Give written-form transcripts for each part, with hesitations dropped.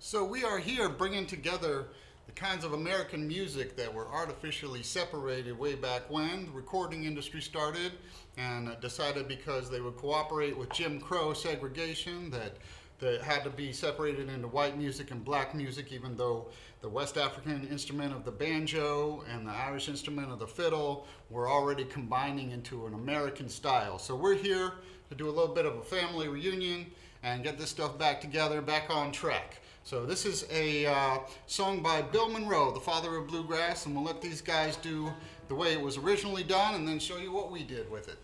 So we are here bringing together the kinds of American music that were artificially separated way back when the recording industry started, and decided because they would cooperate with Jim Crow segregation that had to be separated into white music and black music, even though the West African instrument of the banjo and the Irish instrument of the fiddle were already combining into an American style. So we're here to do a little bit of a family reunion and get this stuff back together, back on track. So this is a song by Bill Monroe, the father of bluegrass, and we'll let these guys do the way it was originally done and then show you what we did with it.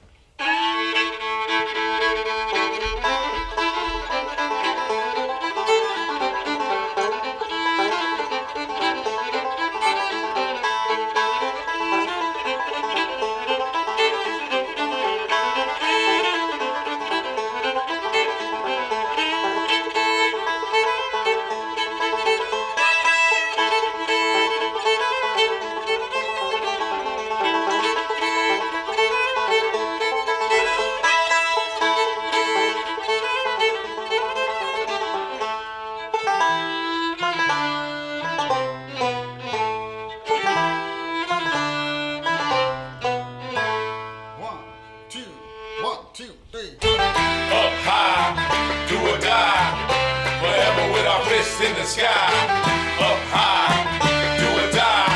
Up high, do or die, forever with our fists in the sky. Up high, do or die,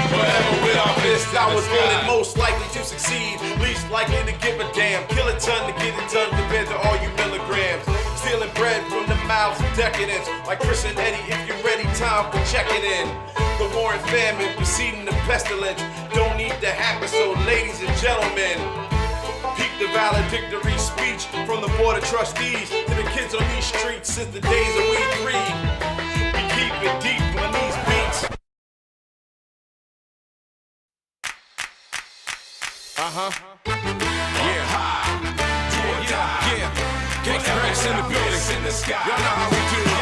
forever with our fists in the sky. I was born most likely to succeed, least likely to give a damn. Kill a ton to get it done compared to all you milligrams. Stealing bread from the mouths of decadence, like Chris and Eddie, if you're ready, time for checking in. The war and famine preceding the pestilence don't need to happen, so ladies and gentlemen, peep the valedictory speech from the board of trustees to the kids on these streets since the days of we three. We keep it deep on these beats. Gangsta in the building, in the sky. Y'all know how we do it.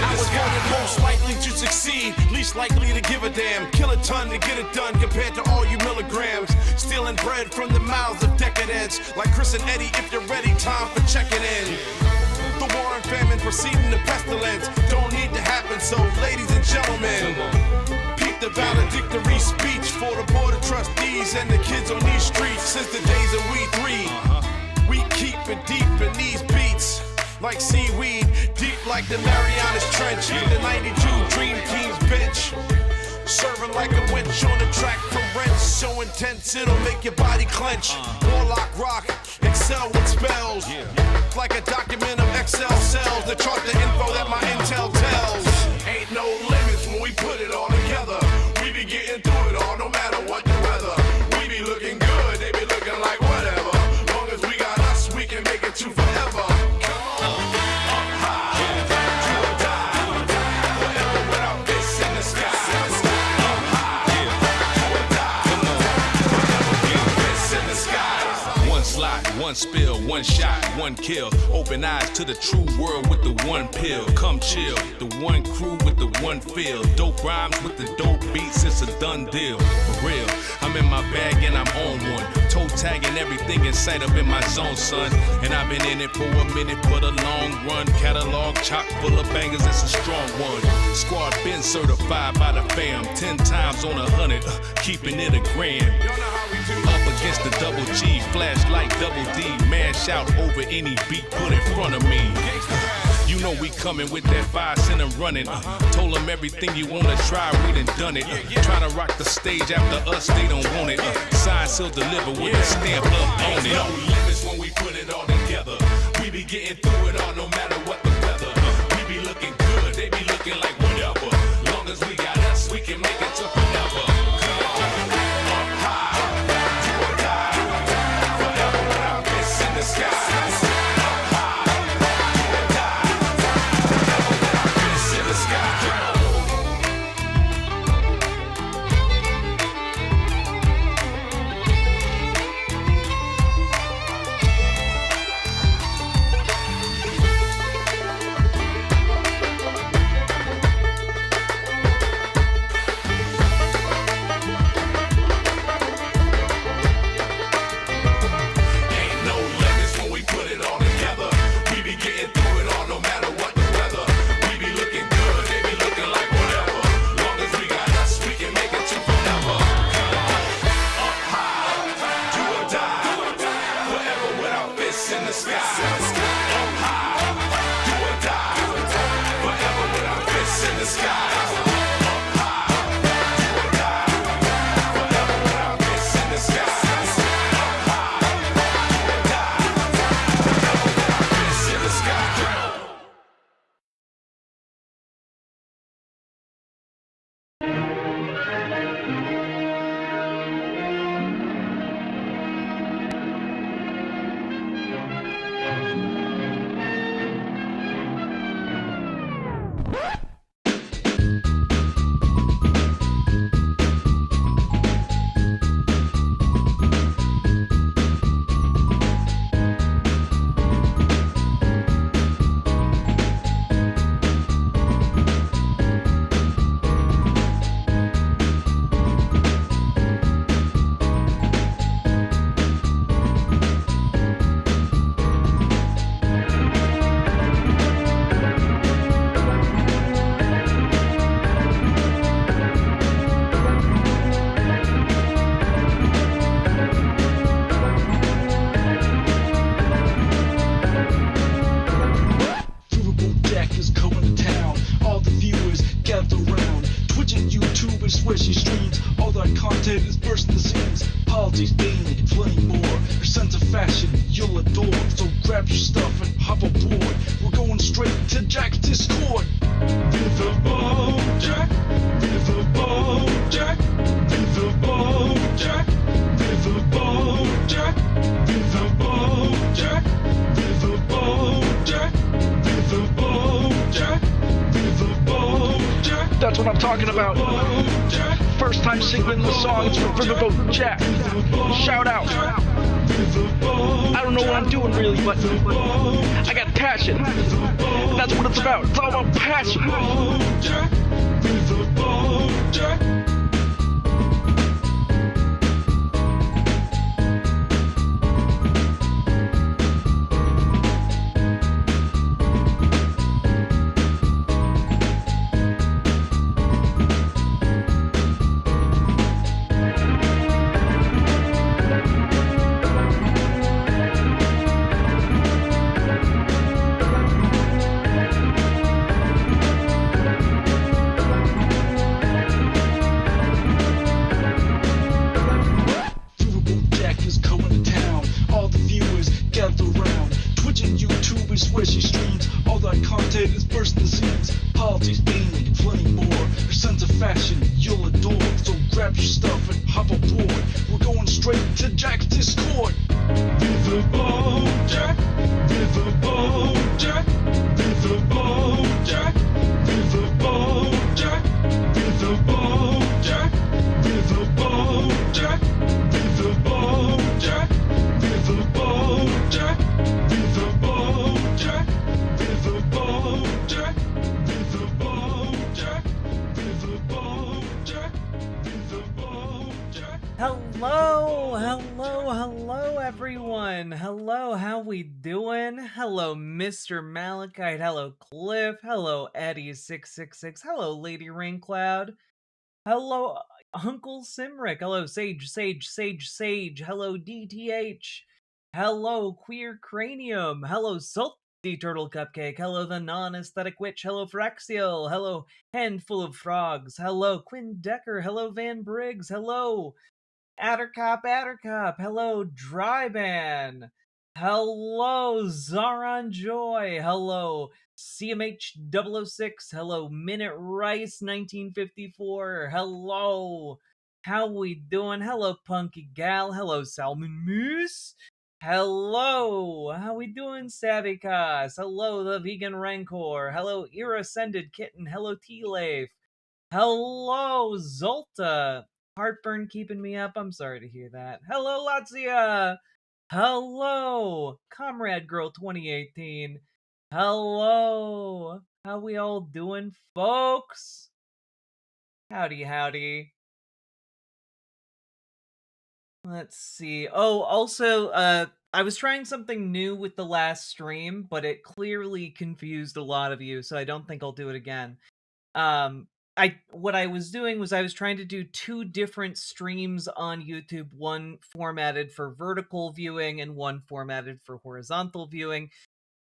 I was born most likely to succeed, least likely to give a damn. Kill a ton to get it done compared to all you milligrams. Stealing bread from the mouths of decadence, like Chris and Eddie, if you're ready, time for checking in. The war and famine preceding the pestilence don't need to happen, so ladies and gentlemen, peep the valedictory speech for the board of trustees and the kids on these streets since the days of we three. We keep it deep in these beats, like seaweed, deep like the Marianas Trench, the 92 Dream Team's bench. Serving like a winch on the track from wrench, so intense it'll make your body clench. Warlock rock, excel with spells, like a document of Excel cells that chart the info that my intel tells. Ain't no limits when we put it all together. We be getting through it all, no matter what the weather. We be looking good, they be looking like whatever. Long as we got us, we can make it to forever. One spill, one shot, one kill. Open eyes to the true world with the one pill. Come chill, the one crew with the one feel. Dope rhymes with the dope beats, it's a done deal. For real, I'm in my bag and I'm on one. Toe tagging everything in sight up in my zone, son. And I've been in it for a minute, but a long run. Catalog chock full of bangers, it's a strong one. Squad been certified by the fam. 10 times on 100, keeping it a grand. Up against the double G, flashlight double D, mash out over any beat put in front of me. You know we coming with that 5 cent and running. Told them everything you wanna try, we done it. Trying to rock the stage after us, they don't want it. Sign, seal, deliver with a stamp up on it. No limits when we put it all together. We be getting through it all, no matter what the weather. We be looking good, they be looking like whatever. Long as we got us, we can make it to forever. All that content is bursting the seams. Politics, being and plenty more. Your sense of fashion you'll adore. So grab your stuff and hop aboard. We're going straight to Jack's Discord. Riverboat Jack, Riverboat Jack, Riverboat Jack, Riverboat Jack, Riverboat Jack, Riverboat Jack, Riverboat Jack, Riverboat Jack. That's what I'm talking about. First time singing the songs for Riverboat Jack. Shout out. I don't know what I'm doing really, but I got passion. And that's what it's about. It's all about passion. Where she streams, all that content is bursting the seams. Politics, being and plenty more. Your sense of fashion you'll adore. So grab your stuff and hop aboard. We're going straight to Jack's Discord. Riverboat Jack, Riverboat Jack, Riverboat Jack, Riverboat Jack, Riverboat Jack, Riverboat Jack, Riverboat Jack, Riverboat Jack, Riverboat Jack, Riverboat Jack, Riverboat Jack, Riverboat Jack, Riverboat Jack. Hello, everyone. Hello, how we doing? Hello, Mr. Malachite. Hello, Cliff. Hello, Eddie666. Hello, Lady Raincloud. Hello, Uncle Simric. Hello, Sage. Hello, DTH. Hello, Queer Cranium. Hello, Salty Turtle Cupcake. Hello, the Non-Aesthetic Witch. Hello, Fraxiel. Hello, Handful of Frogs. Hello, Quinn Decker. Hello, Van Briggs. Hello, Addercop. Hello, Dryban. Hello, Zaron Joy. Hello, CMH006. Hello, Minute Rice 1954. Hello, how we doing? Hello, Punky Gal. Hello, Salmon Moose. Hello, how we doing, Savikas? Hello, the Vegan Rancor. Hello, Irascended Kitten. Hello, T-Lafe. Hello, Zolta. Heartburn keeping me up. I'm sorry to hear that. Hello, Latzia. Hello, Comrade Girl 2018. Hello, how we all doing, folks? Howdy. Let's see. Oh, also, I was trying something new with the last stream, but it clearly confused a lot of you, so I don't think I'll do it again. What I was doing was I was trying to do two different streams on YouTube, one formatted for vertical viewing and one formatted for horizontal viewing.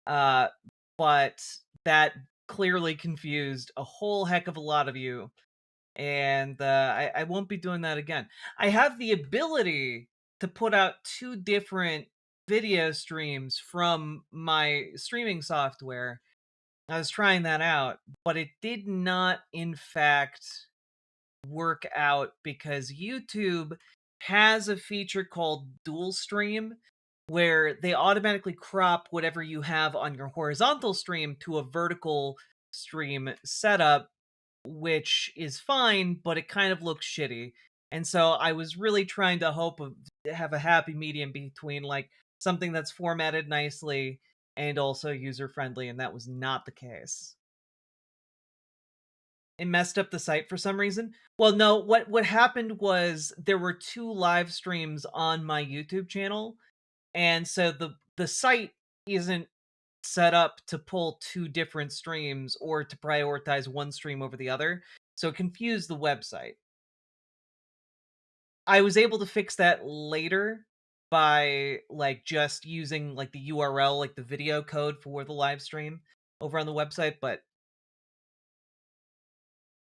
But that clearly confused a whole heck of a lot of you. And I won't be doing that again. I have the ability to put out two different video streams from my streaming software. I was trying that out, but it did not, in fact, work out because YouTube has a feature called Dual Stream, where they automatically crop whatever you have on your horizontal stream to a vertical stream setup, which is fine, but it kind of looks shitty. And so I was really trying to have a happy medium between like something that's formatted nicely and also user-friendly, and that was not the case. It messed up the site for some reason. Well, no, what happened was there were two live streams on my YouTube channel, and so the site isn't set up to pull two different streams or to prioritize one stream over the other, so it confused the website. I was able to fix that later by like just using like the URL, like the video code for the live stream over on the website, but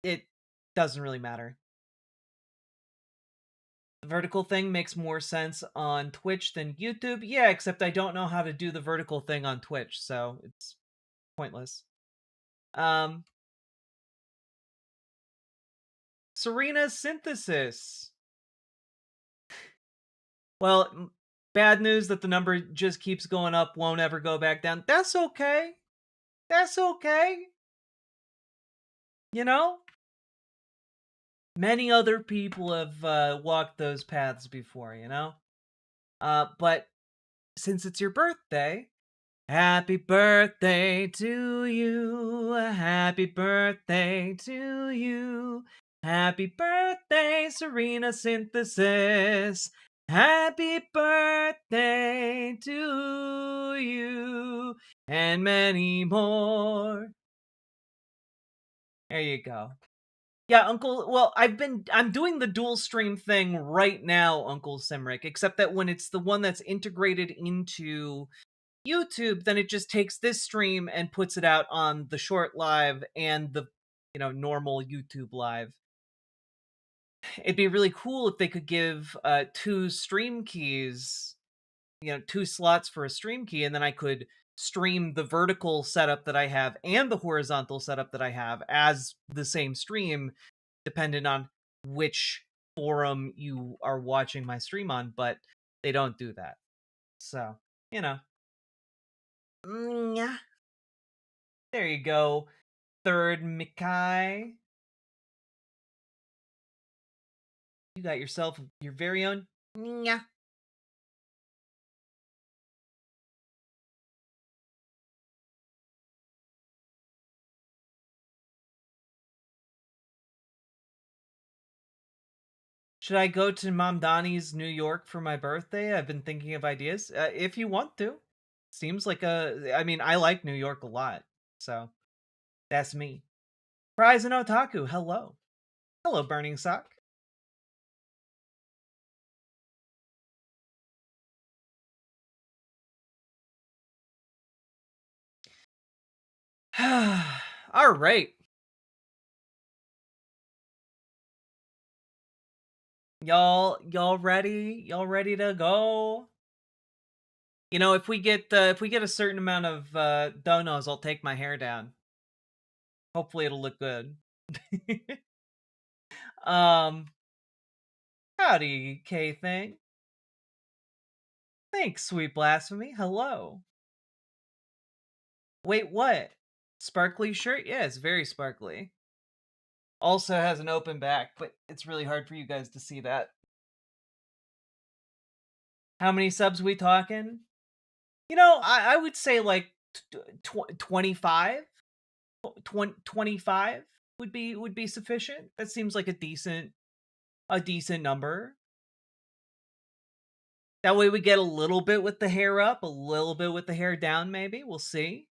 it doesn't really matter. vertical thing makes more sense on Twitch than YouTube. Yeah, except I don't know how to do the vertical thing on Twitch, so it's pointless. Serena Synthesis. Well, bad news that the number just keeps going up, won't ever go back down. That's okay. That's okay. You know? Many other people have walked those paths before, you know? But since it's your birthday, happy birthday to you. Happy birthday to you. Happy birthday, Serena Synthesis. Happy birthday to you. And many more. There you go. Yeah, Uncle. Well, I'm doing the dual stream thing right now, Uncle Simric, except that when it's the one that's integrated into YouTube, then it just takes this stream and puts it out on the short live and the, normal YouTube live. It'd be really cool if they could give 2 stream keys, 2 slots for a stream key, and then I could stream the vertical setup that I have and the horizontal setup that I have as the same stream, depending on which forum you are watching my stream on, but they don't do that. So, yeah. There you go, Third Mikai. You got yourself your very own Should I go to Mom Donnie's New York for my birthday? I've been thinking of ideas. If you want to. Seems like I like New York a lot. So, that's me. Prize and Otaku, hello. Hello, Burning Sock. All right. Y'all ready? Y'all ready to go? If we get a certain amount of donos, I'll take my hair down. Hopefully it'll look good. Howdy, K-Thing. Thanks, Sweet Blasphemy. Hello. Wait, what? Sparkly shirt? Yeah, it's very sparkly. Also has an open back, but it's really hard for you guys to see that. How many subs we talking? I would say like 25. 25 would be sufficient. That seems like a decent number. That way we get a little bit with the hair up, a little bit with the hair down, maybe. We'll see.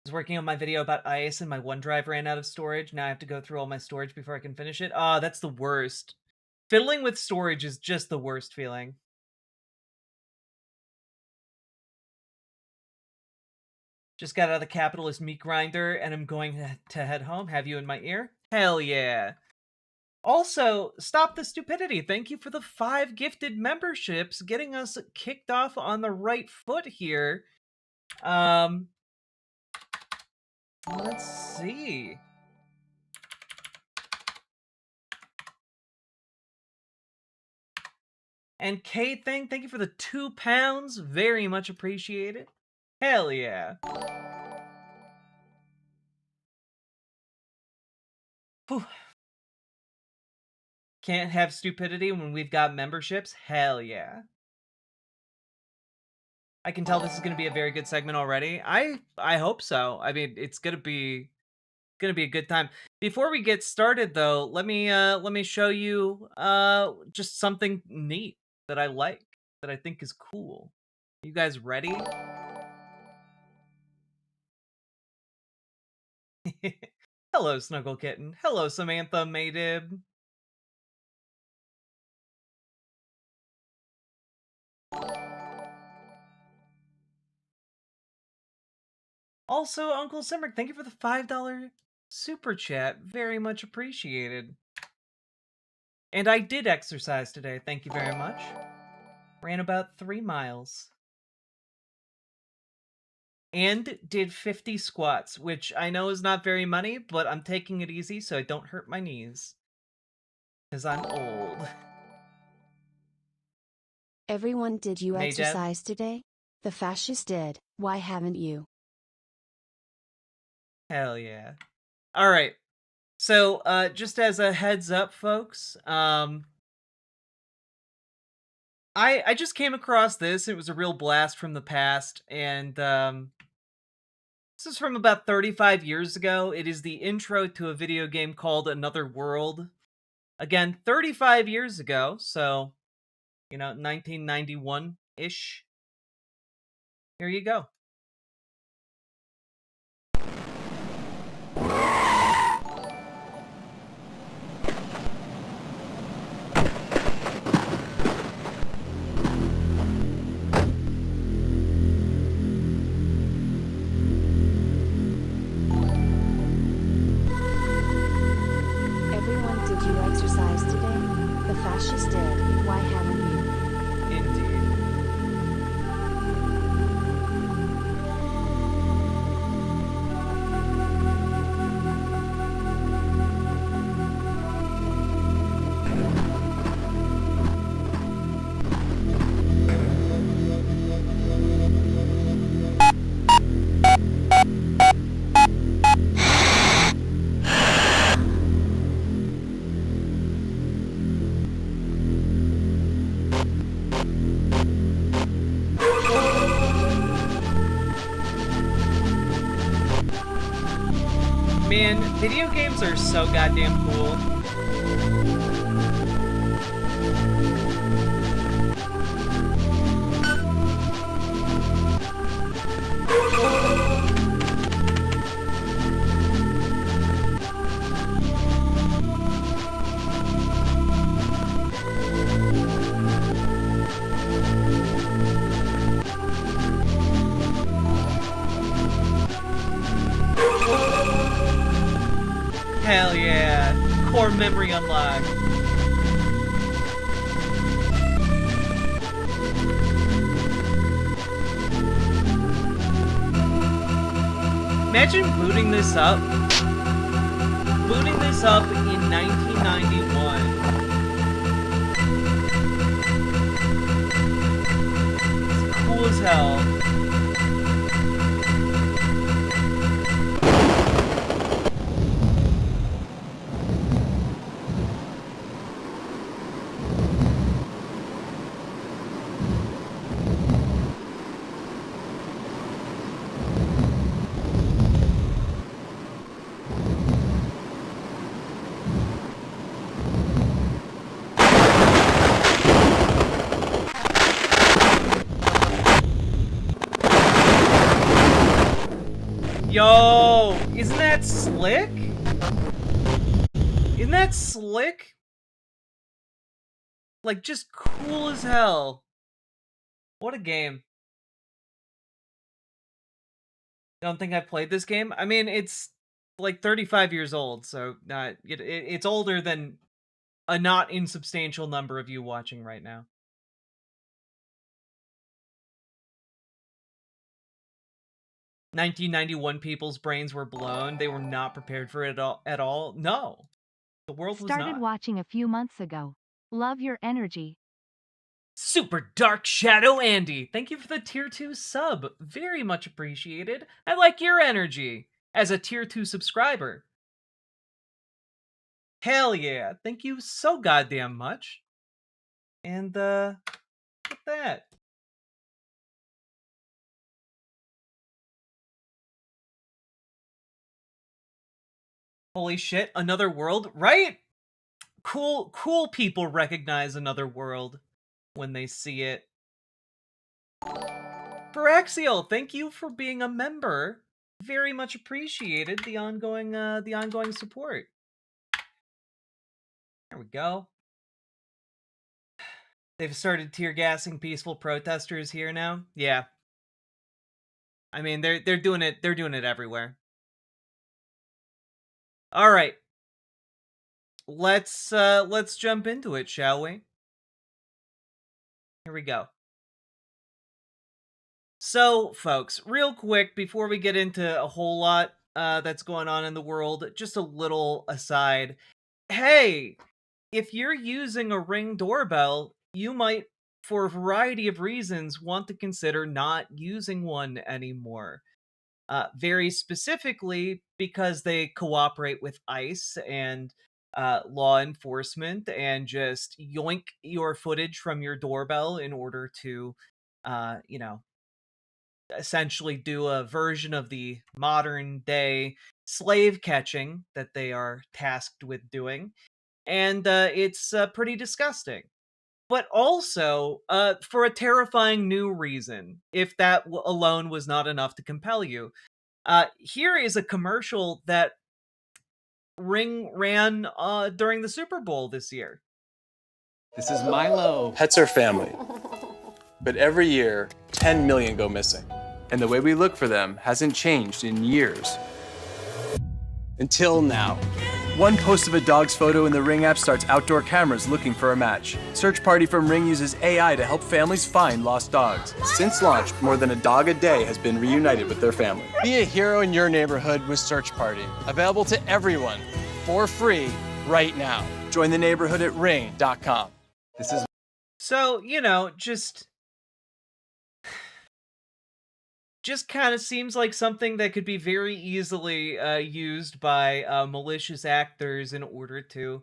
I was working on my video about ice and my OneDrive ran out of storage. Now I have to go through all my storage before I can finish it. Ah, that's the worst. Fiddling with storage is just the worst feeling. Just got out of the capitalist meat grinder and I'm going to head home. Have you in my ear? Hell yeah. Also, Stop the Stupidity. Thank you for the 5 gifted memberships, getting us kicked off on the right foot here. Let's see. And K-Thing, thank you for the 2 pounds. Very much appreciated. Hell yeah. Whew. Can't have stupidity when we've got memberships? Hell yeah. I can tell this is going to be a very good segment already. I hope so. I mean, it's going to be a good time. Before we get started though, let me show you just something neat that I like, that I think is cool. You guys ready? Hello, Snuggle Kitten. Hello, Samantha Maydib. Also, Uncle Simric, thank you for the $5 super chat. Very much appreciated. And I did exercise today. Thank you very much. Ran about 3 miles. And did 50 squats, which I know is not very many, but I'm taking it easy so I don't hurt my knees. Because I'm old. Everyone, did you Hey, Deb. exercise today? The fascist did. Why haven't you? Hell yeah. Alright. So, just as a heads up, folks, I just came across this. It was a real blast from the past, and this is from about 35 years ago. It is the intro to a video game called Another World. Again, 35 years ago, so, 1991-ish. Here you go. Everyone, did you exercise today? The fascist did. Why haven't you? Indeed. Man, video games are so goddamn cool. Hell yeah. Core memory unlocked. Imagine booting this up. Booting this up in 1991. It's cool as hell. Yo, isn't that slick? Isn't that slick? Like, just cool as hell. What a game. Don't think I played this game? I mean, it's like 35 years old, so it's older than a not insubstantial number of you watching right now. "1991 people's brains were blown. They were not prepared for it at all. No, the world was Started not. watching a few months ago. Love your energy. Super Dark Shadow Andy, thank you for the tier 2 sub. Very much appreciated. I like your energy as a tier 2 subscriber. Hell yeah. Thank you so goddamn much. And, look at that. Holy shit, Another World, right? Cool people recognize Another World when they see it. Firaxial, thank you for being a member. Very much appreciated the ongoing support. There we go. They've started tear gassing peaceful protesters here now. Yeah. I mean, they're doing it everywhere. All right. Let's jump into it, shall we? Here we go. So, folks, real quick before we get into a whole lot that's going on in the world, just a little aside. Hey, if you're using a Ring doorbell, you might, for a variety of reasons, want to consider not using one anymore. Very specifically because they cooperate with ICE and law enforcement and just yoink your footage from your doorbell in order to, you know, essentially do a version of the modern day slave catching that they are tasked with doing. And it's pretty disgusting. But also for a terrifying new reason, if that alone was not enough to compel you. Here is a commercial that Ring ran during the Super Bowl this year. This is Milo. Pets are family. But every year, 10 million go missing. And the way we look for them hasn't changed in years. Until now. One post of a dog's photo in the Ring app starts outdoor cameras looking for a match. Search Party from Ring uses AI to help families find lost dogs. Since launch, more than a dog a day has been reunited with their family. Be a hero in your neighborhood with Search Party. Available to everyone for free right now. Join the neighborhood at ring.com. This is So, you know, just kind of seems like something that could be very easily used by malicious actors in order to,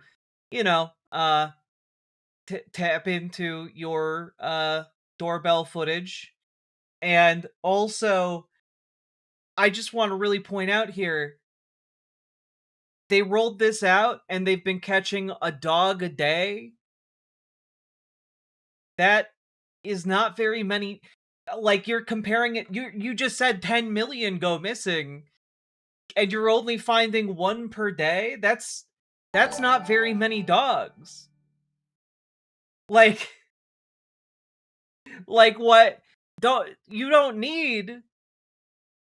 you know, tap into your doorbell footage. And also, I just want to really point out here, they rolled this out and they've been catching a dog a day. That is not very many. Like, you're comparing it, you just said 10 million go missing, and you're only finding one per day? That's not very many dogs. Like what? You don't need,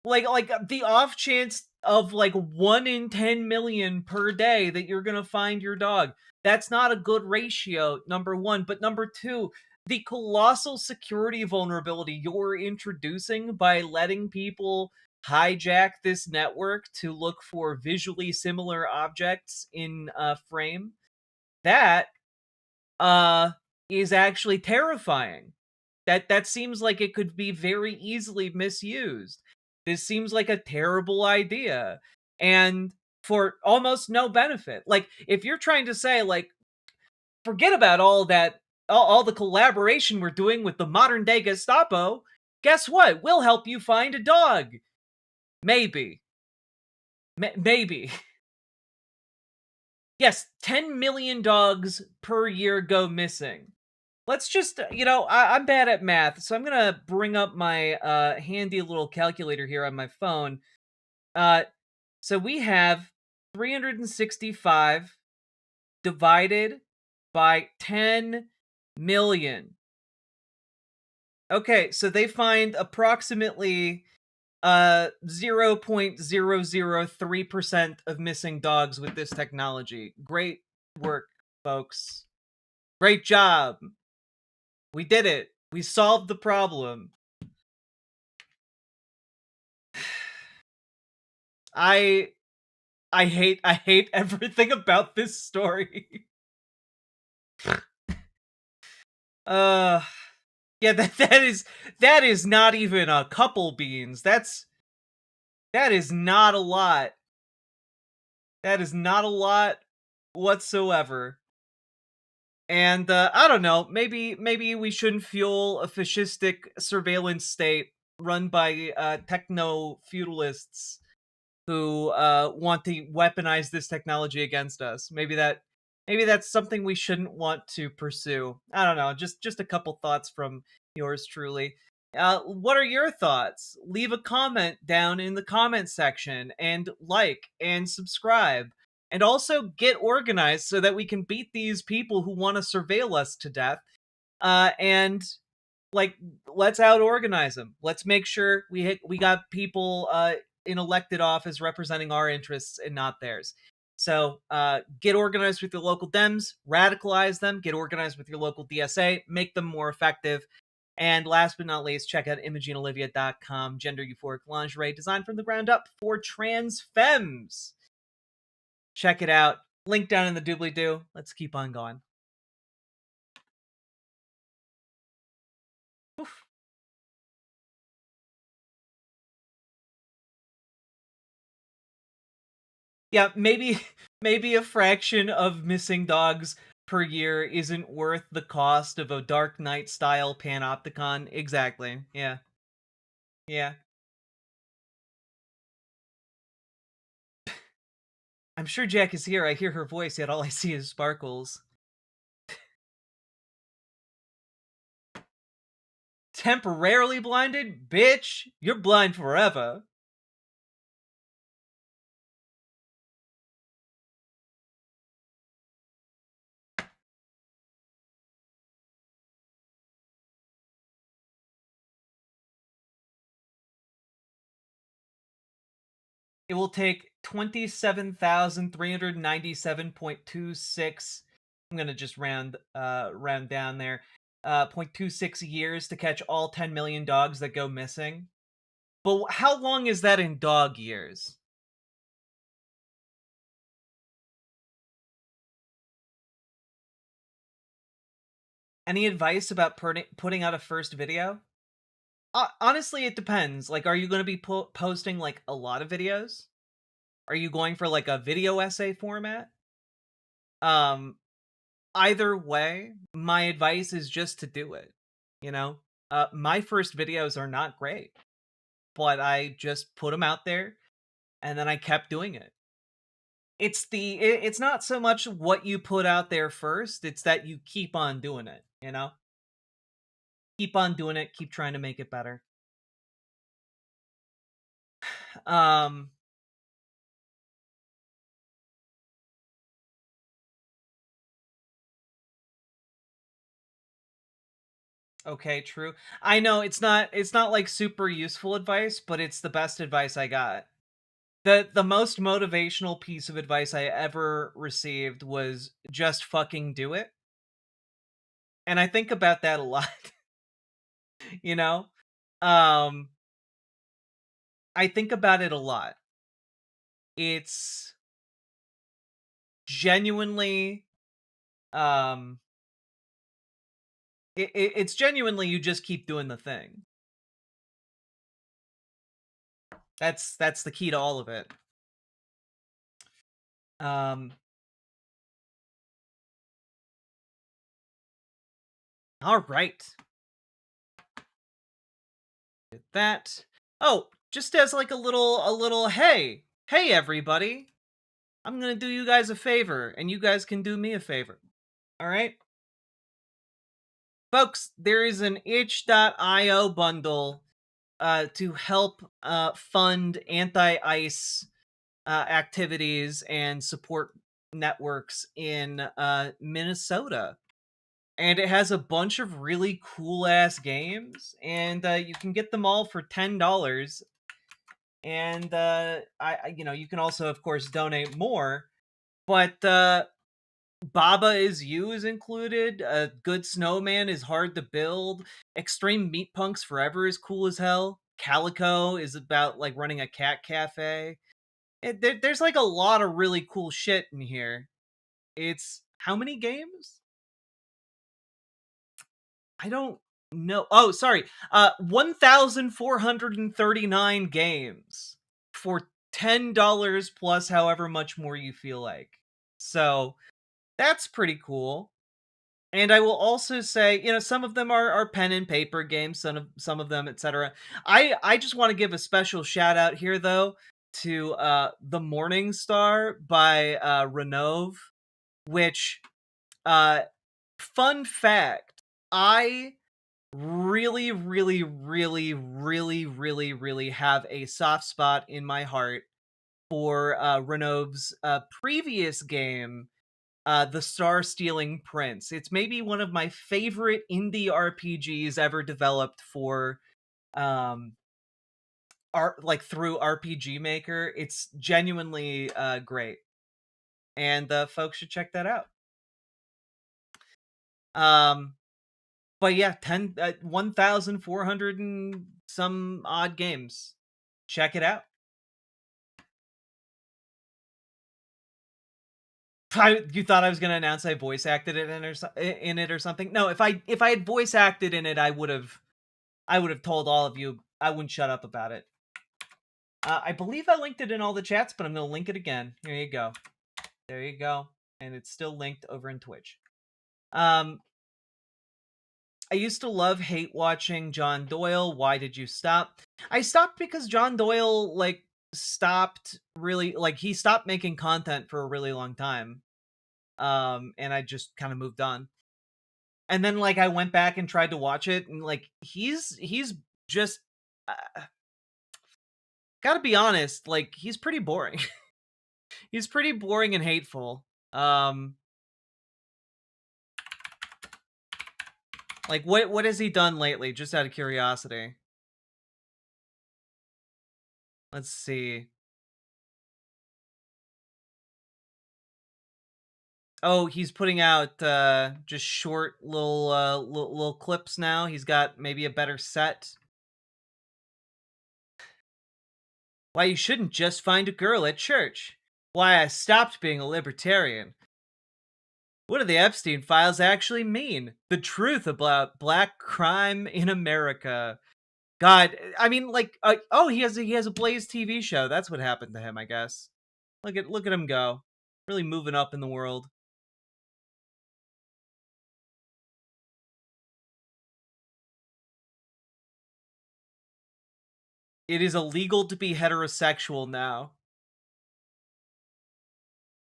like the off chance of like 1 in 10 million per day that you're gonna find your dog. That's not a good ratio, number one. But number two, the colossal security vulnerability you're introducing by letting people hijack this network to look for visually similar objects in frame, that is actually terrifying. That seems like it could be very easily misused. This seems like a terrible idea, and for almost no benefit. Like, if you're trying to say, like, forget about all that, all the collaboration we're doing with the modern day Gestapo, guess what? We'll help you find a dog. Maybe. Maybe. Yes, 10 million dogs per year go missing. Let's just, you know, I'm bad at math, so I'm gonna bring up my handy little calculator here on my phone. So we have 365 divided by 10 million. Okay, so they find approximately 0.003% of missing dogs with this technology. Great work, folks. Great job. We did it. We solved the problem. I hate everything about this story. Yeah, that is not even a couple beans. That is not a lot. That is not a lot whatsoever. And I don't know, maybe we shouldn't fuel a fascistic surveillance state run by techno-feudalists who want to weaponize this technology against us. Maybe that's something we shouldn't want to pursue. I don't know, just a couple thoughts from yours truly. What are your thoughts? Leave a comment down in the comment section, and like and subscribe. And also get organized so that we can beat these people who want to surveil us to death. And like, let's out-organize them. Let's make sure we got people in elected office representing our interests and not theirs. So get organized with your local Dems, radicalize them, get organized with your local DSA, make them more effective. And last but not least, check out ImogeneOlivia.com, gender euphoric lingerie designed from the ground up for trans femmes. Check it out. Link down in the doobly-doo. Let's keep on going. Oof. Yeah, maybe a fraction of missing dogs per year isn't worth the cost of a Dark Knight style panopticon. Exactly. Yeah. Yeah. I'm sure Jack is here. I hear her voice, yet all I see is sparkles. Temporarily blinded? Bitch, you're blind forever. It will take 27,397.26. I'm gonna just round down there. 0.26 years to catch all 10 million dogs that go missing. But how long is that in dog years? Any advice about putting out a first video? Honestly, it depends. Like, are you going to be posting, like, a lot of videos? Are you going for, like, a video essay format? Either way, my advice is just to do it, you know? My first videos are not great, but I just put them out there, and then I kept doing it. It's not so much what you put out there first, it's that you keep on doing it, you know? Keep on doing it, keep trying to make it better. Okay, true. I know it's not like super useful advice, but it's the best advice I got. The most motivational piece of advice I ever received was just fucking do it. And I think about that a lot. You know? I think about it a lot. It's genuinely it's genuinely you just keep doing the thing. That's the key to all of it. All right. Did that. Oh, just as like a little hey everybody. I'm going to do you guys a favor and you guys can do me a favor. All right? Folks, there is an itch.io bundle to help fund anti-ICE activities and support networks in Minnesota. And it has a bunch of really cool-ass games, and you can get them all for $10. And you can also, of course, donate more. But Baba Is You is included. Good Snowman is hard to build. Extreme Meat Punks Forever is cool as hell. Calico is about like running a cat cafe. There's like a lot of really cool shit in here. It's how many games? I don't know. Oh, sorry. 1,439 games for $10 plus however much more you feel like. So that's pretty cool. And I will also say, some of them are pen and paper games, some of them, etc. I just want to give a special shout out here, though, to The Morning Star by Renove, which, fun fact, I really, really, really, really, really, really have a soft spot in my heart for Renove's previous game, The Star-Stealing Prince. It's maybe one of my favorite indie RPGs ever developed for through RPG Maker. It's genuinely great. and folks should check that out. But yeah, 1,400 and some odd games. Check it out. You thought I was gonna announce I voice acted in it or something? No, if I had voice acted in it, I would have told all of you. I wouldn't shut up about it. I believe I linked it in all the chats, but I'm gonna link it again. Here you go. There you go, and it's still linked over in Twitch. I used to hate watching John Doyle. Why did you stop? I stopped because John Doyle stopped he stopped making content for a really long time. And I just kind of moved on. And then I went back and tried to watch it, and he's just gotta be honest, he's pretty boring. He's pretty boring and hateful. What has he done lately, just out of curiosity? Let's see. Oh, he's putting out just short little clips now. He's got maybe a better set. Why you shouldn't just find a girl at church. Why I stopped being a libertarian. What do the Epstein files actually mean? The truth about black crime in America. God, I mean, oh, he has a Blaze TV show. That's what happened to him, I guess. Look at him go. Really moving up in the world. It is illegal to be heterosexual now.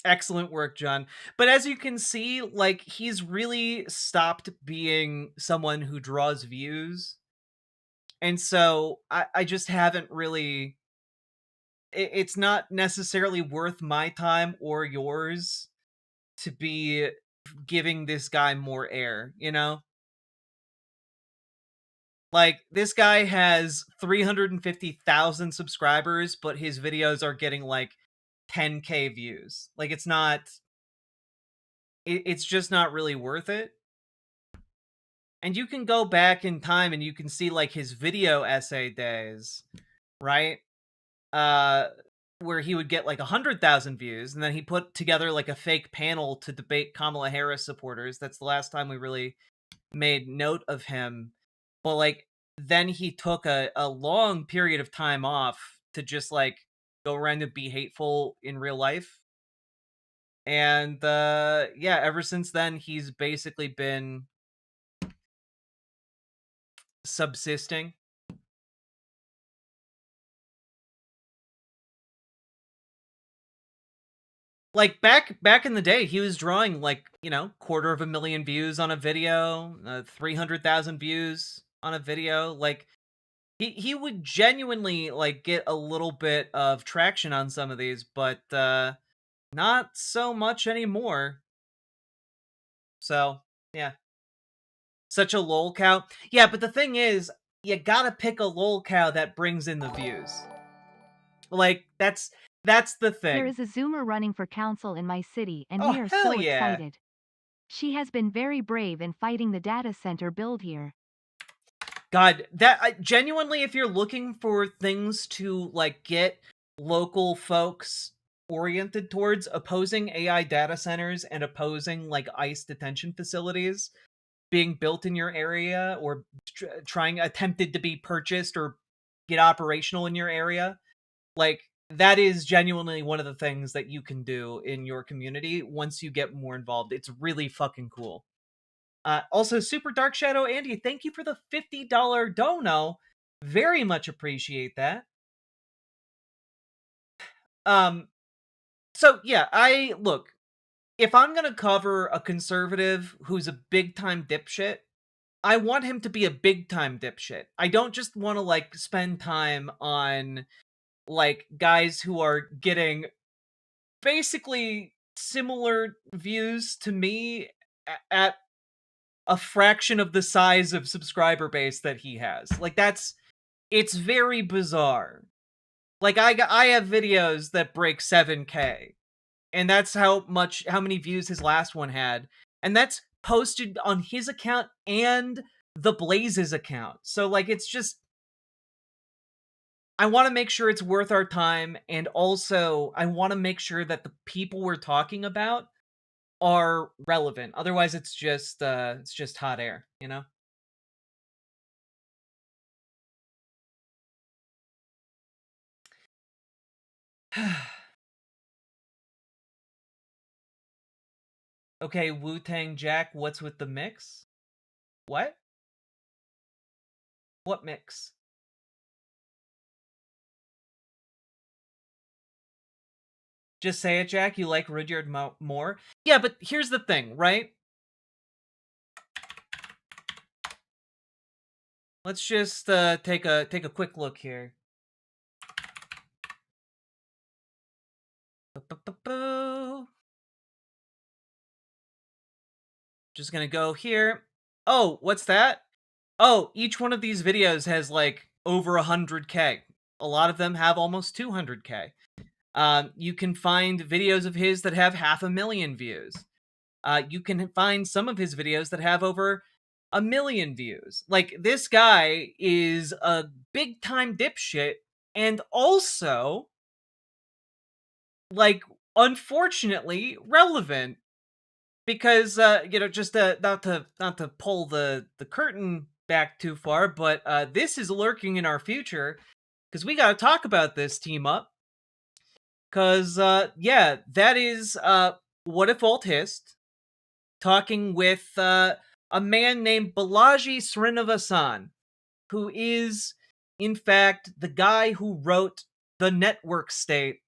Excellent work, John. But as you can see, he's really stopped being someone who draws views. And so I just haven't really... It's not necessarily worth my time or yours to be giving this guy more air, you know? This guy has 350,000 subscribers, but his videos are getting 10K views. It's not... It's just not really worth it. And you can go back in time and you can see his video essay days, right? Where he would get 100,000 views, and then he put together a fake panel to debate Kamala Harris supporters. That's the last time we really made note of him. But then he took a long period of time off to just go around and be hateful in real life. And yeah, ever since then he's basically been subsisting. Back in the day, he was drawing 250,000 views on a video, 300,000 views on a video. He would genuinely get a little bit of traction on some of these, but not so much anymore. So yeah, such a lol cow. Yeah, but the thing is, you gotta pick a lol cow that brings in the views. That's the thing. There is a Zoomer running for council in my city, and Oh, we are hell so yeah. excited. She has been very brave in fighting the data center build here. God, genuinely, if you're looking for things to get local folks oriented towards, opposing AI data centers and opposing ICE detention facilities being built in your area, or attempted to be purchased or get operational in your area, that is genuinely one of the things that you can do in your community once you get more involved. It's really fucking cool. Also, Super Dark Shadow Andy, thank you for the $50 dono. Very much appreciate that. So yeah, look, if I'm gonna cover a conservative who's a big-time dipshit, I want him to be a big-time dipshit. I don't just want to spend time on guys who are getting basically similar views to me at a fraction of the size of subscriber base that he has. It's very bizarre. I have videos that break 7K, And that's how many views his last one had. And that's posted on his account and the Blaze's account. So, like, it's just, I want to make sure it's worth our time, and also I want to make sure that the people we're talking about are relevant. Otherwise, it's just hot air, you know? Okay, Wu-Tang Jack, what's with the mix? What? What mix? Just say it, Jack. You like Rudyard more? Yeah, but here's the thing, right? Let's just take a quick look here. Just gonna go here. Oh, what's that? Oh, each one of these videos has like over 100K. A lot of them have almost 200K. You can find videos of his that have 500,000 views. You can find some of his videos that have over 1 million views. Like, this guy is a big time dipshit, and also, like, unfortunately relevant, because you know, just not to pull the curtain back too far, but this is lurking in our future, because we got to talk about this team up. Because yeah, that is What If Alt Hist talking with a man named Balaji Srinivasan, who is, in fact, the guy who wrote The Network State,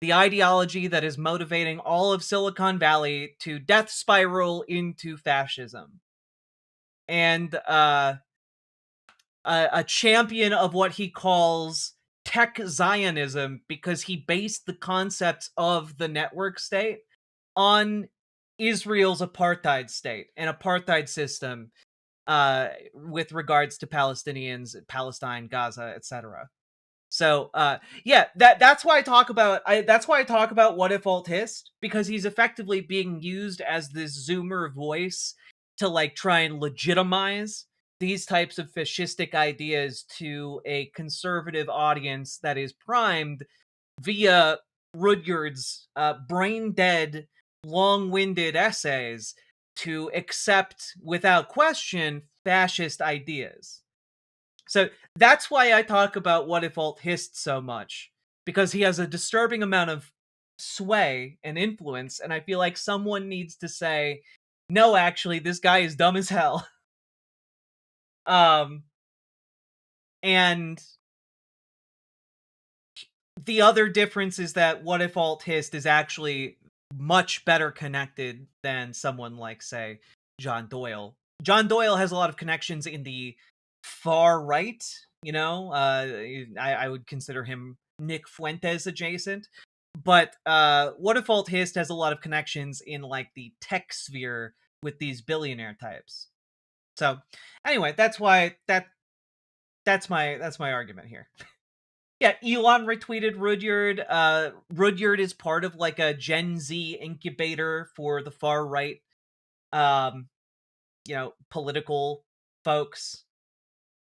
the ideology that is motivating all of Silicon Valley to death spiral into fascism. And a champion of what he calls tech Zionism, because he based the concepts of the network state on Israel's apartheid state, an apartheid system with regards to Palestinians, Palestine, Gaza, etc. So yeah, that's why I talk about What If Alt Hist, because he's effectively being used as this Zoomer voice to like try and legitimize these types of fascistic ideas to a conservative audience that is primed via Rudyard's brain-dead, long-winded essays to accept, without question, fascist ideas. So that's why I talk about What If Alt Hist so much, because he has a disturbing amount of sway and influence, and I feel like someone needs to say, no, actually, this guy is dumb as hell. And the other difference is that What If Alt Hist is actually much better connected than someone like, say, John Doyle. John Doyle has a lot of connections in the far right, you know? I would consider him Nick Fuentes adjacent. But What If Alt Hist has a lot of connections in, like, the tech sphere with these billionaire types. So, anyway, that's why that's my argument here. Yeah, Elon retweeted Rudyard. Rudyard is part of like a Gen Z incubator for the far right, you know, political folks,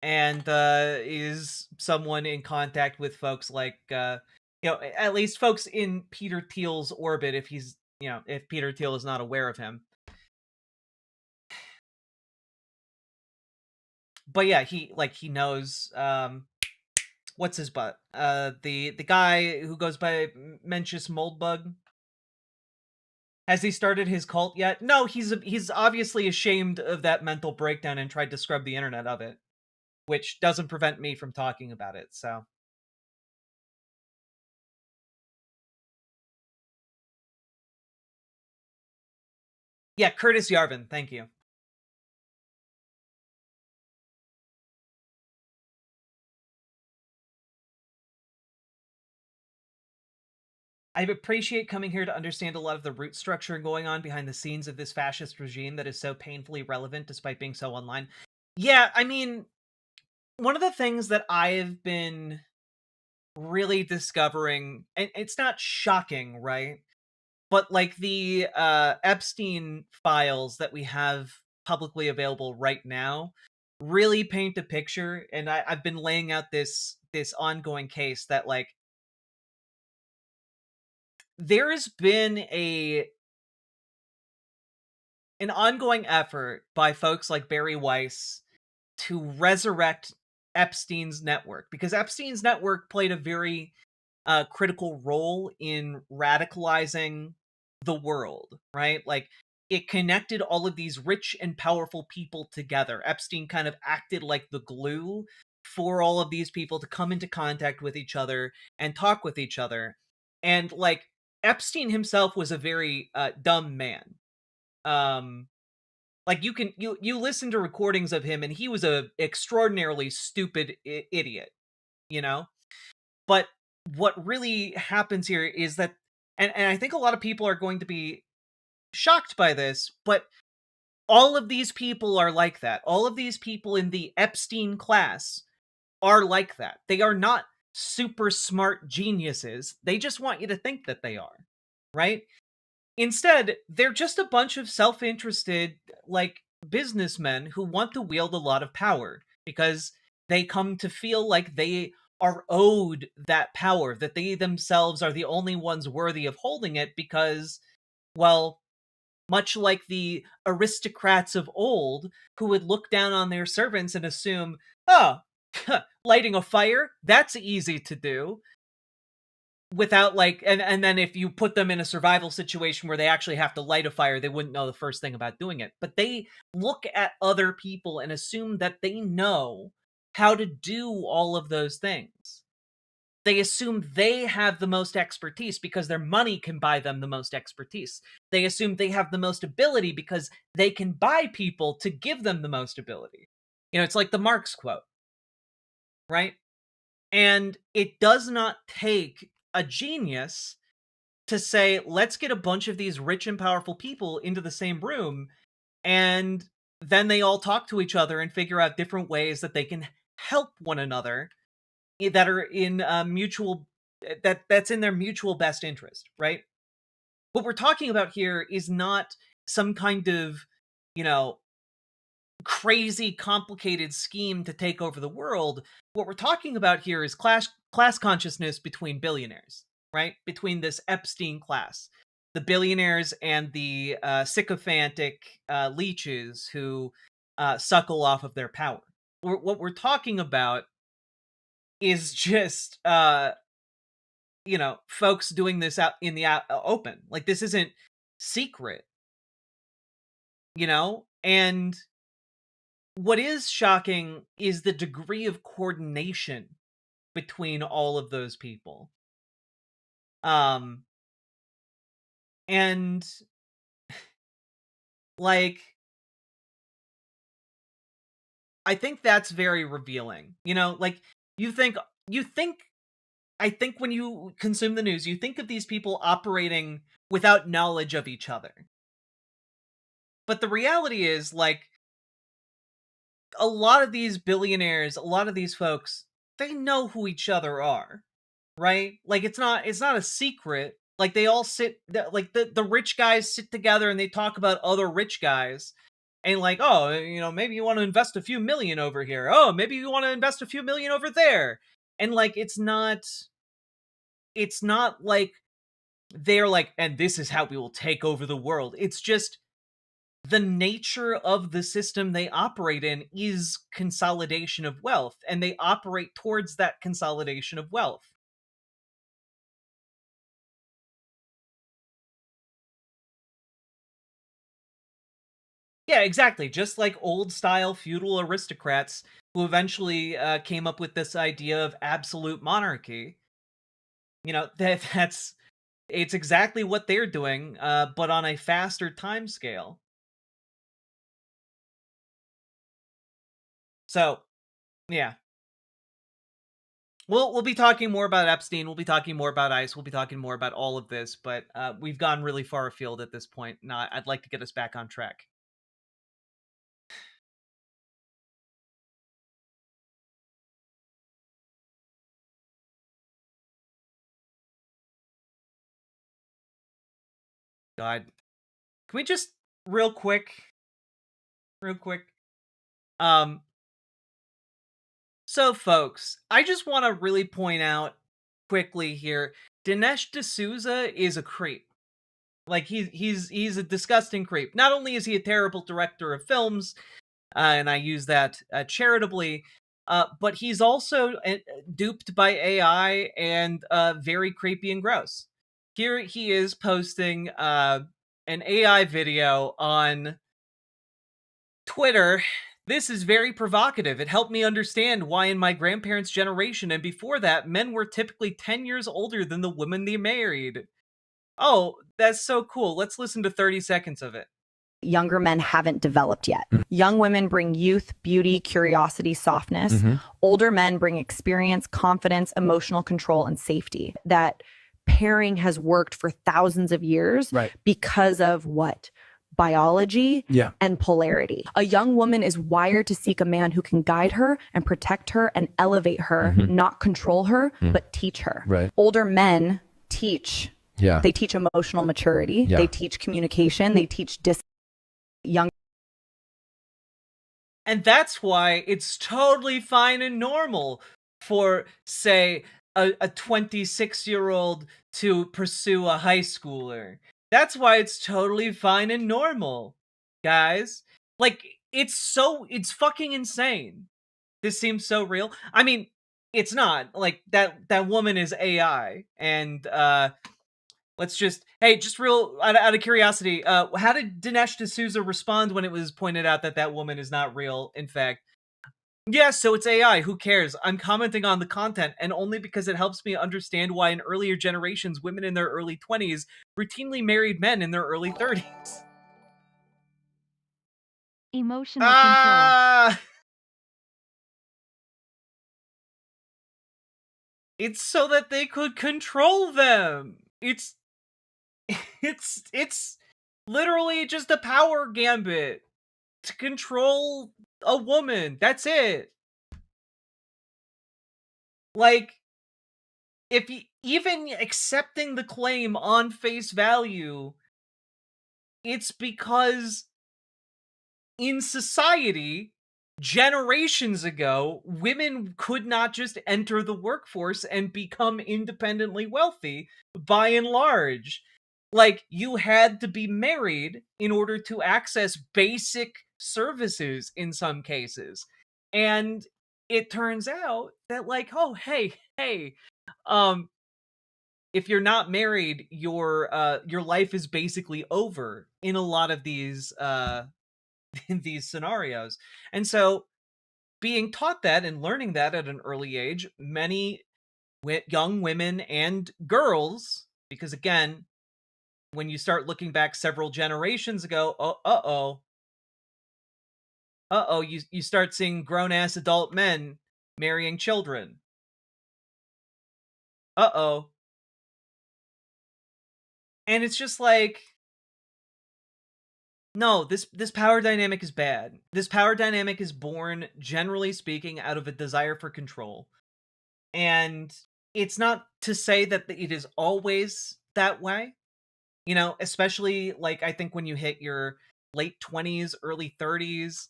and is someone in contact with folks like, you know, at least folks in Peter Thiel's orbit, if he's, you know, if Peter Thiel is not aware of him. But yeah, he knows, what's his butt? The guy who goes by Mencius Moldbug. Has he started his cult yet? No, he's obviously ashamed of that mental breakdown and tried to scrub the internet of it, which doesn't prevent me from talking about it, so. Yeah, Curtis Yarvin, thank you. I appreciate coming here to understand a lot of the root structure going on behind the scenes of this fascist regime that is so painfully relevant despite being so online. Yeah, I mean, one of the things that I've been really discovering, and it's not shocking, right? But like the Epstein files that we have publicly available right now really paint a picture, and I've been laying out this ongoing case that like there has been an ongoing effort by folks like Barry Weiss to resurrect Epstein's network, because Epstein's network played a very critical role in radicalizing the world, right? Like, it connected all of these rich and powerful people together. Epstein kind of acted like the glue for all of these people to come into contact with each other and talk with each other. And like, Epstein himself was a very dumb man. Um, like you listen to recordings of him, and he was a extraordinarily stupid idiot, you know. But what really happens here is that, and I think a lot of people are going to be shocked by this, but all of these people are like that. All of these people in the Epstein class are like that. They are not super smart geniuses. They just want you to think that they are, right? Instead, they're just a bunch of self-interested, like, businessmen who want to wield a lot of power because they come to feel like they are owed that power, that they themselves are the only ones worthy of holding it because, well, much like the aristocrats of old who would look down on their servants and assume, oh, lighting a fire, that's easy to do. Without like, and then if you put them in a survival situation where they actually have to light a fire, they wouldn't know the first thing about doing it. But they look at other people and assume that they know how to do all of those things. They assume they have the most expertise because their money can buy them the most expertise. They assume they have the most ability because they can buy people to give them the most ability. You know, it's like the Marx quote, right? And it does not take a genius to say, let's get a bunch of these rich and powerful people into the same room, and then they all talk to each other and figure out different ways that they can help one another that are in mutual that's in their mutual best interest, right? What we're talking about here is not some kind of, you know, crazy complicated scheme to take over the world. What we're talking about here is class consciousness between billionaires, right? Between this Epstein class, the billionaires and the sycophantic leeches who suckle off of their power. What we're talking about is just you know, folks doing this out in the open. Like, this isn't secret, you know? And what is shocking is the degree of coordination between all of those people. And like, I think that's very revealing. You know, like, you think I think when you consume the news, you think of these people operating without knowledge of each other. But the reality is, like, a lot of these billionaires, a lot of these folks, they know who each other are, right? Like, it's not a secret. Like, they all sit, like, the rich guys sit together and they talk about other rich guys. And like, oh, you know, maybe you want to invest a few million over here. Oh, maybe you want to invest a few million over there. And like, it's not like they're like, and this is how we will take over the world. It's just the nature of the system they operate in is consolidation of wealth, and they operate towards that consolidation of wealth. Yeah, exactly. Just like old style feudal aristocrats who eventually came up with this idea of absolute monarchy. You know, it's exactly what they're doing, but on a faster time scale. So, yeah. We'll be talking more about Epstein. We'll be talking more about ICE. We'll be talking more about all of this, but we've gone really far afield at this point. Now, I'd like to get us back on track. God. Can we just real quick? So folks, I just want to really point out quickly here, Dinesh D'Souza is a creep. Like he's a disgusting creep. Not only is he a terrible director of films, and I use that charitably, but he's also duped by AI and very creepy and gross. Here he is posting an AI video on Twitter. This is very provocative. It helped me understand why in my grandparents' generation and before that, men were typically 10 years older than the women they married. Oh, that's so cool. Let's listen to 30 seconds of it. Younger men haven't developed yet. Young women bring youth, beauty, curiosity, softness. Older men bring experience, confidence, emotional control, and safety. That pairing has worked for thousands of years because of what? Biology and polarity. A young woman is wired to seek a man who can guide her and protect her and elevate her, not control her, but teach her. Older men teach. They teach emotional maturity. They teach communication. They teach young. And that's why it's totally fine and normal for, say, a 26-year-old to pursue a high schooler. That's why it's totally fine and normal, guys. Like, it's fucking insane. This seems so real. I mean, it's not. Like, that woman is AI. And, let's just, hey, just real, out of curiosity, how did Dinesh D'Souza respond when it was pointed out that woman is not real, in fact? Yeah, so it's AI, who cares? I'm commenting on the content, and only because it helps me understand why in earlier generations, women in their early 20s routinely married men in their early 30s. Emotional control. It's so that they could control them. It's literally just a power gambit to control a woman. That's it. Like, if even accepting the claim on face value, it's because in society, generations ago, women could not just enter the workforce and become independently wealthy, by and large. Like, you had to be married in order to access basic services in some cases. And it turns out that, like, oh, hey, if you're not married, your life is basically over in a lot of these in these scenarios. And so being taught that and learning that at an early age, many young women and girls, because again, when you start looking back several generations ago, you start seeing grown-ass adult men marrying children. And it's just like, no, this power dynamic is bad. This power dynamic is born, generally speaking, out of a desire for control. And it's not to say that it is always that way. You know, especially, like, I think when you hit your late 20s, early 30s,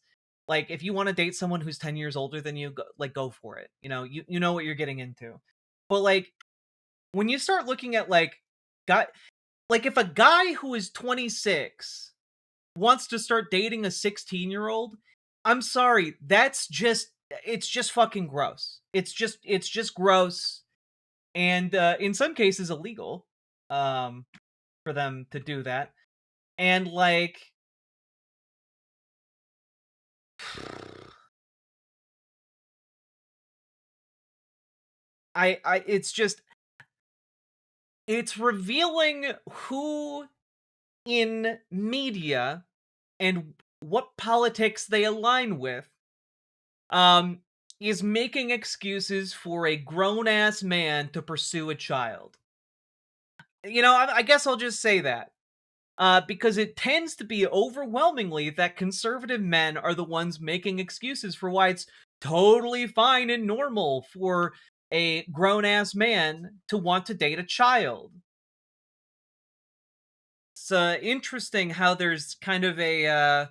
like, if you want to date someone who's 10 years older than you, go for it. You know, you know what you're getting into. But, like, when you start looking at, like, if a guy who is 26 wants to start dating a 16-year-old, I'm sorry, it's just fucking gross. It's just gross. And in some cases illegal. For them to do that. And, like, it's revealing who in media and what politics they align with is making excuses for a grown-ass man to pursue a child. You know, I guess I'll just say that. Because it tends to be overwhelmingly that conservative men are the ones making excuses for why it's totally fine and normal for a grown-ass man to want to date a child. it's interesting how there's kind of a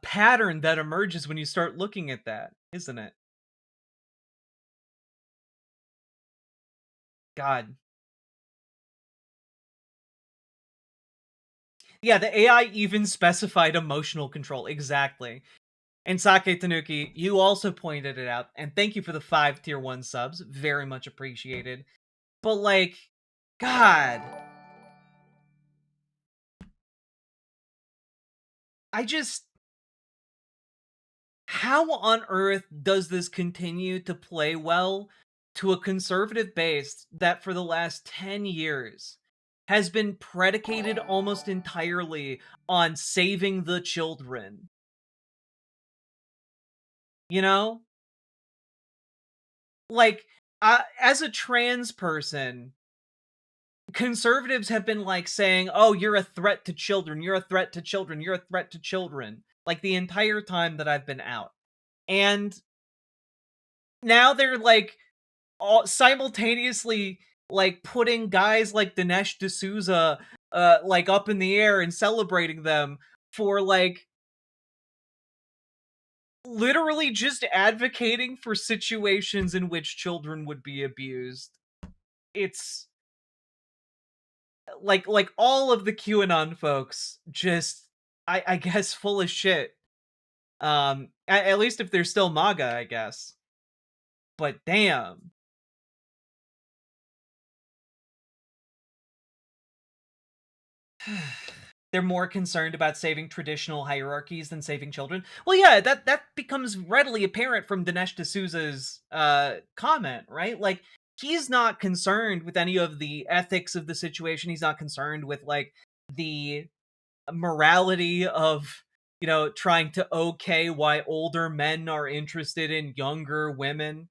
pattern that emerges when you start looking at that, isn't it? God. Yeah, the AI even specified emotional control. Exactly. And Sake Tanuki, you also pointed it out, and thank you for the 5 tier 1 subs. Very much appreciated. But, like, God. I just... How on earth does this continue to play well to a conservative base that for the last 10 years has been predicated almost entirely on saving the children? You know? Like, as a trans person, conservatives have been, like, saying, oh, you're a threat to children, you're a threat to children, you're a threat to children, like, the entire time that I've been out. And now they're, like, all simultaneously, like, putting guys like Dinesh D'Souza, like, up in the air and celebrating them for, like, literally just advocating for situations in which children would be abused. It's... Like all of the QAnon folks just, I guess, full of shit. At least if they're still MAGA, I guess. But damn. They're more concerned about saving traditional hierarchies than saving children. Well, yeah, that becomes readily apparent from Dinesh D'Souza's comment, right? Like, he's not concerned with any of the ethics of the situation. He's not concerned with, like, the morality of, you know, trying to okay why older men are interested in younger women.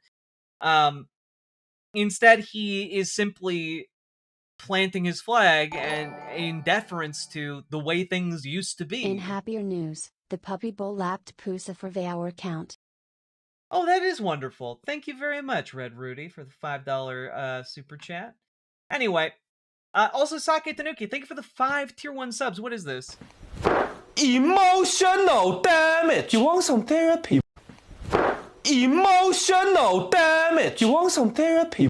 Instead, he is simply planting his flag and in deference to the way things used to be. In happier news, the puppy bowl lapped Pusa for the hour count. Oh, that is wonderful. Thank you very much, Red Rudy, for the $5 super chat. Anyway, also Sake Tanuki, thank you for the 5 tier 1 subs. What is this? Emotional damage. You want some therapy? Emotional damage. You want some therapy?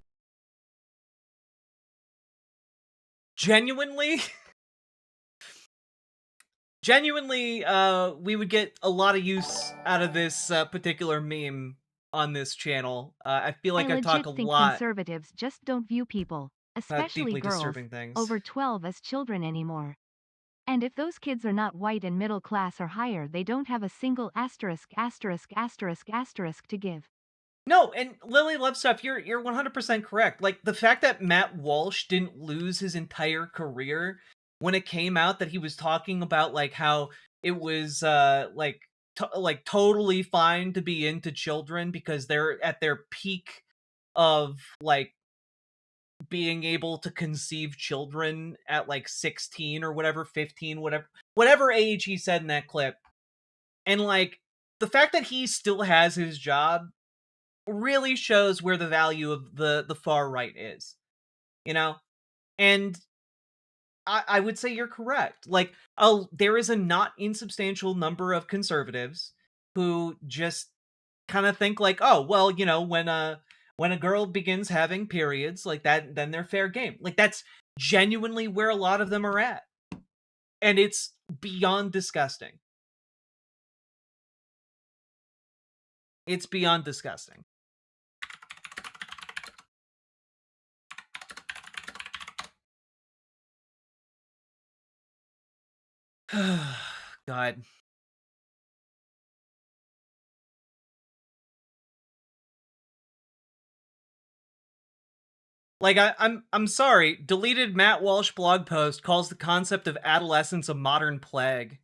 Genuinely, we would get a lot of use out of this particular meme on this channel. I feel like I talk a think lot. Conservatives just don't view people, especially deeply girls, disturbing things. over 12 as children anymore. And if those kids are not white and middle class or higher, they don't have a single asterisk to give. No, and Lily Love Stuff, you're 100% correct. Like, the fact that Matt Walsh didn't lose his entire career when it came out that he was talking about, like, how it was like totally fine to be into children because they're at their peak of, like, being able to conceive children at, like, 16 or whatever, 15, whatever age he said in that clip. And, like, the fact that he still has his job really shows where the value of the far right is, you know? And I would say you're correct. Like, there is a not insubstantial number of conservatives who just kind of think like, oh, well, you know, when a girl begins having periods like that, then they're fair game. Like, that's genuinely where a lot of them are at. And it's beyond disgusting. It's beyond disgusting. God. Like, I'm sorry, deleted Matt Walsh blog post calls the concept of adolescence a modern plague.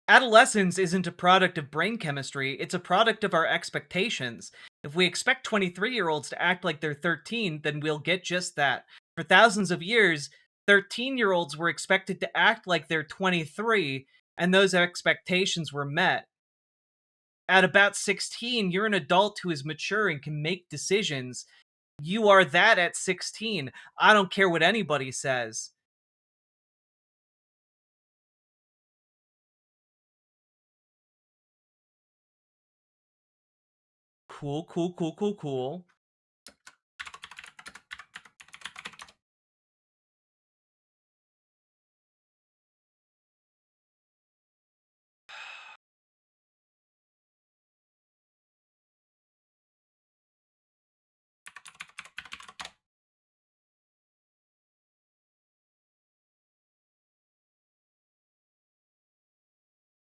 Adolescence isn't a product of brain chemistry, it's a product of our expectations. If we expect 23-year-olds to act like they're 13, then we'll get just that. For thousands of years, 13-year-olds were expected to act like they're 23, and those expectations were met. at about 16, you're an adult who is mature and can make decisions. You are that at 16. I don't care what anybody says. Cool, cool, cool, cool, cool.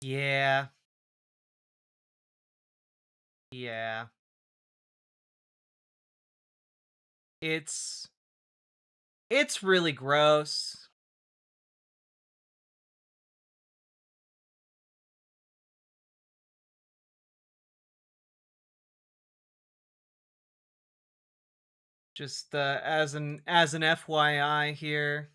Yeah. Yeah. It's really gross. Just as an FYI here.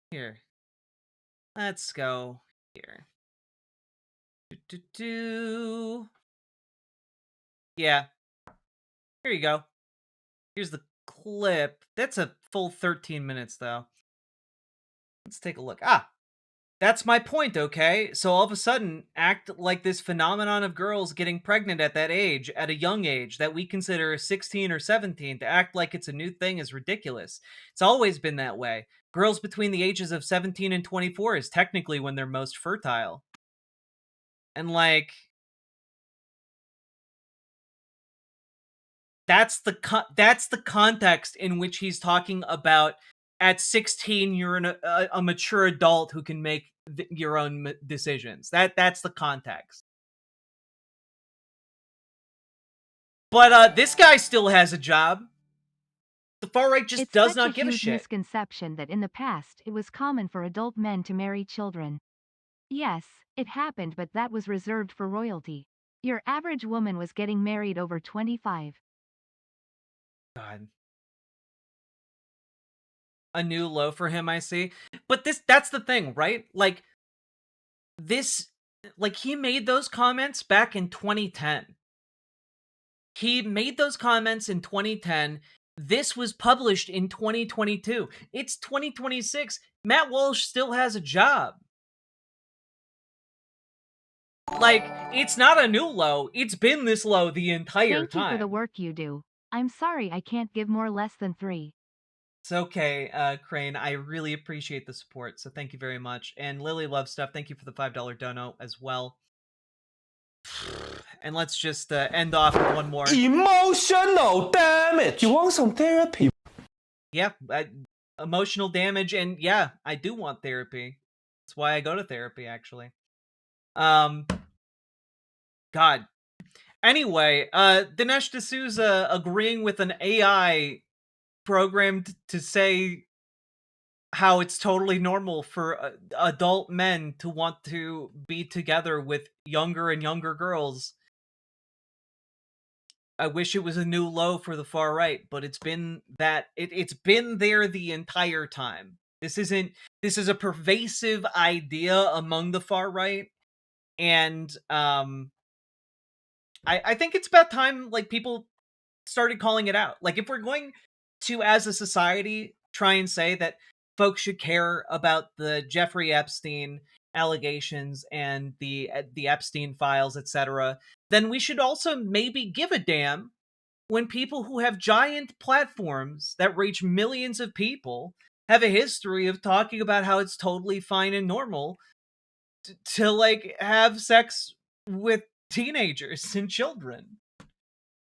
Here. Let's go here. Yeah. Here you go. Here's the clip. That's a full 13 minutes, though. Let's take a look. That's my point, okay? So all of a sudden, act like this phenomenon of girls getting pregnant at that age, at a young age, that we consider 16 or 17, to act like it's a new thing is ridiculous. It's always been that way. Girls between the ages of 17 and 24 is technically when they're most fertile. And, like, that's the context in which he's talking about at 16 you're a mature adult who can make your own decisions. That's the context. But this guy still has a job. The far right just does not give a shit. It's such a huge misconception that in the past it was common for adult men to marry children. Yes, it happened, but that was reserved for royalty. Your average woman was getting married over 25. God. A new low for him, I see. But that's the thing, right? Like, he made those comments back in 2010. He made those comments in 2010. This was published in 2022. It's 2026. Matt Walsh still has a job. Like, it's not a new low. It's been this low the entire time. Thank you for the work you do. I'm sorry I can't give more less than 3. It's okay, Crane. I really appreciate the support, so thank you very much. And Lily Love Stuff, thank you for the $5 dono as well. And let's just end off with one more. Emotional damage. You want some therapy? Yeah, emotional damage, and yeah, I do want therapy. That's why I go to therapy, actually. God. Anyway, Dinesh D'Souza agreeing with an AI programmed to say how it's totally normal for adult men to want to be together with younger and younger girls. I wish it was a new low for the far right, but it's been that it's been there the entire time. This is a pervasive idea among the far right, and I think it's about time like people started calling it out. Like, if we're going to, as a society, try and say that folks should care about the Jeffrey Epstein allegations and the Epstein files, etc., then we should also maybe give a damn when people who have giant platforms that reach millions of people have a history of talking about how it's totally fine and normal to like have sex with teenagers and children.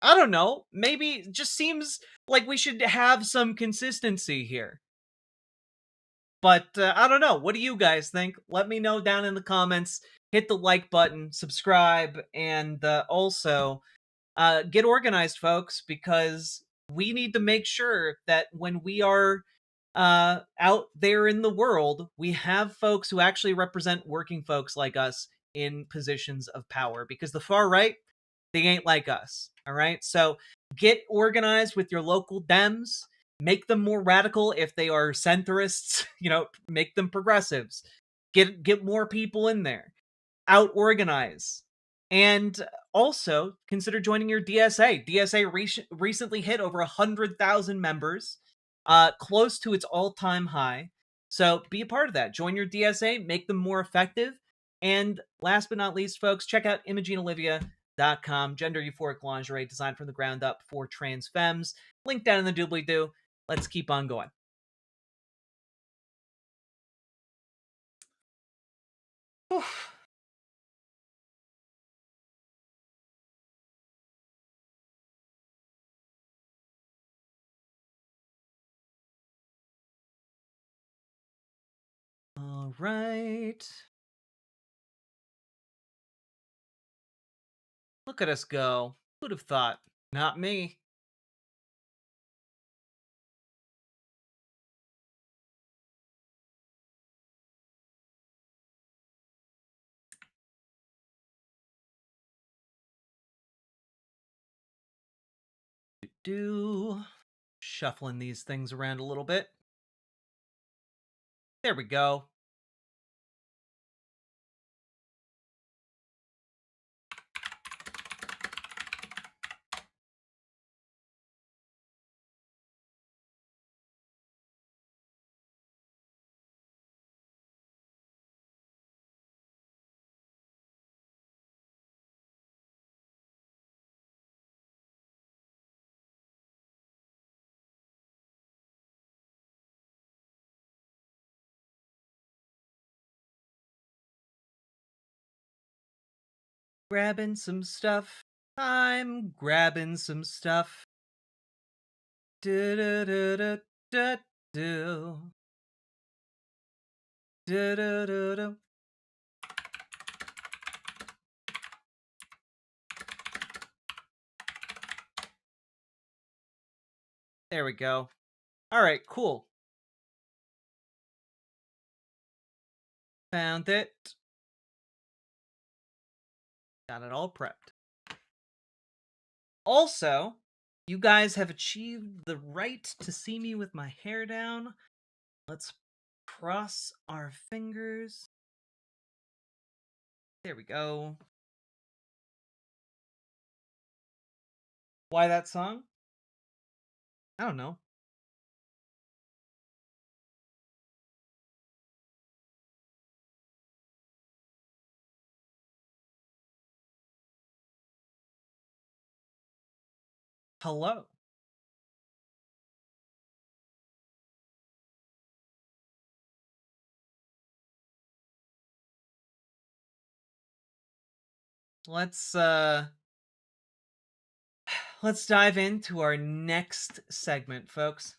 I don't know. Maybe it just seems like we should have some consistency here. But I don't know. What do you guys think? Let me know down in the comments. Hit the like button, subscribe, and also get organized, folks, because we need to make sure that when we are out there in the world, we have folks who actually represent working folks like us in positions of power. Because the far right, They ain't like us. All right. So get organized with your local Dems. Make them more radical if they are centrists. Make them progressives. Get more people in there. Out organize. And also consider joining your DSA. DSA recently hit over 100,000 members, close to its all-time high. So be a part of that. Join your DSA, make them more effective. And last but not least, folks, check out ImogeneOlivia.com, gender euphoric lingerie designed from the ground up for trans femmes. Link down in the doobly-doo. Let's keep on going. Oof. All right. Look at us go. Who'd have thought? Not me. Shuffling these things around a little bit. There we go. Grabbing some stuff. I'm grabbing some stuff. Do-do-do-do-do-do. Do-do-do-do. There we go. All right, cool. Found it. Got it all prepped. Also, you guys have achieved the right to see me with my hair down. Let's cross our fingers. There we go. Why that song? I don't know. Hello. Let's dive into our next segment, folks.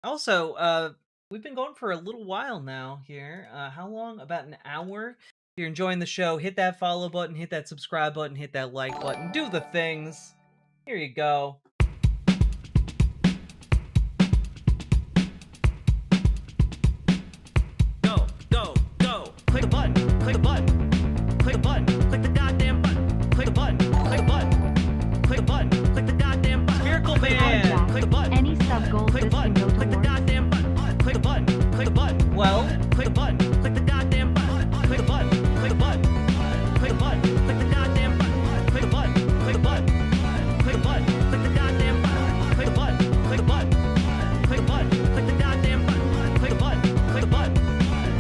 Also, we've been going for a little while now here. How long? About an hour. If you're enjoying the show, hit that follow button, hit that subscribe button, hit that like button, do the things. Here you go. Go, go, go. Click a button, click a button, click a button, click the goddamn button, click a button, click a button, click a button, click the goddamn button. Spherical band, click a button. Any sub goals Click a this can button, go click the towards. goddamn button, click a button, click a button. Well, click a button, click the goddamn button, click a button, click a button, click a button, click the goddamn button, click a button, click a button, click a button, click the goddamn button, click a button, click a button, click a button, click the goddamn button, click a button, click a button,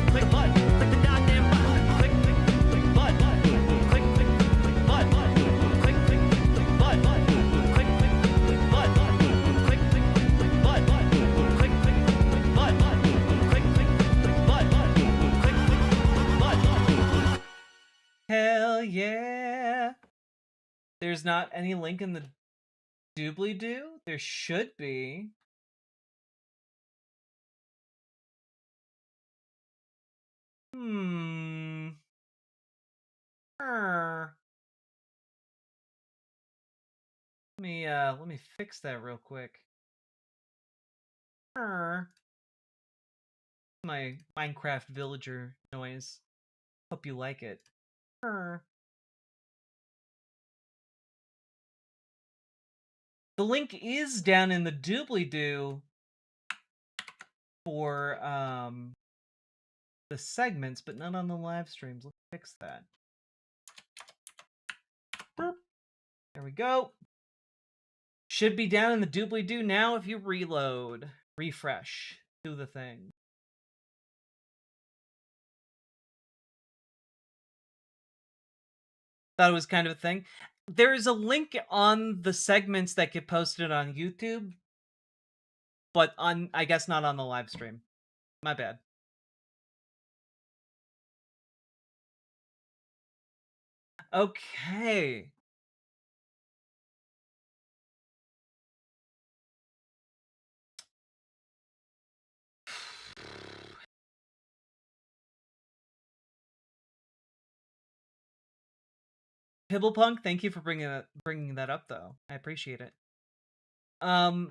click a button, click the goddamn button, click button, click button, click button, click button. Hell yeah. There's not any link in the doobly-doo? There should be. Let me fix that real quick. My Minecraft villager noise. Hope you like it. The link is down in the doobly-doo for the segments, but not on the live streams. Let's fix that. Boop. There we go. Should be down in the doobly-doo now if you reload. Refresh. Do the thing. Thought it was kind of a thing. There is a link on the segments that get posted on YouTube, but on, I guess, not on the live stream. My bad. Okay. Pibblepunk, thank you for bringing that up, though. I appreciate it. Oh,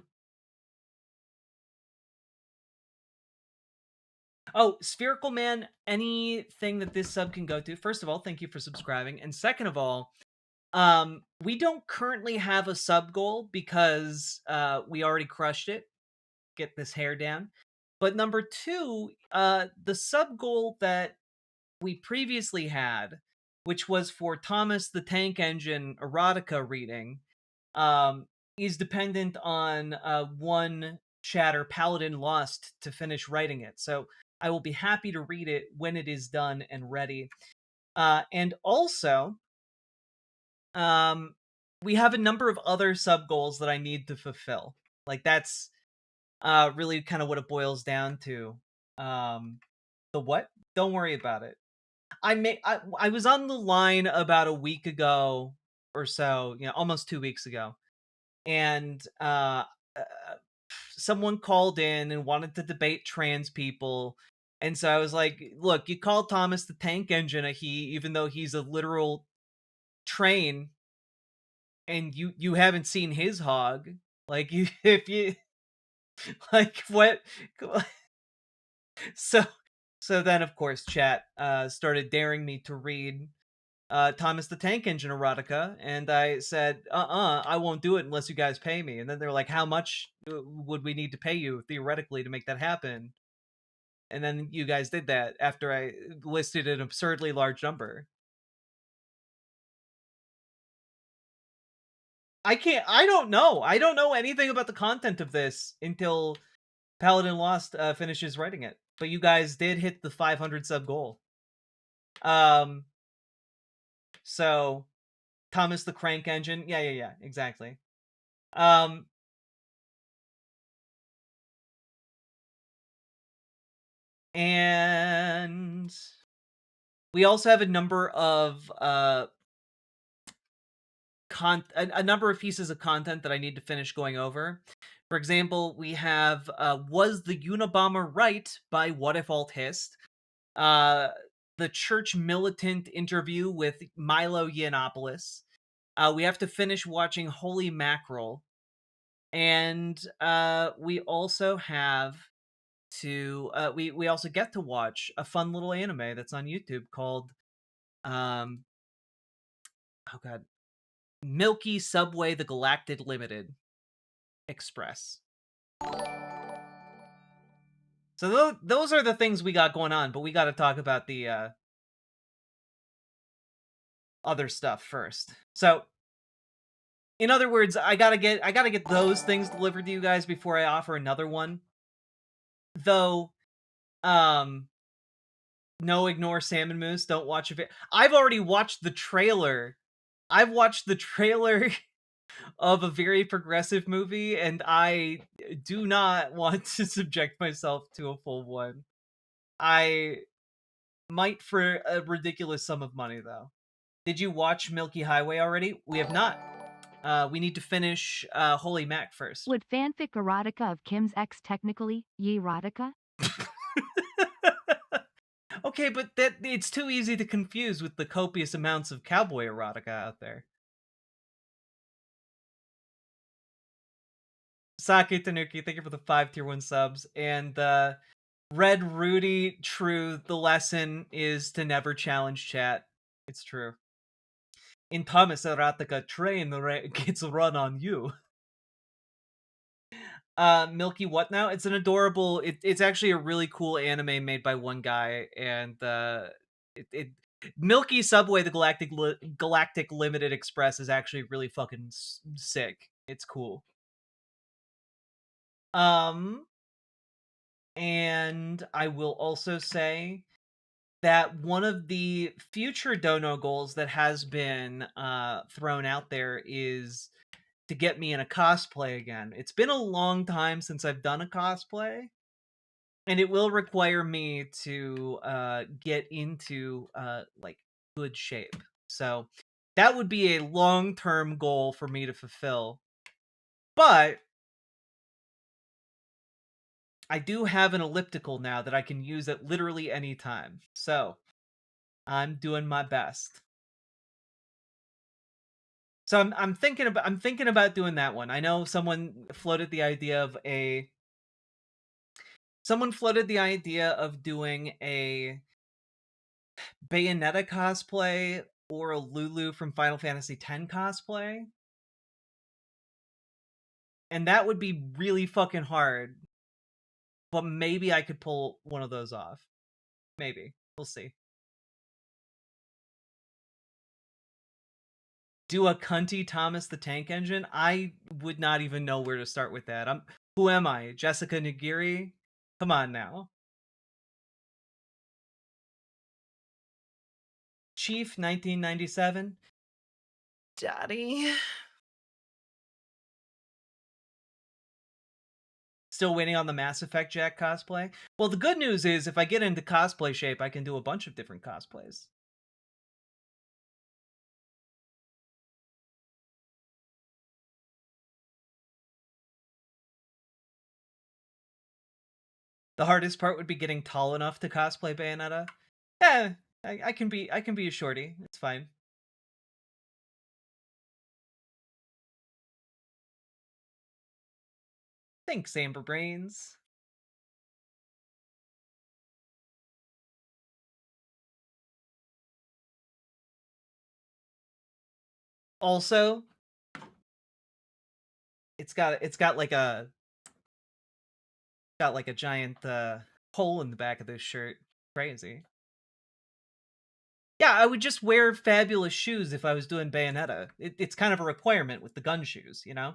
Spherical Man, anything that this sub can go to. First of all, thank you for subscribing. And second of all, we don't currently have a sub goal because we already crushed it. Get this hair down. But number two, the sub goal that we previously had, which was for Thomas the Tank Engine erotica reading, is dependent on one chatter, Paladin Lost, to finish writing it. So I will be happy to read it when it is done and ready. And also, we have a number of other sub goals that I need to fulfill. Like, that's really kind of what it boils down to. The what? Don't worry about it. I was on the line about a week ago or so, almost 2 weeks ago, and someone called in and wanted to debate trans people, and so I was like, look, you call Thomas the Tank Engine a he, even though he's a literal train, and you haven't seen his hog. Like, if you like, what? So then, of course, chat started daring me to read Thomas the Tank Engine erotica, and I said, I won't do it unless you guys pay me. And then they're like, how much would we need to pay you, theoretically, to make that happen? And then you guys did that after I listed an absurdly large number. I don't know. I don't know anything about the content of this until Paladin Lost finishes writing it. But you guys did hit the 500 sub goal. So Thomas the Crank Engine. Yeah, exactly. And we also have a number of a number of pieces of content that I need to finish going over. For example, we have Was the Unabomber Right by What If Alt Hist, the Church Militant interview with Milo Yiannopoulos. We have to finish watching Holy Mackerel. And we also have to we also get to watch a fun little anime that's on YouTube called Milky Subway the Galactic Limited Express. So those are the things we got going on, but we got to talk about the other stuff first. So, in other words, I gotta get those things delivered to you guys before I offer another one. Though, no, ignore Salmon Moose. Don't watch it. I've already watched the trailer. I've watched the trailer of a very progressive movie, and I do not want to subject myself to a full one. I might for a ridiculous sum of money, though. Did you watch Milky Highway already? We have not. We need to finish Holy Mac first. Would fanfic erotica of Kim's ex technically ye erotica? Okay, but it's too easy to confuse with the copious amounts of cowboy erotica out there. Sake Tanuki, thank you for the 5 tier 1 subs. And Red Rudy, true, the lesson is to never challenge chat. It's true. In Thomas Erotica, train gets run on you. Milky what now? It's an adorable. It's actually a really cool anime made by one guy, and Milky Subway, the Galactic Limited Express is actually really fucking sick. It's cool. And I will also say that one of the future Dono goals that has been thrown out there is to get me in a cosplay again. It's been a long time since I've done a cosplay, and it will require me to get into like good shape. So that would be a long-term goal for me to fulfill. But I do have an elliptical now that I can use at literally any time. So I'm doing my best. So I'm thinking about doing that one. I know someone floated the idea of doing a Bayonetta cosplay or a Lulu from Final Fantasy X cosplay. And that would be really fucking hard. But maybe I could pull one of those off. Maybe. We'll see. Do a cunty Thomas the Tank Engine? I would not even know where to start with that. Who am I? Jessica Nagiri? Come on now. Chief 1997. Daddy. Still waiting on the Mass Effect Jack cosplay? Well, the good news is if I get into cosplay shape, I can do a bunch of different cosplays. The hardest part would be getting tall enough to cosplay Bayonetta. Yeah, I can be a shorty. It's fine. Thanks, Amber Brains. Also, it's got like a giant hole in the back of this shirt. Crazy. Yeah, I would just wear fabulous shoes if I was doing Bayonetta. It's kind of a requirement with the gun shoes, you know?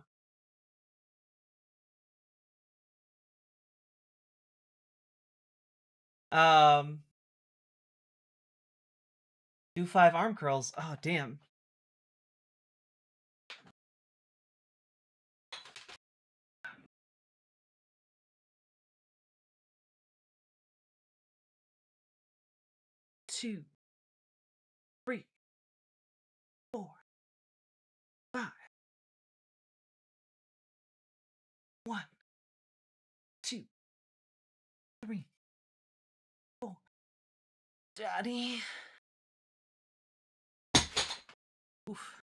Do 5 arm curls. Oh, damn. Two, 3, 4, 5. 1, 2, 3, 4. Daddy. Oof.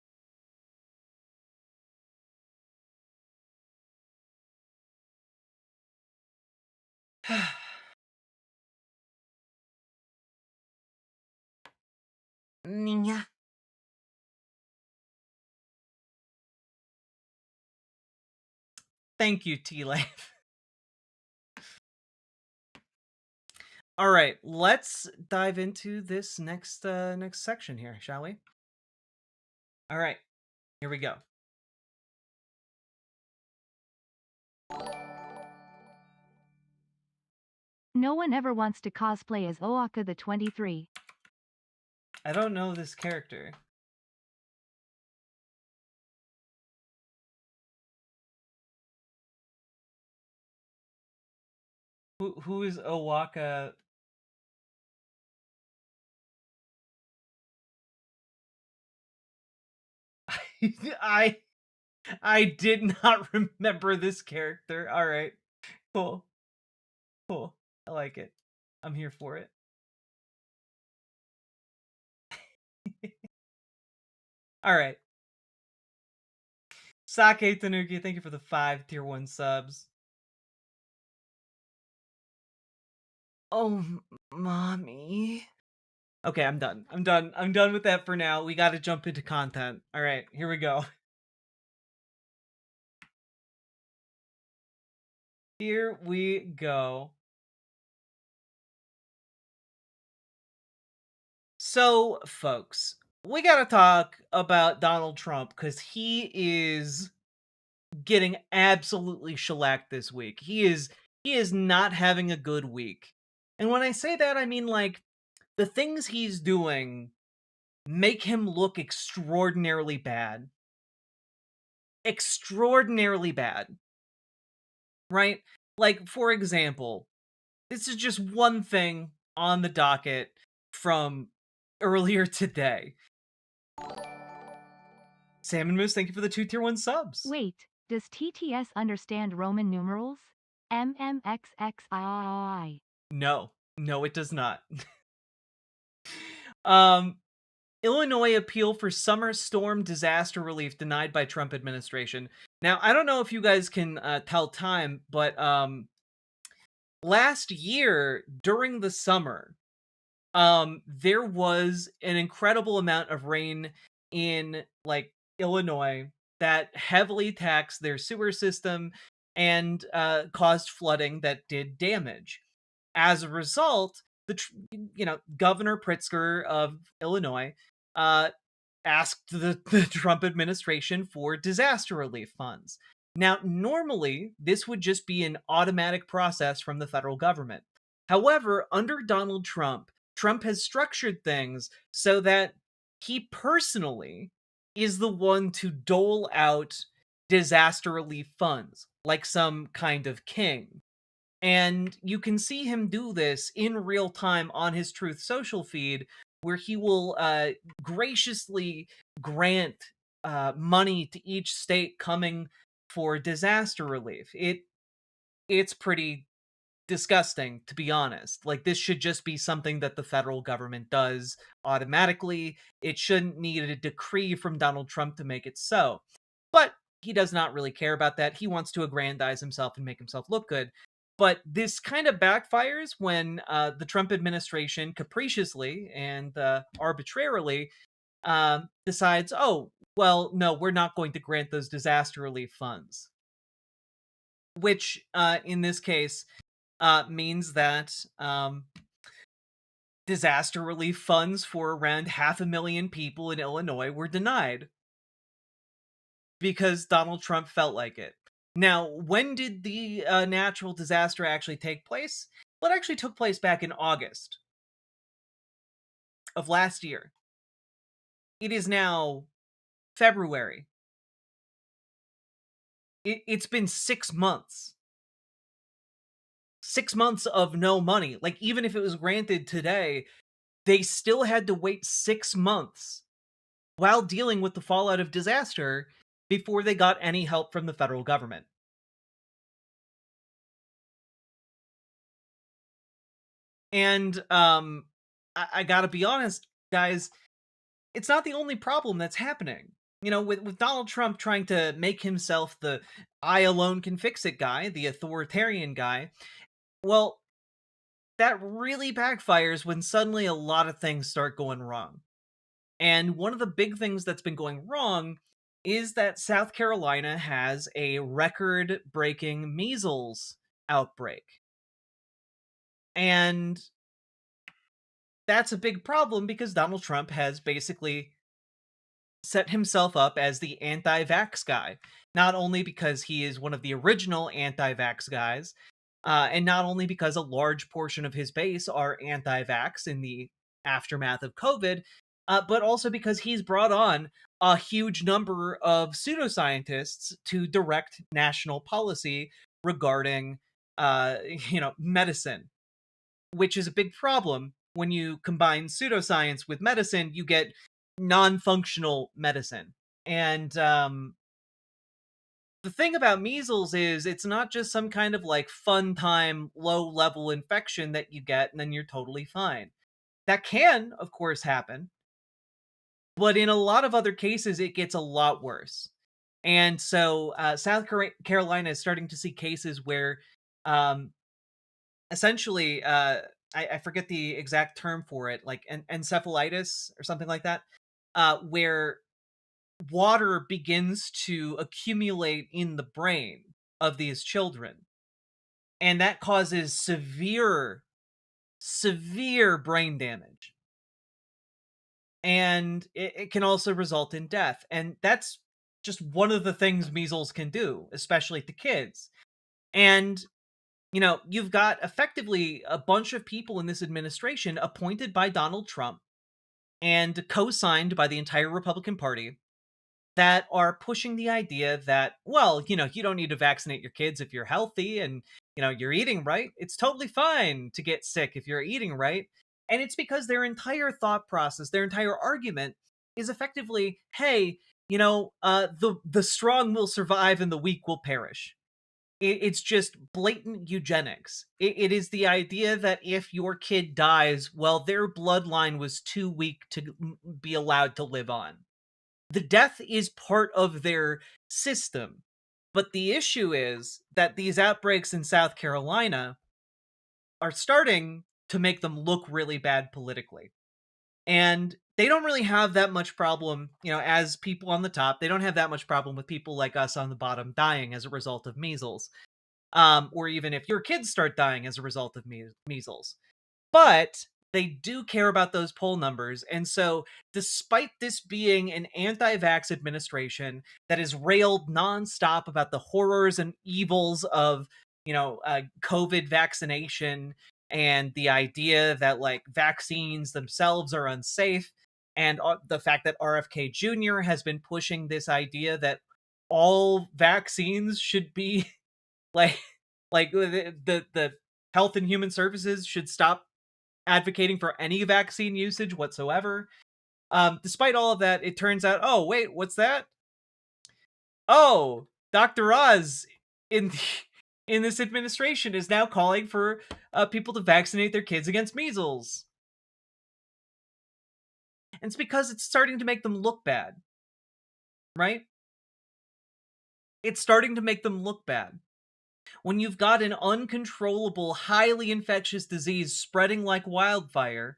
Niña. Thank you, T-Life. All right, let's dive into this next section here, shall we? All right, here we go. No one ever wants to cosplay as Oaka the 23. I don't know this character. Who is Owaka? I did not remember this character. All right. Cool. Cool. I like it. I'm here for it. All right. Sake Tanuki, thank you for the 5 tier 1 subs. Oh, mommy. Okay, I'm done. I'm done. I'm done with that for now. We got to jump into content. All right, here we go. Here we go. So, folks, we got to talk about Donald Trump because he is getting absolutely shellacked this week. He is not having a good week. And when I say that, I mean like the things he's doing make him look extraordinarily bad. Extraordinarily bad. Right? Like, for example, this is just one thing on the docket from earlier today. Salmon Moose, thank you for the 2 tier 1 subs. Wait, does TTS understand Roman numerals? MMXXII. No, it does not. Illinois appeal for summer storm disaster relief denied by Trump administration. Now, I don't know if you guys can tell time, but last year during the summer, there was an incredible amount of rain in like Illinois that heavily taxed their sewer system and caused flooding that did damage. As a result, Governor Pritzker of Illinois asked the Trump administration for disaster relief funds. Now, normally, this would just be an automatic process from the federal government. However, under Donald Trump, Trump has structured things so that he personally is the one to dole out disaster relief funds, like some kind of king. And you can see him do this in real time on his Truth Social feed, where he will graciously grant money to each state coming for disaster relief. It's pretty disgusting, to be honest. Like, this should just be something that the federal government does automatically. It shouldn't need a decree from Donald Trump to make it so. But he does not really care about that. He wants to aggrandize himself and make himself look good. But this kind of backfires when the Trump administration capriciously and arbitrarily decides, oh, well, no, we're not going to grant those disaster relief funds. Which, in this case, means that disaster relief funds for around 500,000 people in Illinois were denied because Donald Trump felt like it. Now, when did the natural disaster actually take place? Well, it actually took place back in August of last year. It is now February. It's been 6 months. 6 months of no money. Like, even if it was granted today, they still had to wait 6 months while dealing with the fallout of disaster before they got any help from the federal government. And I gotta be honest, guys, it's not the only problem that's happening. You know, with Donald Trump trying to make himself the I alone can fix it guy, the authoritarian guy, well, that really backfires when suddenly a lot of things start going wrong. And one of the big things that's been going wrong is that South Carolina has a record-breaking measles outbreak. And that's a big problem because Donald Trump has basically set himself up as the anti-vax guy. Not only because he is one of the original anti-vax guys, and not only because a large portion of his base are anti-vax in the aftermath of COVID, but also because he's brought on a huge number of pseudoscientists to direct national policy regarding, medicine, which is a big problem. When you combine pseudoscience with medicine, you get non-functional medicine. And the thing about measles is it's not just some kind of like fun time, low-level infection that you get and then you're totally fine. That can, of course, happen. But in a lot of other cases, it gets a lot worse. And so South Carolina is starting to see cases where essentially I forget the exact term for it, like encephalitis or something like that, where water begins to accumulate in the brain of these children. And that causes severe brain damage. And it can also result in death. And that's just one of the things measles can do, especially to kids. And, you know, you've got effectively a bunch of people in this administration appointed by Donald Trump and co-signed by the entire Republican Party that are pushing the idea that, well, you know, you don't need to vaccinate your kids if you're healthy and, you know, you're eating right. It's totally fine to get sick if you're eating right. And it's because their entire thought process, their entire argument is effectively, hey, you know, the strong will survive and the weak will perish. It's just blatant eugenics. It is the idea that if your kid dies, well, their bloodline was too weak to be allowed to live on. The death is part of their system. But the issue is that these outbreaks in South Carolina are starting to make them look really bad politically. And they don't really have that much problem, you know, as people on the top, they don't have that much problem with people like us on the bottom dying as a result of measles. Or even if your kids start dying as a result of measles. But they do care about those poll numbers. And so, despite this being an anti-vax administration that is railed nonstop about the horrors and evils of, you know, COVID vaccination and the idea that, like, vaccines themselves are unsafe, and the fact that RFK Jr. has been pushing this idea that all vaccines should be like the Health and Human Services should stop advocating for any vaccine usage whatsoever. Despite all of that, it turns out, oh, wait, what's that? Oh, Dr. Oz in this administration is now calling for people to vaccinate their kids against measles. And it's because it's starting to make them look bad. Right? It's starting to make them look bad. When you've got an uncontrollable, highly infectious disease spreading like wildfire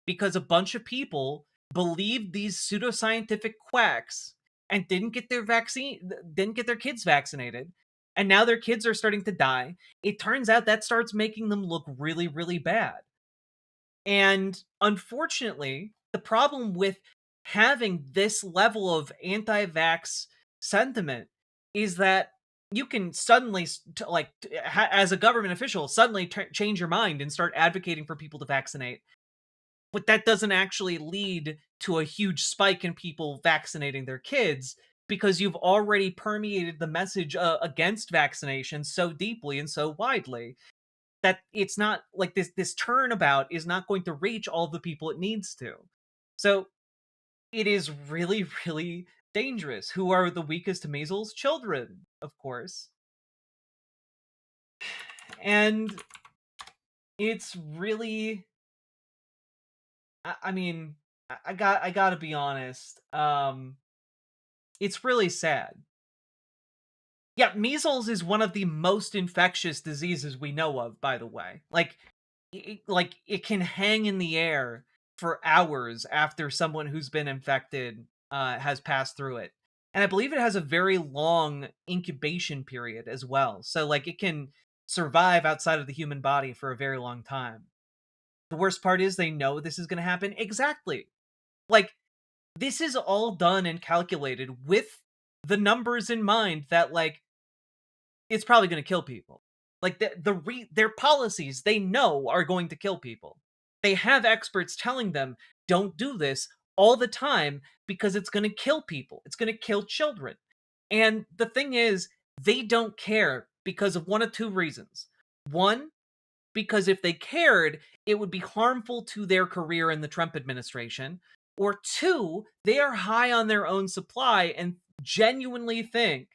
because a bunch of people believed these pseudoscientific quacks and didn't get their kids vaccinated, and now their kids are starting to die, it turns out that starts making them look really, really bad. And unfortunately, the problem with having this level of anti-vax sentiment is that you can suddenly, as a government official, suddenly change your mind and start advocating for people to vaccinate. But that doesn't actually lead to a huge spike in people vaccinating their kids, because you've already permeated the message against vaccination so deeply and so widely that it's not like this turnabout is not going to reach all the people it needs to. So it is really, really dangerous. Who are the weakest to measles? Children, of course. And it's really, I mean, I gotta be honest. It's really sad. Yeah, measles is one of the most infectious diseases we know of, by the way. Like it can hang in the air for hours after someone who's been infected has passed through it. And I believe it has a very long incubation period as well. So, like, it can survive outside of the human body for a very long time. The worst part is they know this is going to happen. Exactly. Like, this is all done and calculated with the numbers in mind that, like, it's probably going to kill people. Like, their policies, they know, are going to kill people. They have experts telling them, don't do this all the time because it's going to kill people. It's going to kill children. And the thing is, they don't care because of one of two reasons. One, because if they cared, it would be harmful to their career in the Trump administration. Or two, they are high on their own supply and genuinely think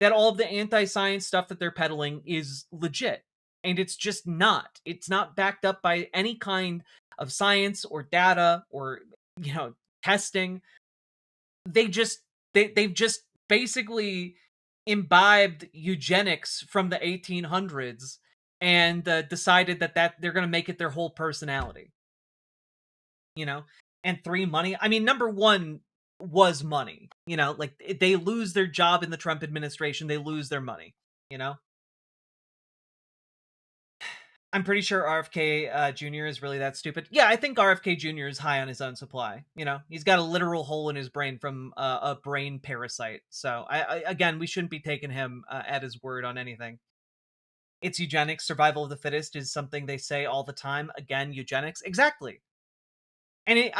that all of the anti-science stuff that they're peddling is legit. And it's just not. It's not backed up by any kind of science or data or, you know, testing. They've just basically imbibed eugenics from the 1800s and decided that they're going to make it their whole personality. You know, and 3, money. I mean, number 1 was money. You know, like they lose their job in the Trump administration, they lose their money. You know, I'm pretty sure RFK Jr. is really that stupid. Yeah, I think RFK Jr. is high on his own supply. You know, he's got a literal hole in his brain from a brain parasite. So, again, we shouldn't be taking him at his word on anything. It's eugenics. Survival of the fittest is something they say all the time. Again, eugenics. Exactly. And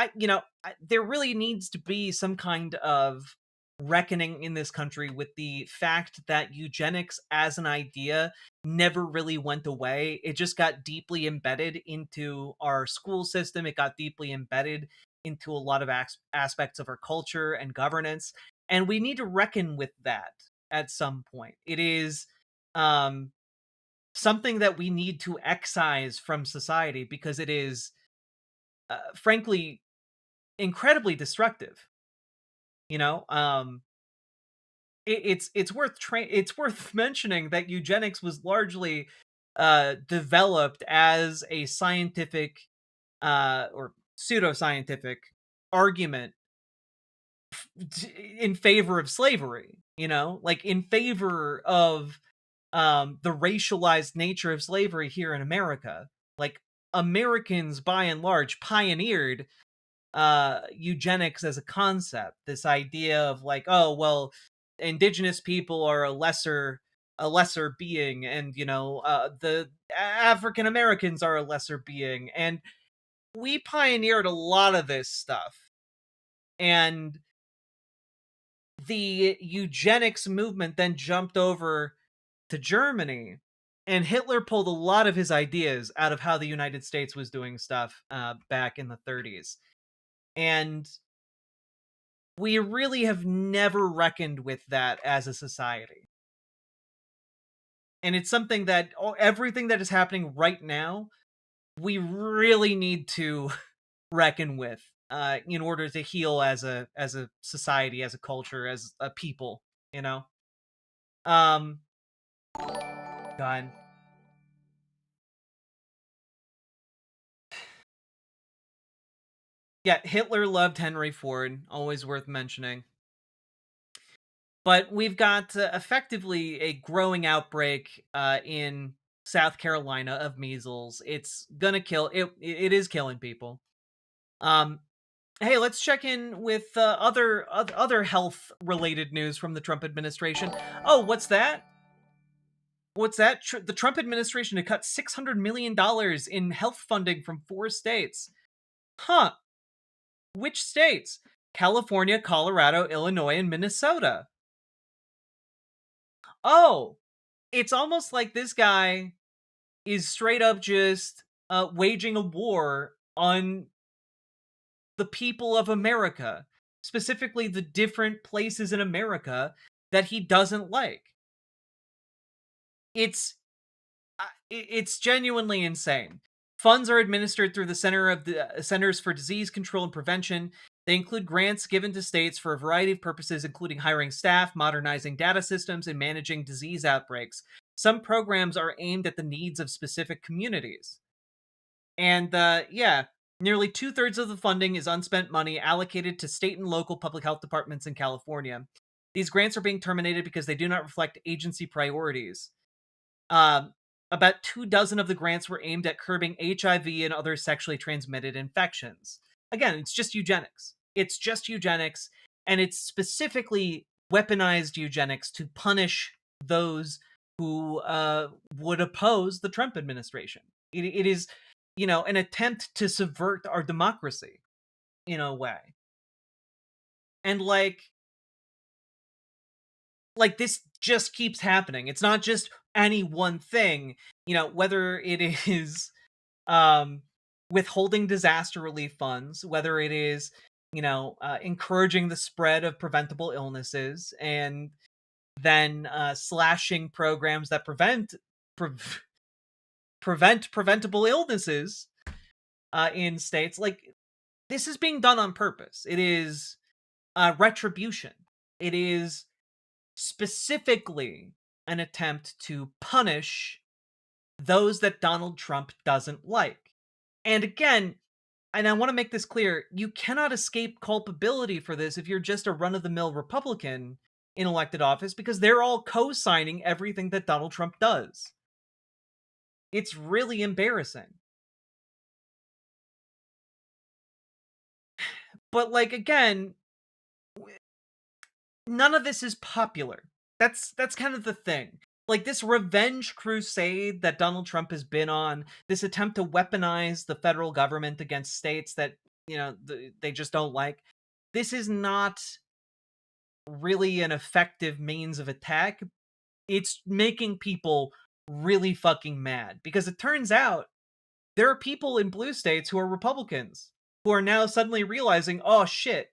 there really needs to be some kind of reckoning in this country with the fact that eugenics as an idea never really went away. It just got deeply embedded into our school system. It got deeply embedded into a lot of aspects of our culture and governance. And we need to reckon with that at some point. It is something that we need to excise from society because it is frankly incredibly destructive. You know, it's worth mentioning that eugenics was largely developed as a scientific or pseudoscientific argument in favor of slavery. You know, like in favor of the racialized nature of slavery here in America. Like Americans, by and large, pioneered eugenics as a concept. This idea of like, oh well, indigenous people are a lesser being, and the African Americans are a lesser being, and we pioneered a lot of this stuff. And the eugenics movement then jumped over to Germany, and Hitler pulled a lot of his ideas out of how the United States was doing stuff back in the 30s. And we really have never reckoned with that as a society. And it's something that everything that is happening right now, we really need to reckon with in order to heal as a society, as a culture, as a people, you know? God. Yeah, Hitler loved Henry Ford, always worth mentioning. But we've got effectively a growing outbreak in South Carolina of measles. It's gonna kill it. It is killing people. Hey, let's check in with other health related news from the Trump administration. Oh, what's that? What's that? The Trump administration had cut $600 million in health funding from 4 states. Huh. Which states? California, Colorado, Illinois, and Minnesota. Oh, it's almost like this guy is straight up just waging a war on the people of America, specifically the different places in America that he doesn't like. It's genuinely insane. Funds are administered through the Centers for Disease Control and Prevention. They include grants given to states for a variety of purposes, including hiring staff, modernizing data systems, and managing disease outbreaks. Some programs are aimed at the needs of specific communities. And nearly 2/3 of the funding is unspent money allocated to state and local public health departments in California. These grants are being terminated because they do not reflect agency priorities. About 24 of the grants were aimed at curbing HIV and other sexually transmitted infections. Again, it's just eugenics. It's just eugenics, and it's specifically weaponized eugenics to punish those who would oppose the Trump administration. It is, an attempt to subvert our democracy in a way. And like this just keeps happening. It's not just any one thing, whether it is withholding disaster relief funds, whether it is, encouraging the spread of preventable illnesses, and then slashing programs that prevent preventable illnesses in states. Like, this is being done on purpose. It is retribution. It is specifically an attempt to punish those that Donald Trump doesn't like. And again, and I want to make this clear, you cannot escape culpability for this if you're just a run-of-the-mill Republican in elected office, because they're all co-signing everything that Donald Trump does. It's really embarrassing. But, like, again, none of this is popular. That's kind of the thing. Like, this revenge crusade that Donald Trump has been on, this attempt to weaponize the federal government against states that, they just don't like, this is not really an effective means of attack. It's making people really fucking mad, because it turns out there are people in blue states who are Republicans who are now suddenly realizing, oh shit,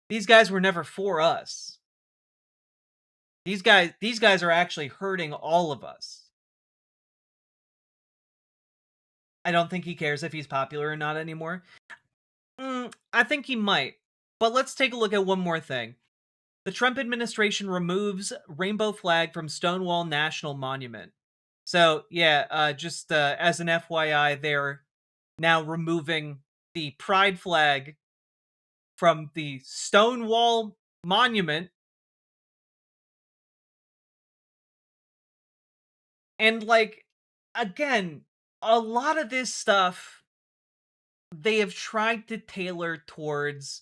these guys were never for us. These guys are actually hurting all of us. I don't think he cares if he's popular or not anymore. I think he might. But let's take a look at one more thing. The Trump administration removes rainbow flag from Stonewall National Monument. So, yeah, just as an FYI, they're now removing the pride flag from the Stonewall Monument. And, like, again, a lot of this stuff, they have tried to tailor towards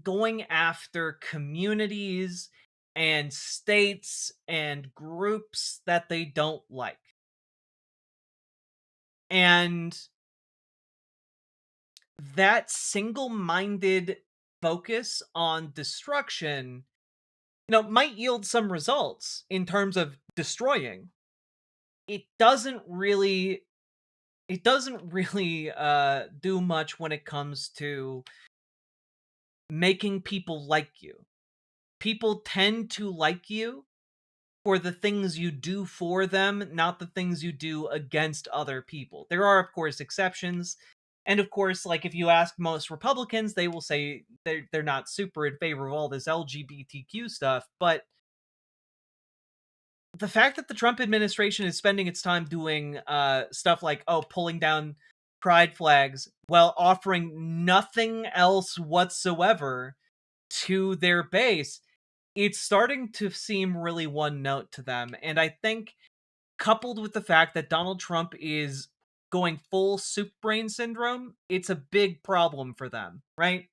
going after communities and states and groups that they don't like. And that single-minded focus on destruction, might yield some results in terms of destroying. It doesn't really do much when it comes to making people like you. People tend to like you for the things you do for them, not the things you do against other people. There are, of course, exceptions. And of course, like, if you ask most Republicans, they will say they're not super in favor of all this LGBTQ stuff. But the fact that the Trump administration is spending its time doing stuff like, pulling down pride flags while offering nothing else whatsoever to their base, it's starting to seem really one note to them. And I think, coupled with the fact that Donald Trump is going full soup brain syndrome, it's a big problem for them, right?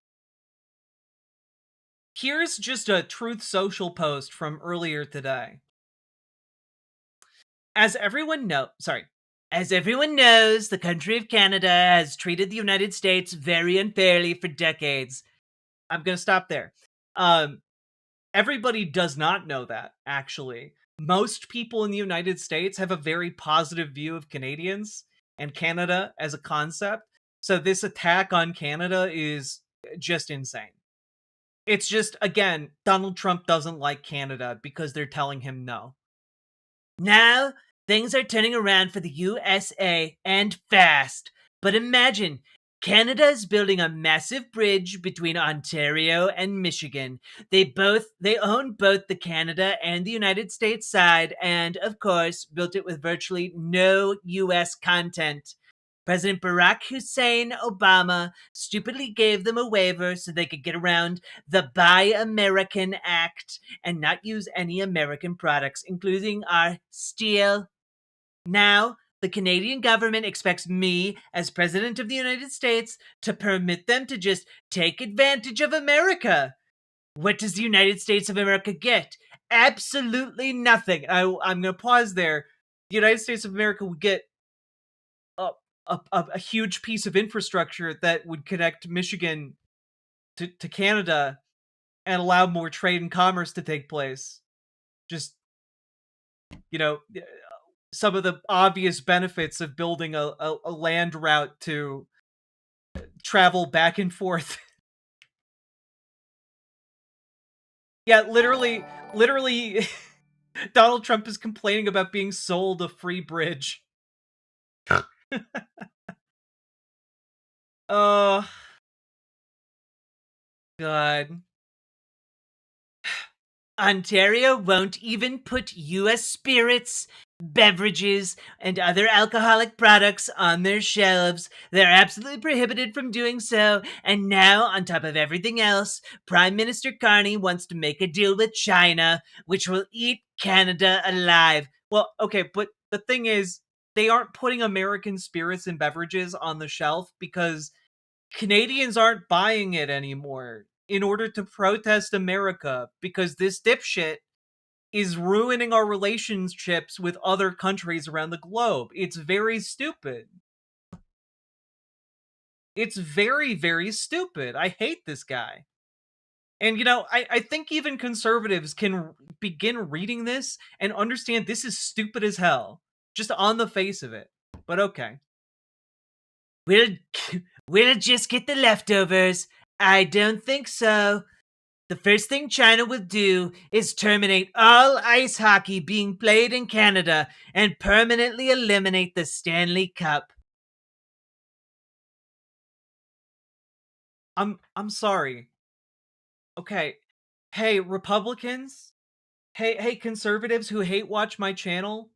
Here's just a Truth Social post from earlier today. As everyone knows, the country of Canada has treated the United States very unfairly for decades. I'm going to stop there. Everybody does not know that, actually. Most people in the United States have a very positive view of Canadians and Canada as a concept. So this attack on Canada is just insane. It's just, again, Donald Trump doesn't like Canada because they're telling him no. Now, things are turning around for the USA, and fast. But imagine, Canada is building a massive bridge between Ontario and Michigan. They own both the Canada and the United States side, and, of course, built it with virtually no US content. President Barack Hussein Obama stupidly gave them a waiver so they could get around the Buy American Act and not use any American products, including our steel. Now, the Canadian government expects me, as President of the United States, to permit them to just take advantage of America. What does the United States of America get? Absolutely nothing. I'm going to pause there. The United States of America would get a huge piece of infrastructure that would connect Michigan to Canada and allow more trade and commerce to take place. Just, some of the obvious benefits of building a land route to travel back and forth. Yeah, literally, Donald Trump is complaining about being sold a free bridge. Oh, God. Ontario won't even put U.S. spirits beverages and other alcoholic products on their shelves. They're absolutely prohibited from doing so. And now, on top of everything else, Prime Minister Carney wants to make a deal with China, which will eat Canada alive. Well, okay, but the thing is, they aren't putting American spirits and beverages on the shelf because Canadians aren't buying it anymore in order to protest America, because this dipshit is ruining our relationships with other countries around the globe. It's very stupid. It's very, very stupid. I hate this guy. And, you know, I think even conservatives can begin reading this and understand this is stupid as hell, just on the face of it. But okay. We'll just get the leftovers. I don't think so. The first thing China will do is terminate all ice hockey being played in Canada and permanently eliminate the Stanley Cup. I'm sorry. Okay. Hey, Republicans. Hey, conservatives who hate watch my channel.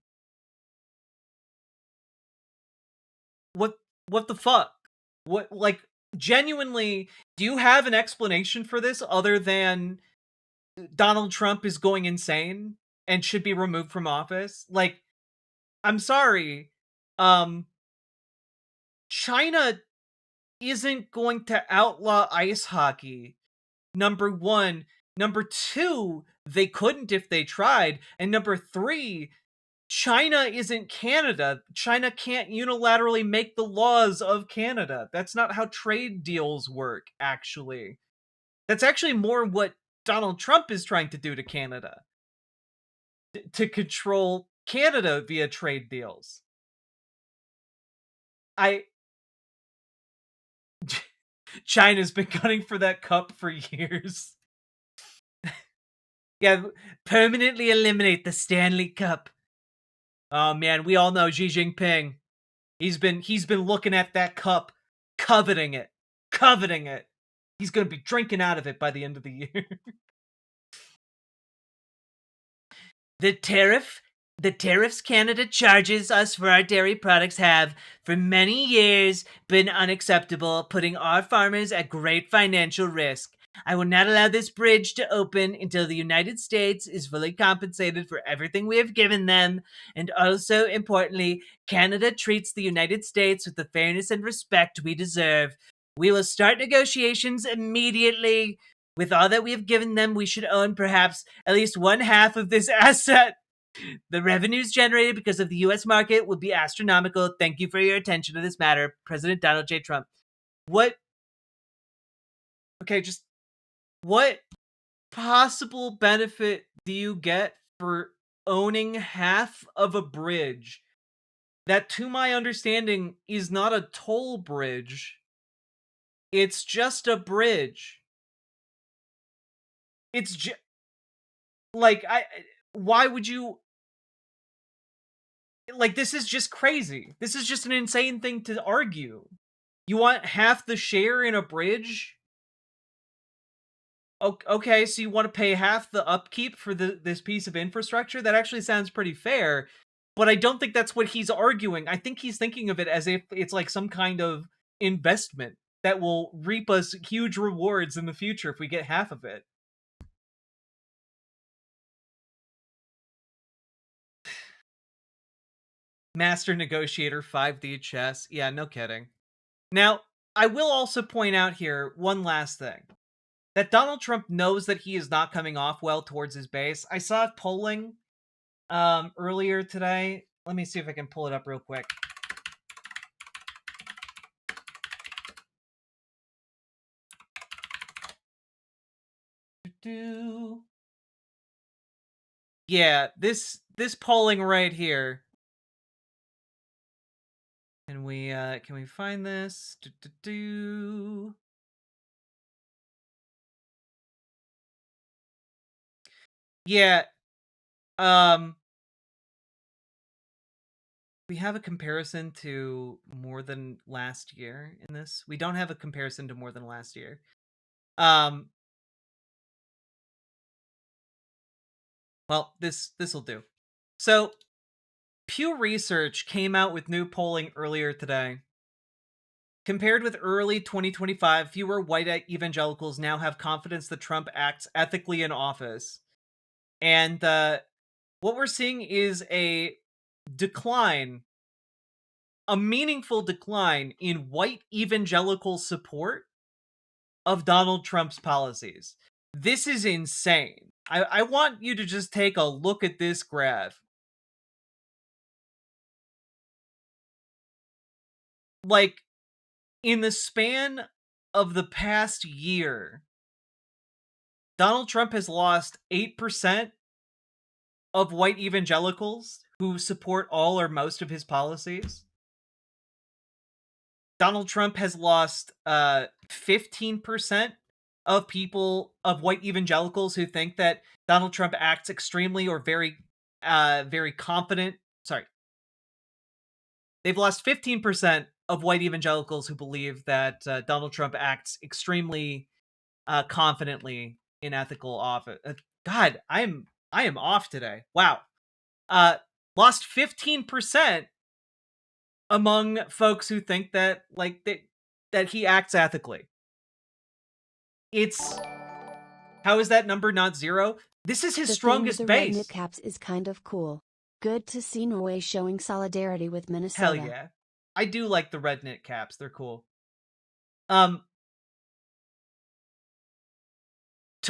What the fuck? What, like, genuinely, do you have an explanation for this other than Donald Trump is going insane and should be removed from office? Like, I'm sorry. China isn't going to outlaw ice hockey. Number one. Number two, they couldn't if they tried. And number three, China isn't Canada. China can't unilaterally make the laws of Canada. That's not how trade deals work, actually. That's actually more what Donald Trump is trying to do to Canada. To control Canada via trade deals. China's been gunning for that cup for years. Yeah, permanently eliminate the Stanley Cup. Oh man, we all know Xi Jinping. He's been looking at that cup, coveting it. He's gonna be drinking out of it by the end of the year. The tariffs Canada charges us for our dairy products have, for many years, been unacceptable, putting our farmers at great financial risk. I will not allow this bridge to open until the United States is fully compensated for everything we have given them, and also, importantly, Canada treats the United States with the fairness and respect we deserve. We will start negotiations immediately. With all that we have given them, we should own perhaps at least one half of this asset. The revenues generated because of the U.S. market would be astronomical. Thank you for your attention to this matter, President Donald J. Trump. What possible benefit do you get for owning half of a bridge that, to my understanding, is not a toll bridge? It's just a bridge. It's just like, why would you, like, this is just crazy. This is just an insane thing to argue. You want half the share in a bridge? Okay, so you want to pay half the upkeep for this piece of infrastructure? That actually sounds pretty fair, but I don't think that's what he's arguing. I think he's thinking of it as if it's like some kind of investment that will reap us huge rewards in the future if we get half of it. Master Negotiator 5D chess. Yeah, no kidding. Now, I will also point out here one last thing. That Donald Trump knows that he is not coming off well towards his base. I saw polling earlier today. Let me see if I can pull it up real quick. Yeah, this polling right here. Can we find this? Yeah. We have a comparison to more than last year in this. We don't have a comparison to more than last year. Well, this'll do. So Pew Research came out with new polling earlier today. Compared with early 2025, fewer white evangelicals now have confidence that Trump acts ethically in office. And what we're seeing is a decline, a meaningful decline in white evangelical support of Donald Trump's policies. This is insane. I want you to just take a look at this graph. Like, in the span of the past year, Donald Trump has lost 8% of white evangelicals who support all or most of his policies. Donald Trump has lost 15% of people, of white evangelicals who think that Donald Trump acts extremely or very confident. Sorry. They've lost 15% of white evangelicals who believe that Donald Trump acts extremely confidently in ethical office. God, I am off today. Wow. Lost 15% among folks who think that that he acts ethically. How is that number not zero? This is his strongest base. The caps is kind of cool. Good to see Norway showing solidarity with Minnesota. Hell yeah. I do like the red knit caps. They're cool. To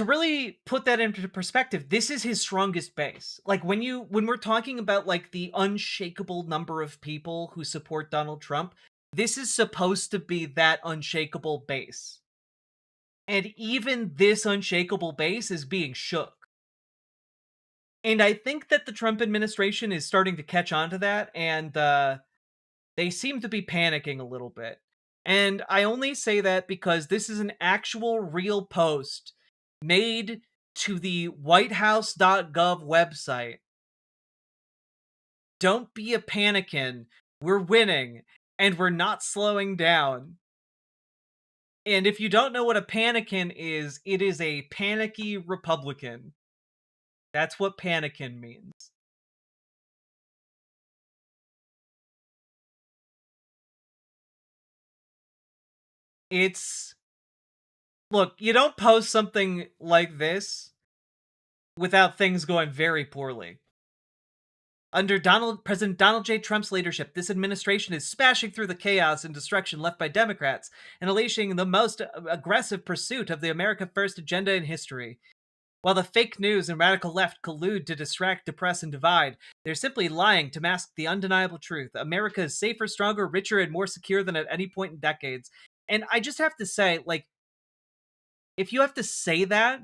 really put that into perspective, this is his strongest base. Like when we're talking about like the unshakable number of people who support Donald Trump, this is supposed to be that unshakable base. And even this unshakable base is being shook. And I think that the Trump administration is starting to catch on to that, and they seem to be panicking a little bit. And I only say that because this is an actual real post made to the whitehouse.gov website. Don't be a panikin. We're winning, and we're not slowing down. And if you don't know what a panikin is, it is a panicky Republican. That's what panikin means. Look, you don't post something like this without things going very poorly. Under President Donald J. Trump's leadership, this administration is smashing through the chaos and destruction left by Democrats and unleashing the most aggressive pursuit of the America First agenda in history. While the fake news and radical left collude to distract, depress, and divide, they're simply lying to mask the undeniable truth. America is safer, stronger, richer, and more secure than at any point in decades. And I just have to say, like, if you have to say that,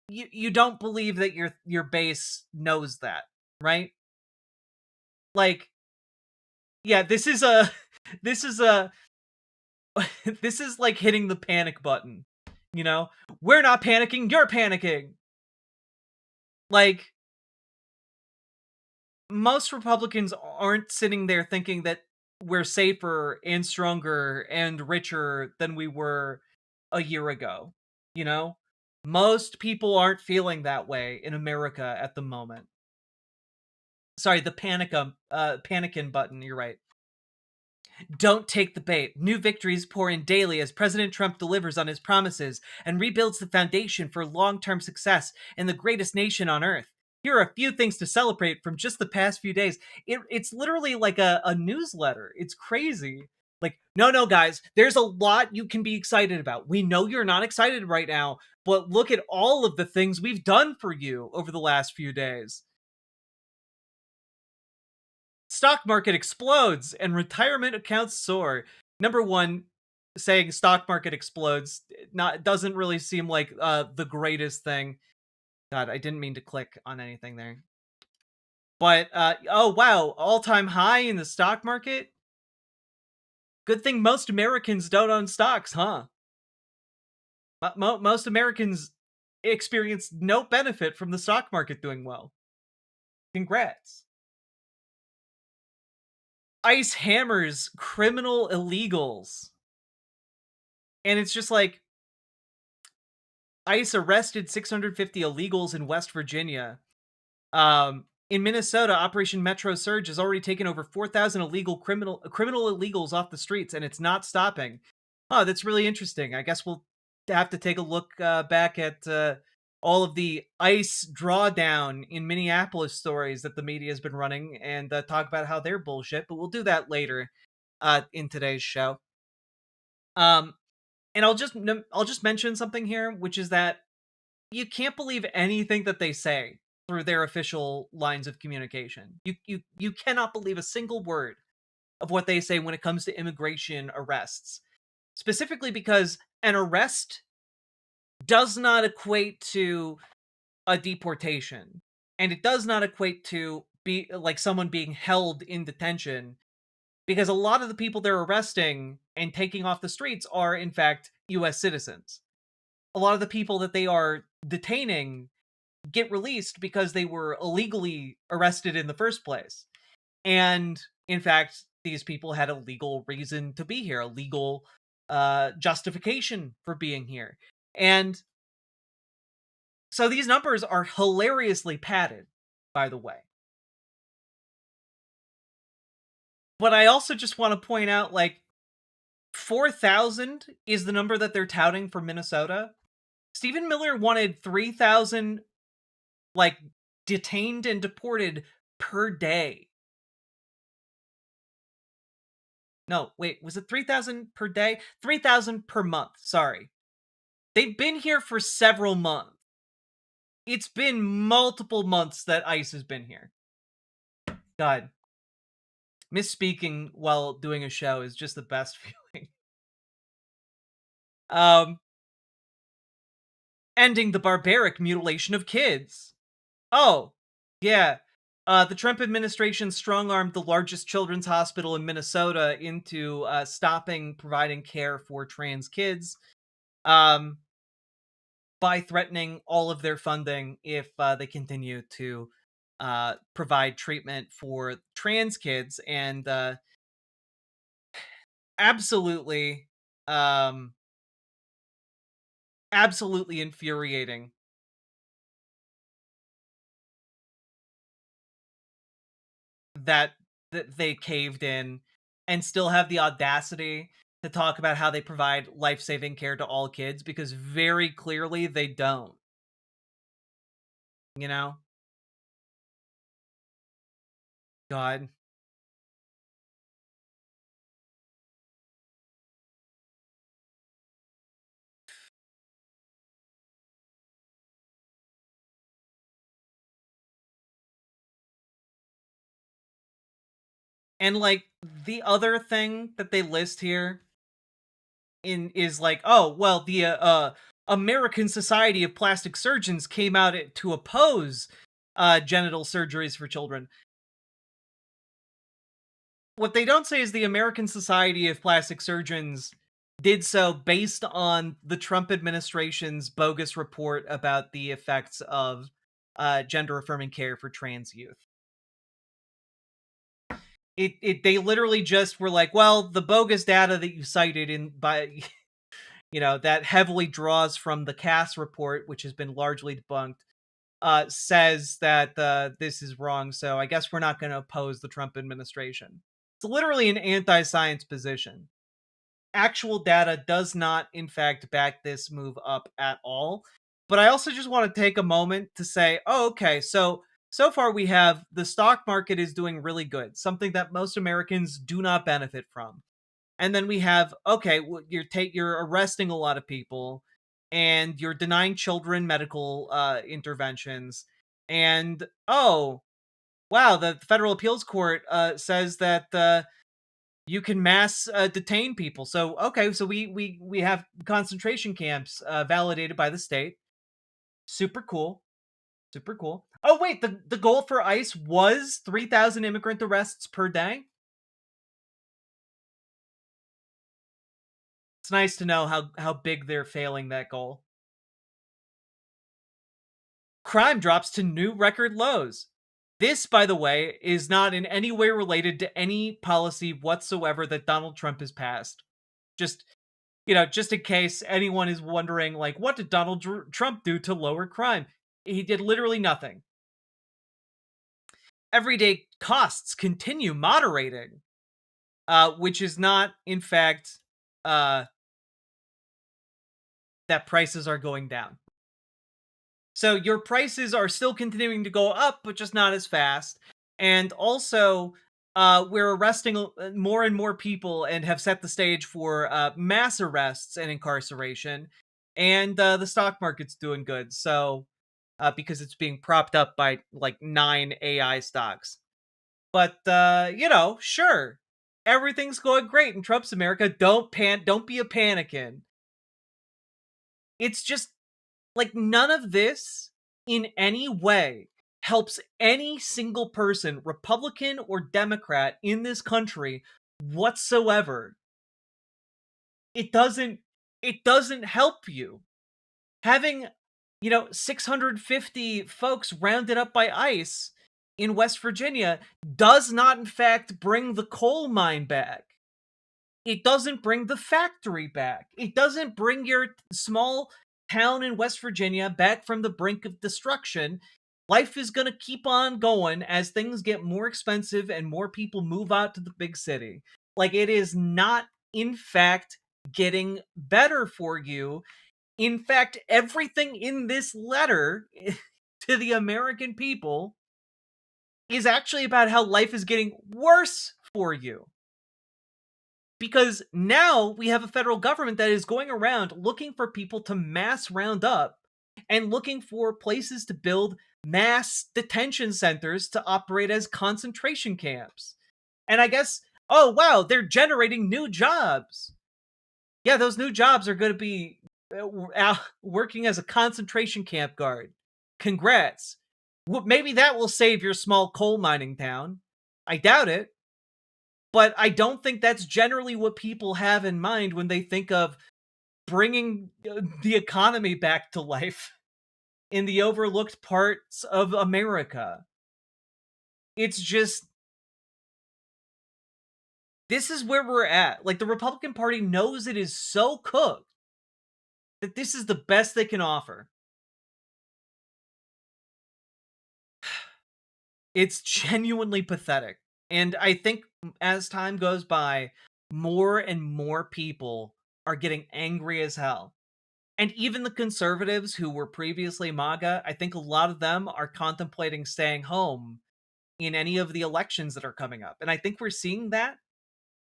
you don't believe that your base knows that, right? Like, yeah, this is like hitting the panic button. You know, we're not panicking, you're panicking. Like, most Republicans aren't sitting there thinking that we're safer and stronger and richer than we were a year ago. You know, most people aren't feeling that way in America at the moment. Sorry, the panikin button, you're right. Don't take the bait. New victories pour in daily as President Trump delivers on his promises and rebuilds the foundation for long-term success in the greatest nation on earth. Here are a few things to celebrate from just the past few days. It's literally like a newsletter. It's crazy. Like, no, guys, there's a lot you can be excited about. We know you're not excited right now, but look at all of the things we've done for you over the last few days. Stock market explodes and retirement accounts soar. Number one, saying stock market explodes doesn't really seem like the greatest thing. God, I didn't mean to click on anything there. But oh wow, all-time high in the stock market. Good thing most Americans don't own stocks, huh? Most Americans experience no benefit from the stock market doing well. Congrats. ICE hammers criminal illegals. And it's just like, ICE arrested 650 illegals in West Virginia In Minnesota, Operation Metro Surge has already taken over 4,000 illegal criminal illegals off the streets, and it's not stopping. Oh, that's really interesting. I guess we'll have to take a look back at all of the ICE drawdown in Minneapolis stories that the media has been running and talk about how they're bullshit, but we'll do that later in today's show. And I'll just mention something here, which is that you can't believe anything that they say through their official lines of communication. You cannot believe a single word of what they say when it comes to immigration arrests. Specifically because an arrest does not equate to a deportation. And it does not equate to be like someone being held in detention, because a lot of the people they're arresting and taking off the streets are in fact US citizens. A lot of the people that they are detaining get released because they were illegally arrested in the first place. And in fact, these people had a legal reason to be here, a legal justification for being here. And so these numbers are hilariously padded, by the way. But I also just want to point out, like, 4,000 is the number that they're touting for Minnesota. Stephen Miller wanted 3,000, like, detained and deported per day. No, wait, was it 3,000 per day? 3,000 per month, sorry. They've been here for several months. It's been multiple months that ICE has been here. God. Misspeaking while doing a show is just the best feeling. Ending the barbaric mutilation of kids. Oh, yeah. The Trump administration strong-armed the largest children's hospital in Minnesota into stopping providing care for trans kids by threatening all of their funding if they continue to provide treatment for trans kids. And absolutely infuriating that they caved in and still have the audacity to talk about how they provide life-saving care to all kids, because very clearly they don't. You know? God. And, like, the other thing that they list here is like, oh, well, the American Society of Plastic Surgeons came out to oppose genital surgeries for children. What they don't say is the American Society of Plastic Surgeons did so based on the Trump administration's bogus report about the effects of gender-affirming care for trans youth. They literally just were like, well, the bogus data that you cited that heavily draws from the Cass report, which has been largely debunked, says that this is wrong, so I guess we're not going to oppose the Trump administration. It's literally an anti-science position. Actual data does not, in fact, back this move up at all. But I also just want to take a moment to say, oh, okay, so far we have the stock market is doing really good, something that most Americans do not benefit from. And then we have, okay, you're arresting a lot of people, and you're denying children medical interventions, and oh, wow, the Federal Appeals Court says that you can mass detain people. So okay, so we have concentration camps validated by the state. Super cool. Super cool. Oh wait, the goal for ICE was 3,000 immigrant arrests per day. It's nice to know how big they're failing that goal. Crime drops to new record lows. This, by the way, is not in any way related to any policy whatsoever that Donald Trump has passed. Just in case anyone is wondering, like, what did Donald Trump do to lower crime? He did literally nothing. everyday costs continue moderating, which is not, in fact, that prices are going down. So your prices are still continuing to go up, but just not as fast. And also, we're arresting more and more people and have set the stage for mass arrests and incarceration. And the stock market's doing good. So, because it's being propped up by like 9 AI stocks. But, sure, everything's going great in Trump's America. Don't be a panikin. It's just, like, none of this in any way helps any single person, Republican or Democrat, in this country whatsoever. It doesn't help you. Having, 650 folks rounded up by ICE in West Virginia does not, in fact, bring the coal mine back. It doesn't bring the factory back. It doesn't bring your small town in West Virginia back from the brink of destruction. Life is going to keep on going as things get more expensive and more people move out to the big city. Like, it is not, in fact, getting better for you. In fact, everything in this letter to the American people is actually about how life is getting worse for you. Because now we have a federal government that is going around looking for people to mass round up and looking for places to build mass detention centers to operate as concentration camps. And I guess, oh wow, they're generating new jobs. Yeah, those new jobs are going to be working as a concentration camp guard. Congrats. Maybe that will save your small coal mining town. I doubt it. But I don't think that's generally what people have in mind when they think of bringing the economy back to life in the overlooked parts of America. It's just, this is where we're at. Like, the Republican Party knows it is so cooked that this is the best they can offer. It's genuinely pathetic. And I think as time goes by, more and more people are getting angry as hell. And even the conservatives who were previously MAGA, I think a lot of them are contemplating staying home in any of the elections that are coming up. And I think we're seeing that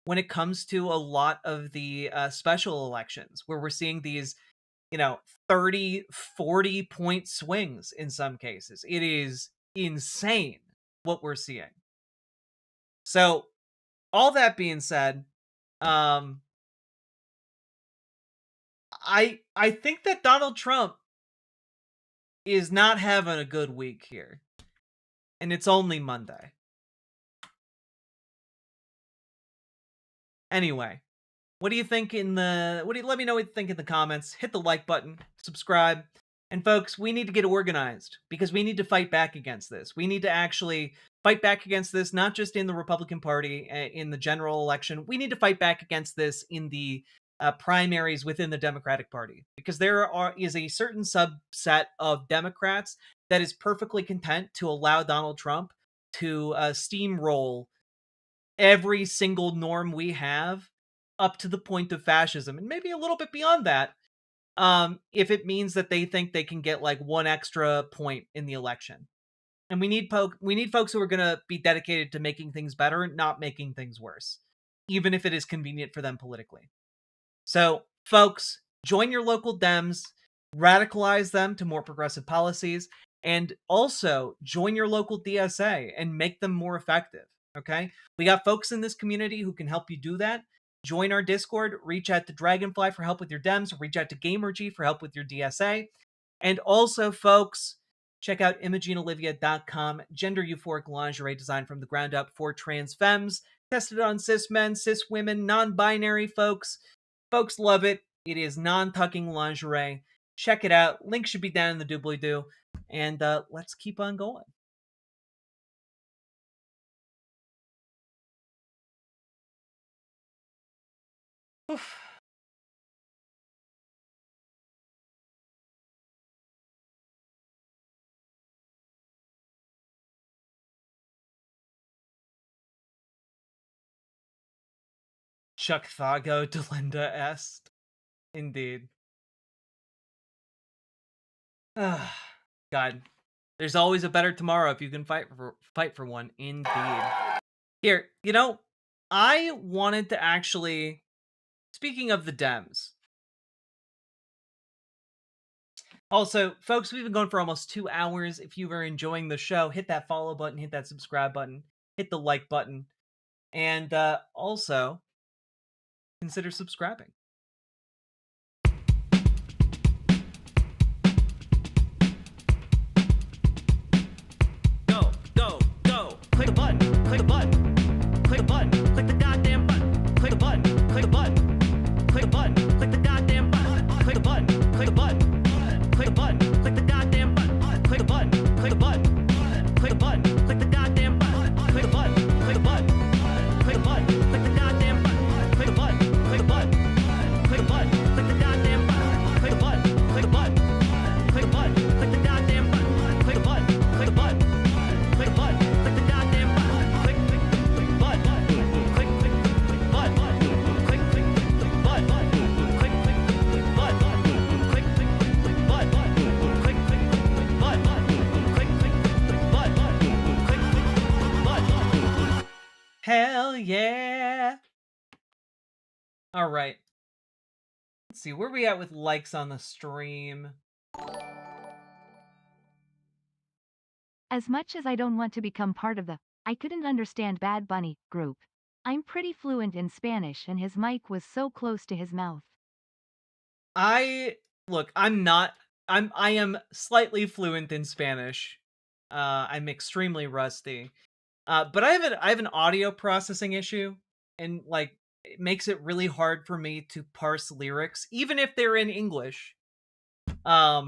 when it comes to a lot of the special elections, where we're seeing these, 30, 40 point swings in some cases. It is insane what we're seeing. So, all that being said, I think that Donald Trump is not having a good week here. And it's only Monday. Anyway, what do you think let me know what you think in the comments. Hit the like button, subscribe. And folks, we need to get organized because we need to fight back against this. We need to actually fight back against this, not just in the Republican Party, in the general election. We need to fight back against this in the primaries within the Democratic Party, because there is a certain subset of Democrats that is perfectly content to allow Donald Trump to steamroll every single norm we have up to the point of fascism, and maybe a little bit beyond that, if it means that they think they can get like one extra point in the election. And we need folks who are going to be dedicated to making things better, not making things worse, even if it is convenient for them politically. So, folks, join your local Dems, radicalize them to more progressive policies, and also join your local DSA and make them more effective, okay? We got folks in this community who can help you do that. Join our Discord, reach out to Dragonfly for help with your Dems, reach out to Gamergy for help with your DSA. And also, folks, check out ImogeneOlivia.com, gender euphoric lingerie designed from the ground up for trans femmes, tested on cis men, cis women, non-binary folks. Folks love it. It is non-tucking lingerie. Check it out. Link should be down in the doobly-doo. And let's keep on going. Oof. Chuck Thago Delinda est. Indeed. God. There's always a better tomorrow if you can fight for one. Indeed. Here, you know, I wanted to actually, speaking of the Dems. Also, folks, we've been going for almost 2 hours. If you are enjoying the show, hit that follow button, hit that subscribe button, hit the like button, and also consider subscribing. Go, go, go. Click the button, click the button, click the button, click the goddamn button, click the button, click the button, click the button, click the goddamn button, click the button, click the button, click the button, click the goddamn button, click the button, click the button, click the button, click the goddamn button, click the button, click the button, click the button, click the goddamn button, click the button, click the button, click the button, click the goddamn button, click the button, click the button, click the button, click the goddamn button, click the button, click the button, click the button, click the goddamn button, click button, click button, click Hell yeah! All right. Let's see, where we at with likes on the stream? As much as I don't want to become part of the I couldn't understand Bad Bunny group, I'm pretty fluent in Spanish and his mic was so close to his mouth. I am slightly fluent in Spanish. I'm extremely rusty. But I have an audio processing issue, and like it makes it really hard for me to parse lyrics, even if they're in English. Yeah,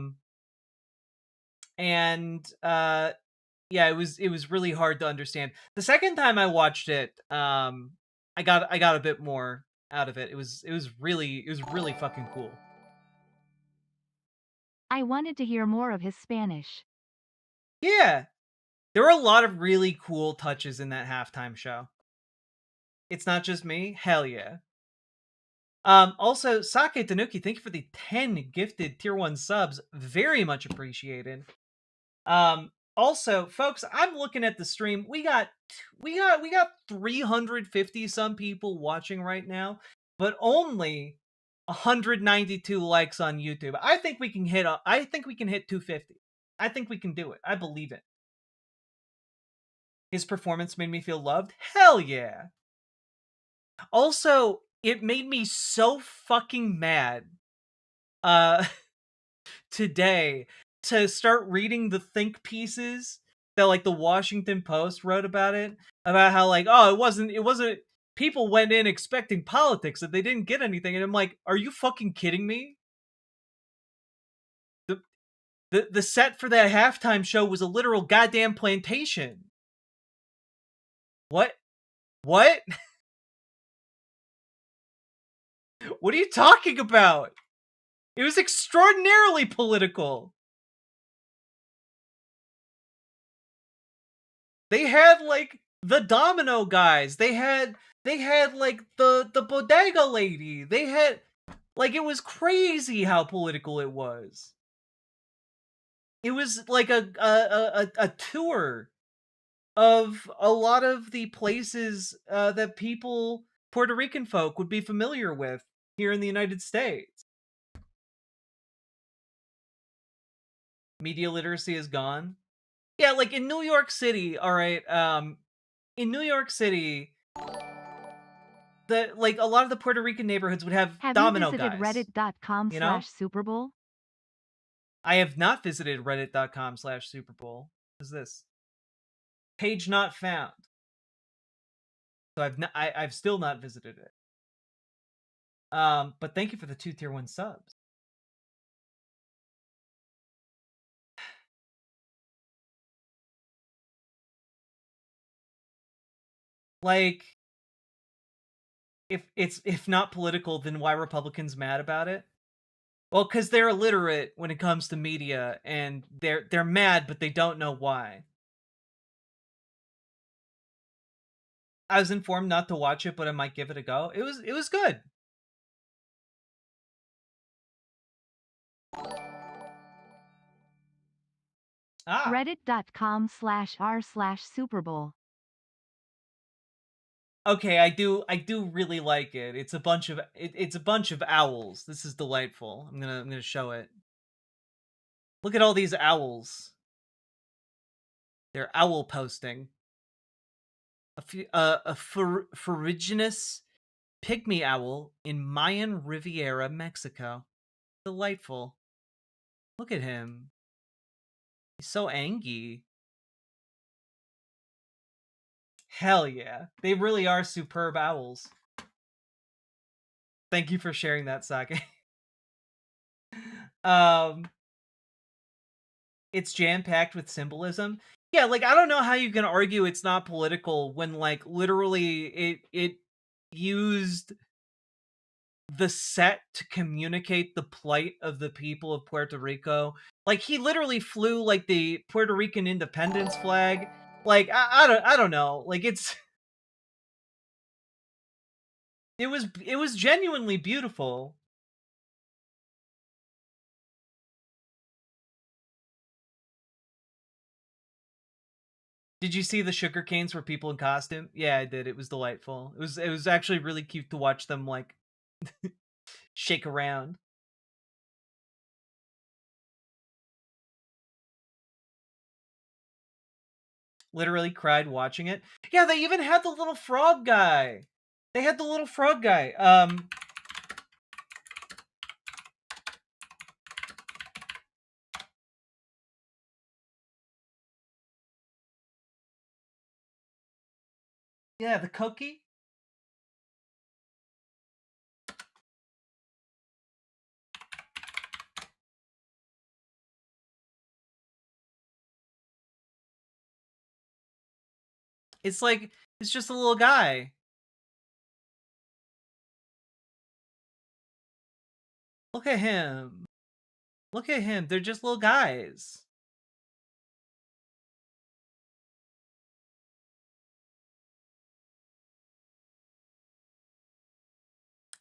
it was really hard to understand. The second time I watched it, I got a bit more out of it. It was really fucking cool. I wanted to hear more of his Spanish. Yeah. There were a lot of really cool touches in that halftime show. It's not just me. Hell yeah. Also, Sake Tanuki, thank you for the 10 gifted tier 1 subs. Very much appreciated. Also, folks, I'm looking at the stream. We got 350 some people watching right now, but only 192 likes on YouTube. I think we can hit 250. I think we can do it. I believe it. His performance made me feel loved. Hell yeah. Also, it made me so fucking mad today to start reading the think pieces that like the Washington Post wrote about it, about how like, oh, it wasn't people went in expecting politics and they didn't get anything, and I'm like, are you fucking kidding me? The set for that halftime show was a literal goddamn plantation. What? What? What are you talking about? It was extraordinarily political. They had like the domino guys. They had like the bodega lady. They had like, it was crazy how political it was. It was like a tour of a lot of the places that Puerto Rican folk would be familiar with here in the United States. Media literacy is gone. Yeah, like in New York City, all right, in New York City, like a lot of the Puerto Rican neighborhoods would have domino guys. Have you visited reddit.com/Superbowl? I have not visited reddit.com/Superbowl. What is this? Page not found. So I've still not visited it. But thank you for the 2 tier 1 subs. Like, if not political, then why Republicans mad about it? Well, because they're illiterate when it comes to media, and they're mad, but they don't know why. I was informed not to watch it, but I might give it a go. It was good. Reddit.com/r/Super Bowl. Okay, I do really like it. It's a bunch of it's a bunch of owls. This is delightful. I'm gonna show it. Look at all these owls. They're owl posting. A ferruginous pygmy owl in Mayan Riviera, Mexico. Delightful. Look at him. He's so angry. Hell yeah. They really are superb owls. Thank you for sharing that, Sake. It's jam-packed with symbolism. Yeah, like, I don't know how you can argue it's not political when, like, literally it used the set to communicate the plight of the people of Puerto Rico. Like, he literally flew, like, the Puerto Rican independence flag. Like, I don't know. Like, it was genuinely beautiful. Did you see the sugar canes where people in costume? Yeah, I did. It was delightful. It was actually really cute to watch them, like, shake around. Literally cried watching it. Yeah, they even had the little frog guy. They had the little frog guy. Yeah, the cookie. It's like, it's just a little guy. Look at him. Look at him. They're just little guys.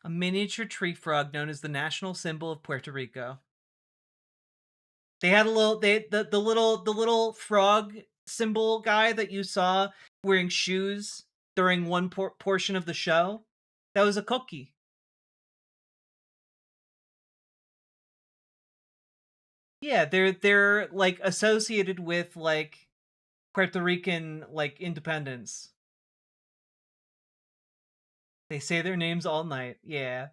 A miniature tree frog known as the national symbol of Puerto Rico. They had a little, the little frog symbol guy that you saw wearing shoes during one portion of the show. That was a cookie. Yeah, they're like associated with like Puerto Rican like independence. They say their names all night. Yeah.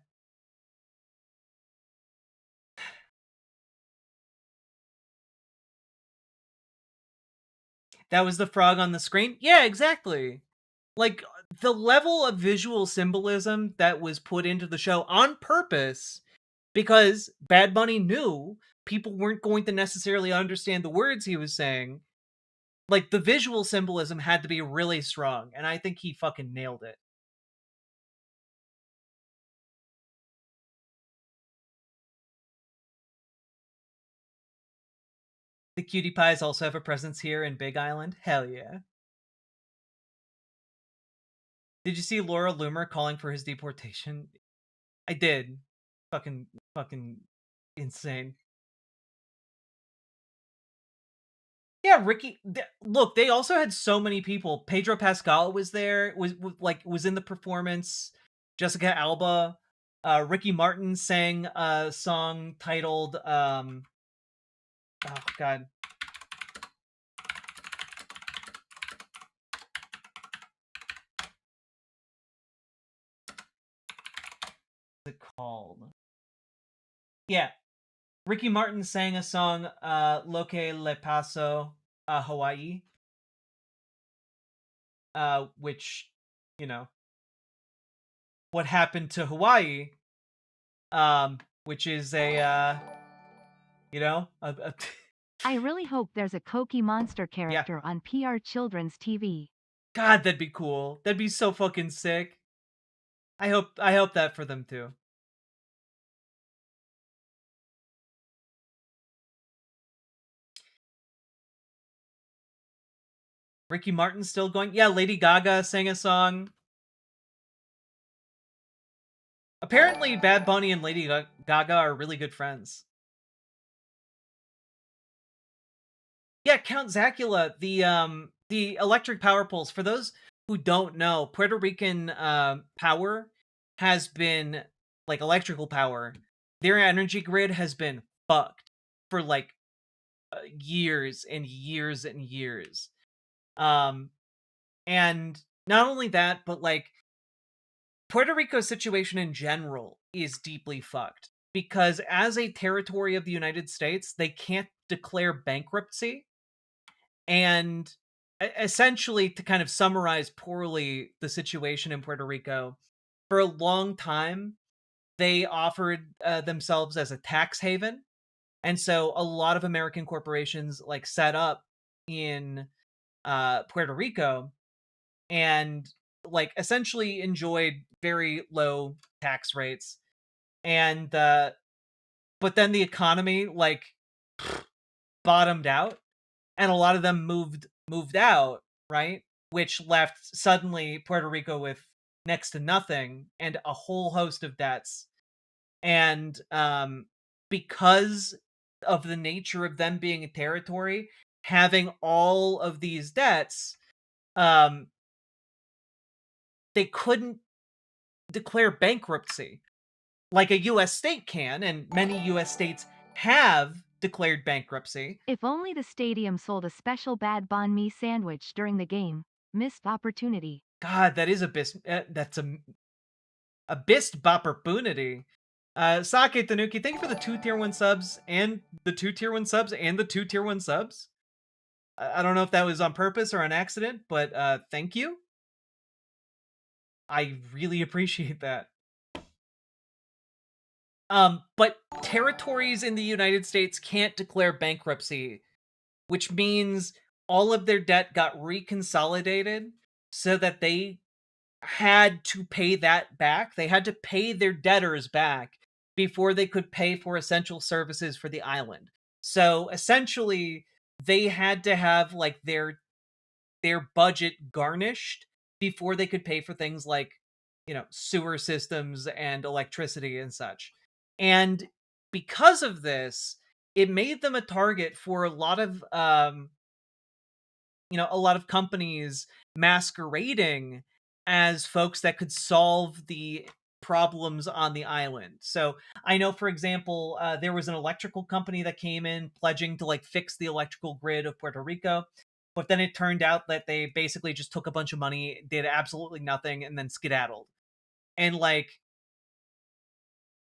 That was the frog on the screen? Yeah, exactly. Like, the level of visual symbolism that was put into the show on purpose, because Bad Bunny knew people weren't going to necessarily understand the words he was saying. Like, the visual symbolism had to be really strong, and I think he fucking nailed it. The Cutie Pies also have a presence here in Big Island? Hell yeah. Did you see Laura Loomer calling for his deportation? I did. Fucking insane. Yeah, Ricky. Look, they also had so many people. Pedro Pascal was there. Was in the performance. Jessica Alba. Ricky Martin sang a song titled oh god. What's it called? Yeah. Ricky Martin sang a song, Lo que le pasó a Hawaii. Which, you know, what happened to Hawaii, which is a, you know, I really hope there's a Cookie Monster character on PR Children's TV. God, that'd be cool. That'd be so fucking sick. I hope that for them too. Ricky Martin's still going. Yeah, Lady Gaga sang a song. Apparently, Bad Bunny and Lady Gaga are really good friends. Yeah, Count Zacula, the electric power poles. For those who don't know, Puerto Rican power has been, like, electrical power. Their energy grid has been fucked for like years and years and years. And not only that, but like Puerto Rico's situation in general is deeply fucked because as a territory of the United States, they can't declare bankruptcy. And essentially, to kind of summarize poorly the situation in Puerto Rico, for a long time, they offered themselves as a tax haven. And so a lot of American corporations like set up in Puerto Rico and like essentially enjoyed very low tax rates. And but then the economy like bottomed out and a lot of them moved out, right? Which left suddenly Puerto Rico with next to nothing and a whole host of debts. And because of the nature of them being a territory, having all of these debts, they couldn't declare bankruptcy like a U.S. state can, and many U.S. states have declared bankruptcy. If only the stadium sold a special bad banh mi sandwich during the game. Missed opportunity. God, that is that's a bist opportunity. Sake Tanuki, thank you for the 2 tier 1 subs and the 2 tier 1 subs and the 2 tier 1 subs. I don't know if that was on purpose or on accident, but thank you. I really appreciate that. But territories in the United States can't declare bankruptcy, which means all of their debt got reconsolidated so that they had to pay that back. They had to pay their debtors back before they could pay for essential services for the island. So essentially, they had to have like their budget garnished before they could pay for things like, you know, sewer systems and electricity and such. And because of this, it made them a target for a lot of you know, a lot of companies masquerading as folks that could solve the problems on the island. So I know, for example, there was an electrical company that came in pledging to like fix the electrical grid of Puerto Rico. But then it turned out that they basically just took a bunch of money, did absolutely nothing, and then skedaddled. And like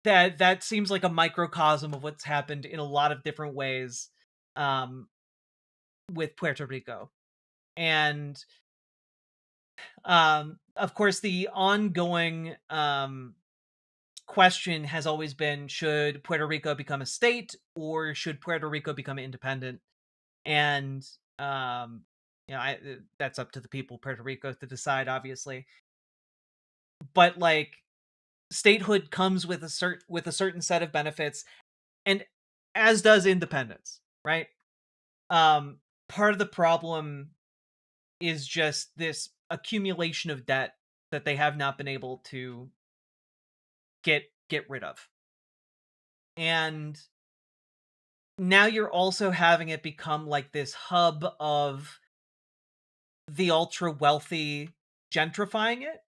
that seems like a microcosm of what's happened in a lot of different ways with Puerto Rico. And of course, the ongoing question has always been, should Puerto Rico become a state or should Puerto Rico become independent? And you know, that's up to the people of Puerto Rico to decide, obviously. But like, statehood comes with a certain set of benefits, and as does independence, right? Part of the problem is just this accumulation of debt that they have not been able to get rid of. And now you're also having it become like this hub of the ultra wealthy gentrifying it,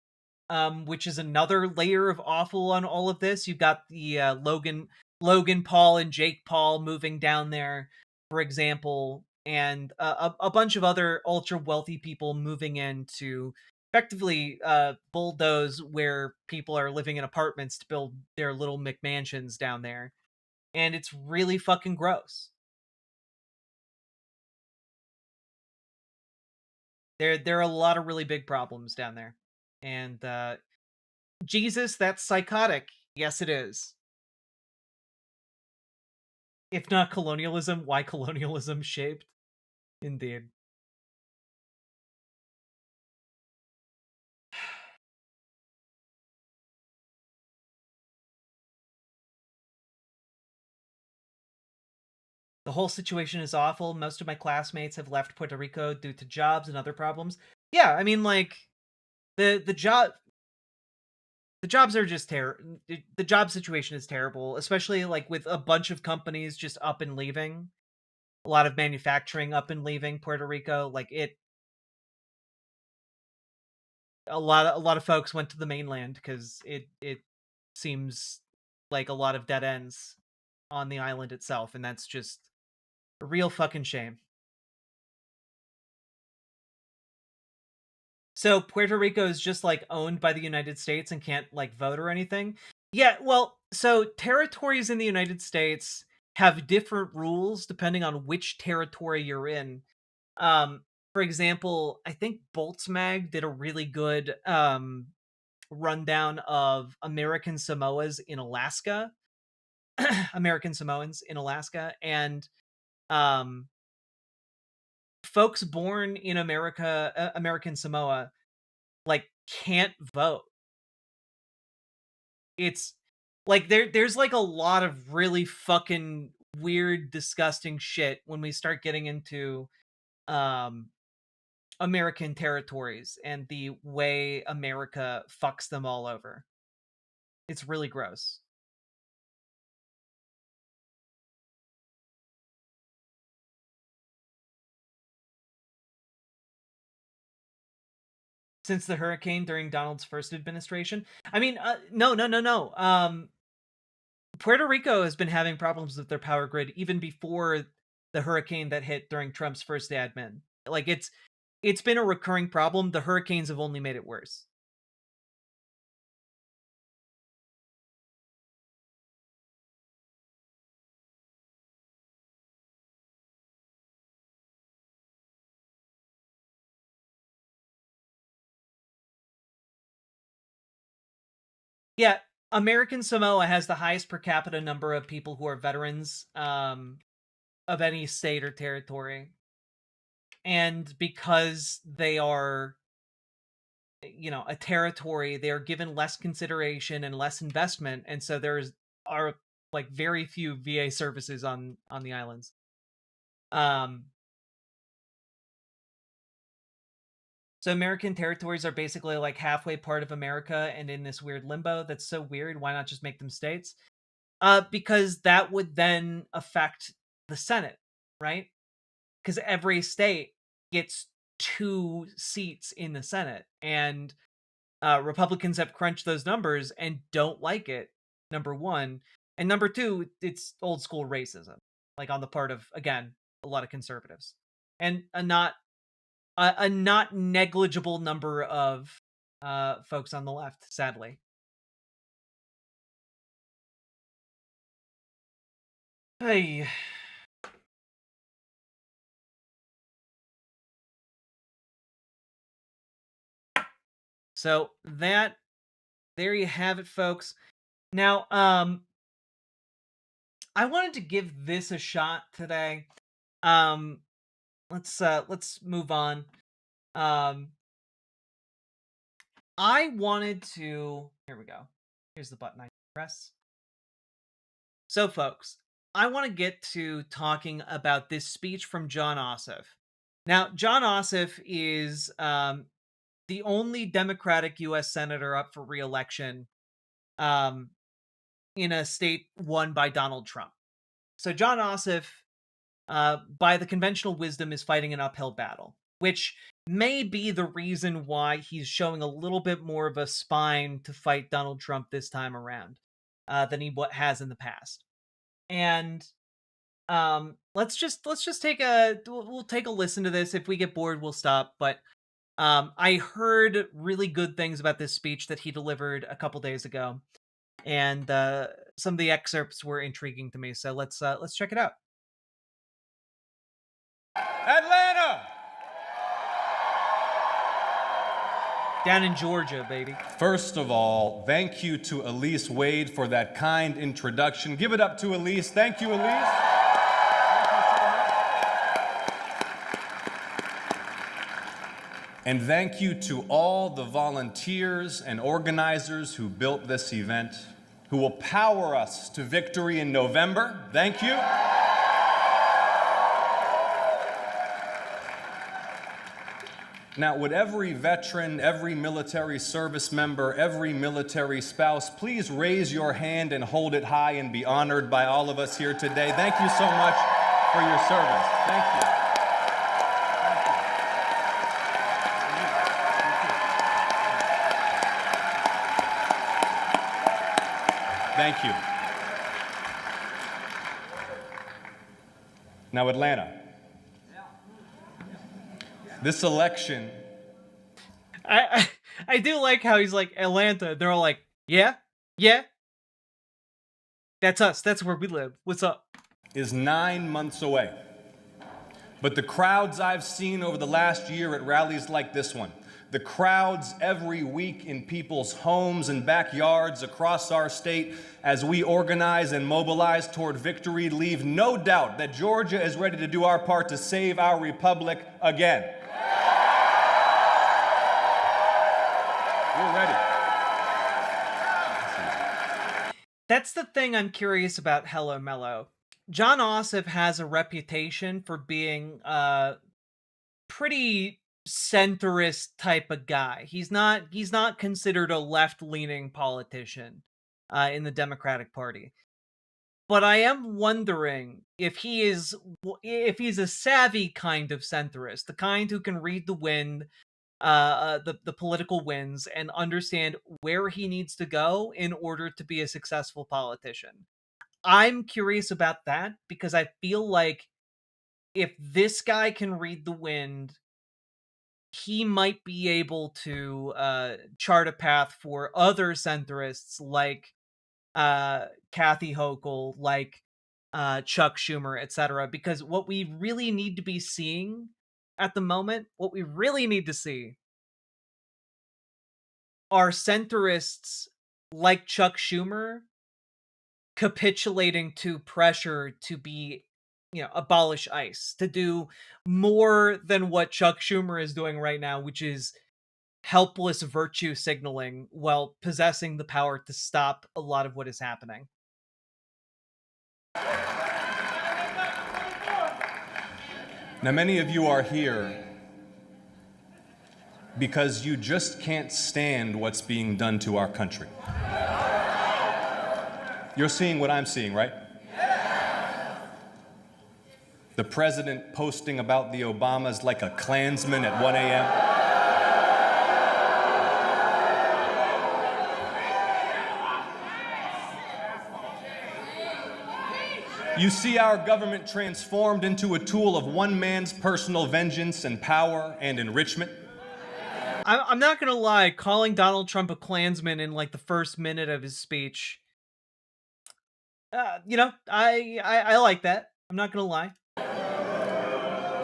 which is another layer of awful on all of this. You've got the Logan Paul and Jake Paul moving down there, for example, and a bunch of other ultra wealthy people moving in to effectively bulldoze where people are living in apartments to build their little McMansions down there. And it's really fucking gross. There are a lot of really big problems down there. And Jesus, that's psychotic. Yes, it is. If not colonialism, why colonialism shaped? Indeed. The whole situation is awful. Most of my classmates have left Puerto Rico due to jobs and other problems. Yeah, I mean, like, the jobs are just terrible. The job situation is terrible, especially like with a bunch of companies just up and leaving. A lot of manufacturing up and leaving Puerto Rico. Like a lot of folks went to the mainland because it seems like a lot of dead ends on the island itself, and that's just a real fucking shame. So Puerto Rico is just like owned by the United States and can't like vote or anything. Yeah, well, so territories in the United States have different rules depending on which territory you're in. For example, I think Boltzmag did a really good rundown of American Samoas in Alaska, American Samoans in Alaska, and folks born in America, American Samoa, like can't vote. It's like there's like a lot of really fucking weird, disgusting shit when we start getting into American territories and the way America fucks them all over. It's really gross. Since the hurricane during Donald's first administration. I mean, no. Puerto Rico has been having problems with their power grid even before the hurricane that hit during Trump's first admin. Like it's been a recurring problem. The hurricanes have only made it worse. Yeah, American Samoa has the highest per capita number of people who are veterans of any state or territory. And because they are, you know, a territory, they are given less consideration and less investment, and so are like very few VA services on the islands. So American territories are basically like halfway part of America and in this weird limbo. That's so weird. Why not just make them states? Because that would then affect the Senate, right? Because every state gets 2 seats in the Senate, and Republicans have crunched those numbers and don't like it, number one. And number two, it's old school racism, like on the part of, again, a lot of conservatives. And a not negligible number of folks on the left, sadly. Hey. So there you have it, folks. Now, I wanted to give this a shot today. Let's move on. I wanted to, here we go. Here's the button I press. So folks, I want to get to talking about this speech from Jon Ossoff. Now, Jon Ossoff is the only Democratic U.S. senator up for re-election in a state won by Donald Trump. So Jon Ossoff, by the conventional wisdom, is fighting an uphill battle, which may be the reason why he's showing a little bit more of a spine to fight Donald Trump this time around than he has in the past. And let's just we'll take a listen to this. If we get bored, we'll stop. But I heard really good things about this speech that he delivered a couple days ago, and some of the excerpts were intriguing to me. So let's check it out. Atlanta! Down in Georgia, baby. First of all, thank you to Elise Wade for that kind introduction. Give it up to Elise. Thank you, Elise. And thank you to all the volunteers and organizers who built this event, who will power us to victory in November. Thank you. Now, would every veteran, every military service member, every military spouse, please raise your hand and hold it high and be honored by all of us here today. Thank you so much for your service. Thank you. Thank you. Now, Atlanta. This election. I do like how he's like, Atlanta. They're all like, yeah. That's us. That's where we live. What's up? Is 9 months away. But the crowds I've seen over the last year at rallies like this one, the crowds every week in people's homes and backyards across our state as we organize and mobilize toward victory leave no doubt that Georgia is ready to do our part to save our republic again. We're ready. That's the thing I'm curious about Hello Mello. Jon Ossoff has a reputation for being a pretty centrist type of guy. He's not considered a left-leaning politician in the Democratic Party. But I am wondering if he's a savvy kind of centrist, the kind who can read the wind, the political winds, and understand where he needs to go in order to be a successful politician. I'm curious about that because I feel like if this guy can read the wind, he might be able to chart a path for other centrists like Kathy Hochul, like Chuck Schumer, etc. Because what we really need to be seeing at the moment, what we really need to see are centrists like Chuck Schumer capitulating to pressure to be, abolish ICE, to do more than what Chuck Schumer is doing right now, which is helpless virtue signaling while possessing the power to stop a lot of what is happening. Now, many of you are here because you just can't stand what's being done to our country. You're seeing what I'm seeing, right? The president posting about the Obamas like a Klansman at 1 a.m. You see our government transformed into a tool of one man's personal vengeance and power and enrichment. I'm not gonna lie, calling Donald Trump a Klansman in like the first minute of his speech, I like that. I'm not gonna lie.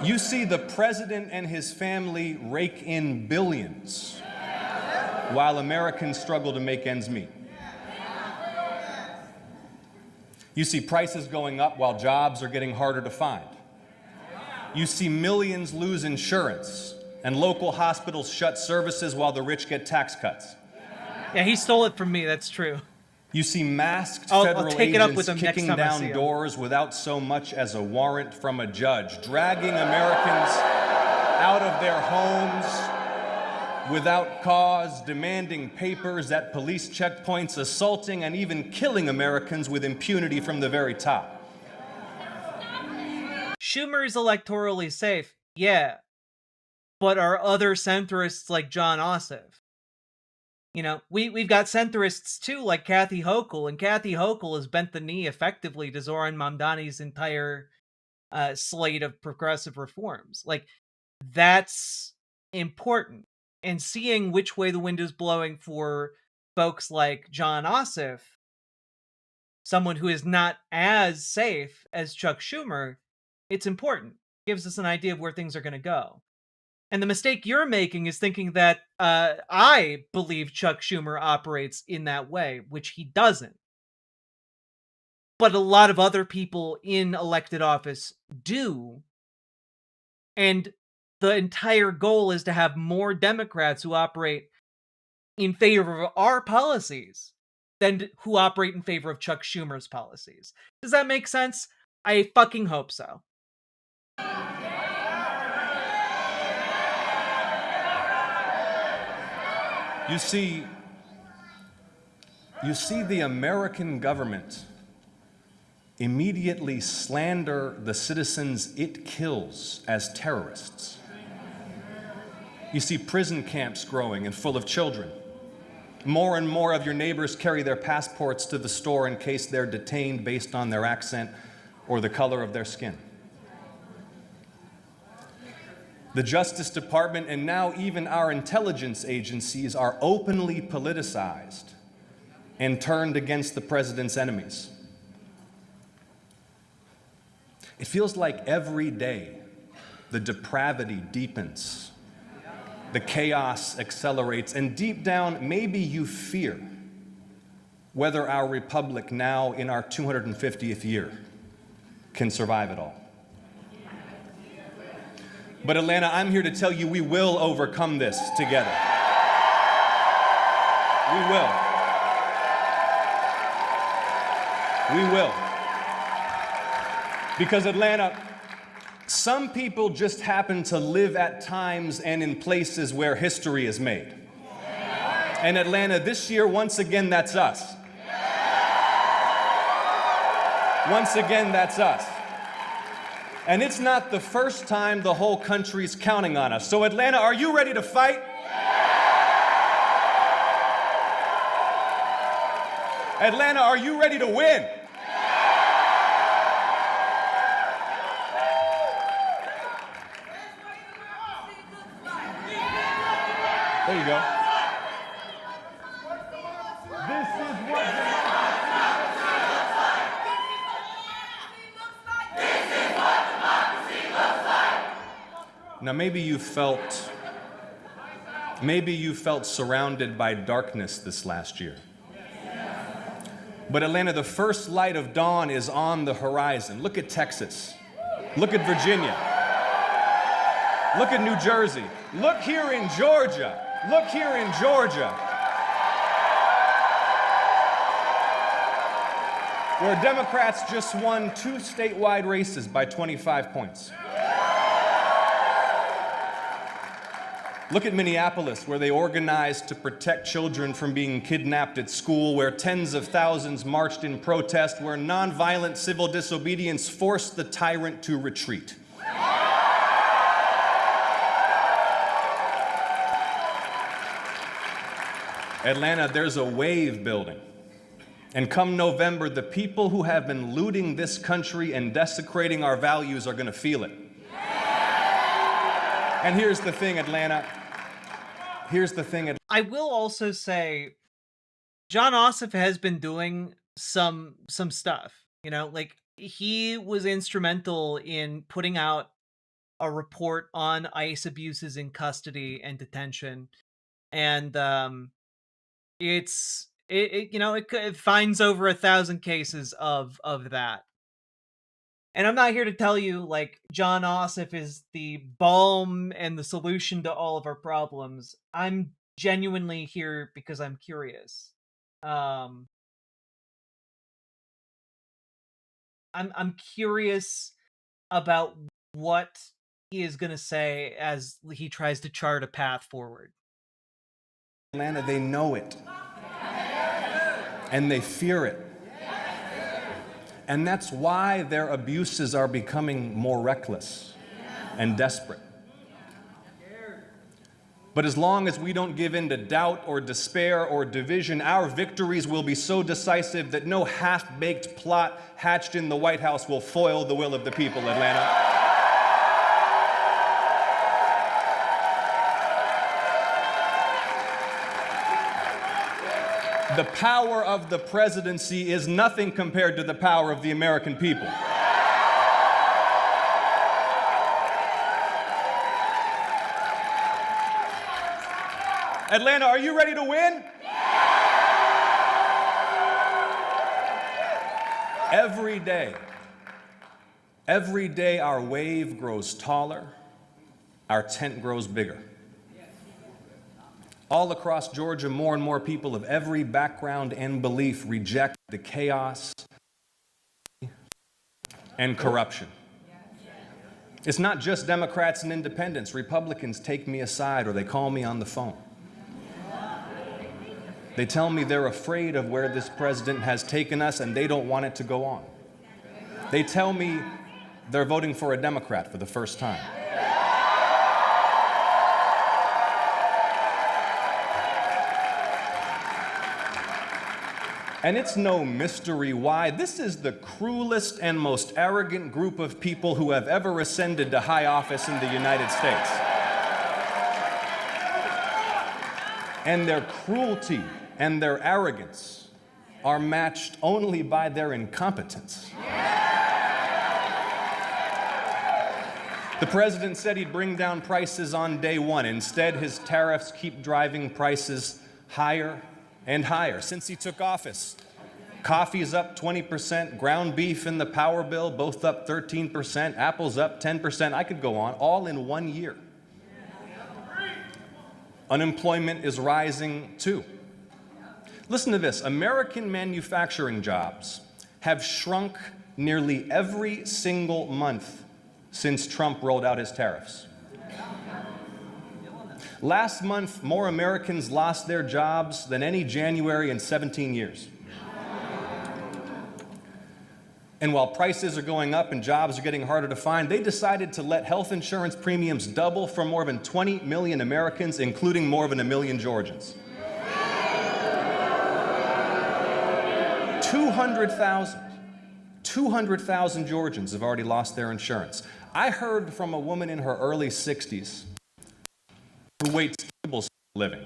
You see the president and his family rake in billions while Americans struggle to make ends meet. You see prices going up while jobs are getting harder to find. You see millions lose insurance and local hospitals shut services while the rich get tax cuts. Yeah, he stole it from me, that's true. You see masked federal take it up with agents him kicking next time I see down him. doors without so much as a warrant from a judge, dragging Americans out of their homes without cause, demanding papers at police checkpoints, assaulting and even killing Americans with impunity from the very top. Schumer is electorally safe, yeah. But are other centrists like Jon Ossoff? We've got centrists too, like Kathy Hochul, and Kathy Hochul has bent the knee effectively to Zoran Mamdani's entire slate of progressive reforms. Like, that's important. And seeing which way the wind is blowing for folks like Jon Ossoff, someone who is not as safe as Chuck Schumer, it's important. Gives us an idea of where things are going to go. And the mistake you're making is thinking that I believe Chuck Schumer operates in that way, which he doesn't. But a lot of other people in elected office do. And the entire goal is to have more Democrats who operate in favor of our policies than who operate in favor of Chuck Schumer's policies. Does that make sense? I fucking hope so. You see, the American government immediately slander the citizens it kills as terrorists. You see prison camps growing and full of children. More and more of your neighbors carry their passports to the store in case they're detained based on their accent or the color of their skin. The Justice Department and now even our intelligence agencies are openly politicized and turned against the president's enemies. It feels like every day the depravity deepens, the chaos accelerates, and deep down, maybe you fear whether our republic now in our 250th year can survive it all. But Atlanta, I'm here to tell you we will overcome this together. We will. We will. Because Atlanta, some people just happen to live at times and in places where history is made. And Atlanta, this year, once again, that's us. Once again, that's us. And it's not the first time the whole country's counting on us. So Atlanta, are you ready to fight? Atlanta, are you ready to win? There you go. This is what Now maybe you felt surrounded by darkness this last year. But Atlanta, the first light of dawn is on the horizon. Look at Texas. Look at Virginia. Look at New Jersey. Look here in Georgia. Look here in Georgia, where Democrats just won 2 statewide races by 25 points. Look at Minneapolis, where they organized to protect children from being kidnapped at school, where tens of thousands marched in protest, where nonviolent civil disobedience forced the tyrant to retreat. Atlanta, there's a wave building. And come November, the people who have been looting this country and desecrating our values are going to feel it. And here's the thing, Atlanta. I will also say, Jon Ossoff has been doing some stuff. You know, like he was instrumental in putting out a report on ICE abuses in custody and detention, and it finds over 1,000 cases of that. And I'm not here to tell you like Jon Ossoff is the balm and the solution to all of our problems. I'm genuinely here because I'm curious. I'm curious about what he is going to say as he tries to chart a path forward. Atlanta, they know it. And they fear it. And that's why their abuses are becoming more reckless and desperate. But as long as we don't give in to doubt or despair or division, our victories will be so decisive that no half-baked plot hatched in the White House will foil the will of the people, Atlanta. The power of the presidency is nothing compared to the power of the American people. Atlanta, are you ready to win? Every day our wave grows taller, our tent grows bigger. All across Georgia, more and more people of every background and belief reject the chaos and corruption. It's not just Democrats and independents. Republicans take me aside or they call me on the phone. They tell me they're afraid of where this president has taken us and they don't want it to go on. They tell me they're voting for a Democrat for the first time. And it's no mystery why. This is the cruelest and most arrogant group of people who have ever ascended to high office in the United States. And their cruelty and their arrogance are matched only by their incompetence. The president said he'd bring down prices on day one. Instead, his tariffs keep driving prices higher and higher. Since he took office, coffee's up 20%, ground beef and the power bill both up 13%, apples up 10%. I could go on, all in 1 year. Unemployment is rising too. Listen to this. American manufacturing jobs have shrunk nearly every single month since Trump rolled out his tariffs. Last month, more Americans lost their jobs than any January in 17 years. And while prices are going up and jobs are getting harder to find, they decided to let health insurance premiums double for more than 20 million Americans, including more than 1 million Georgians. 200,000 Georgians have already lost their insurance. I heard from a woman in her early 60s who waits tables for a living.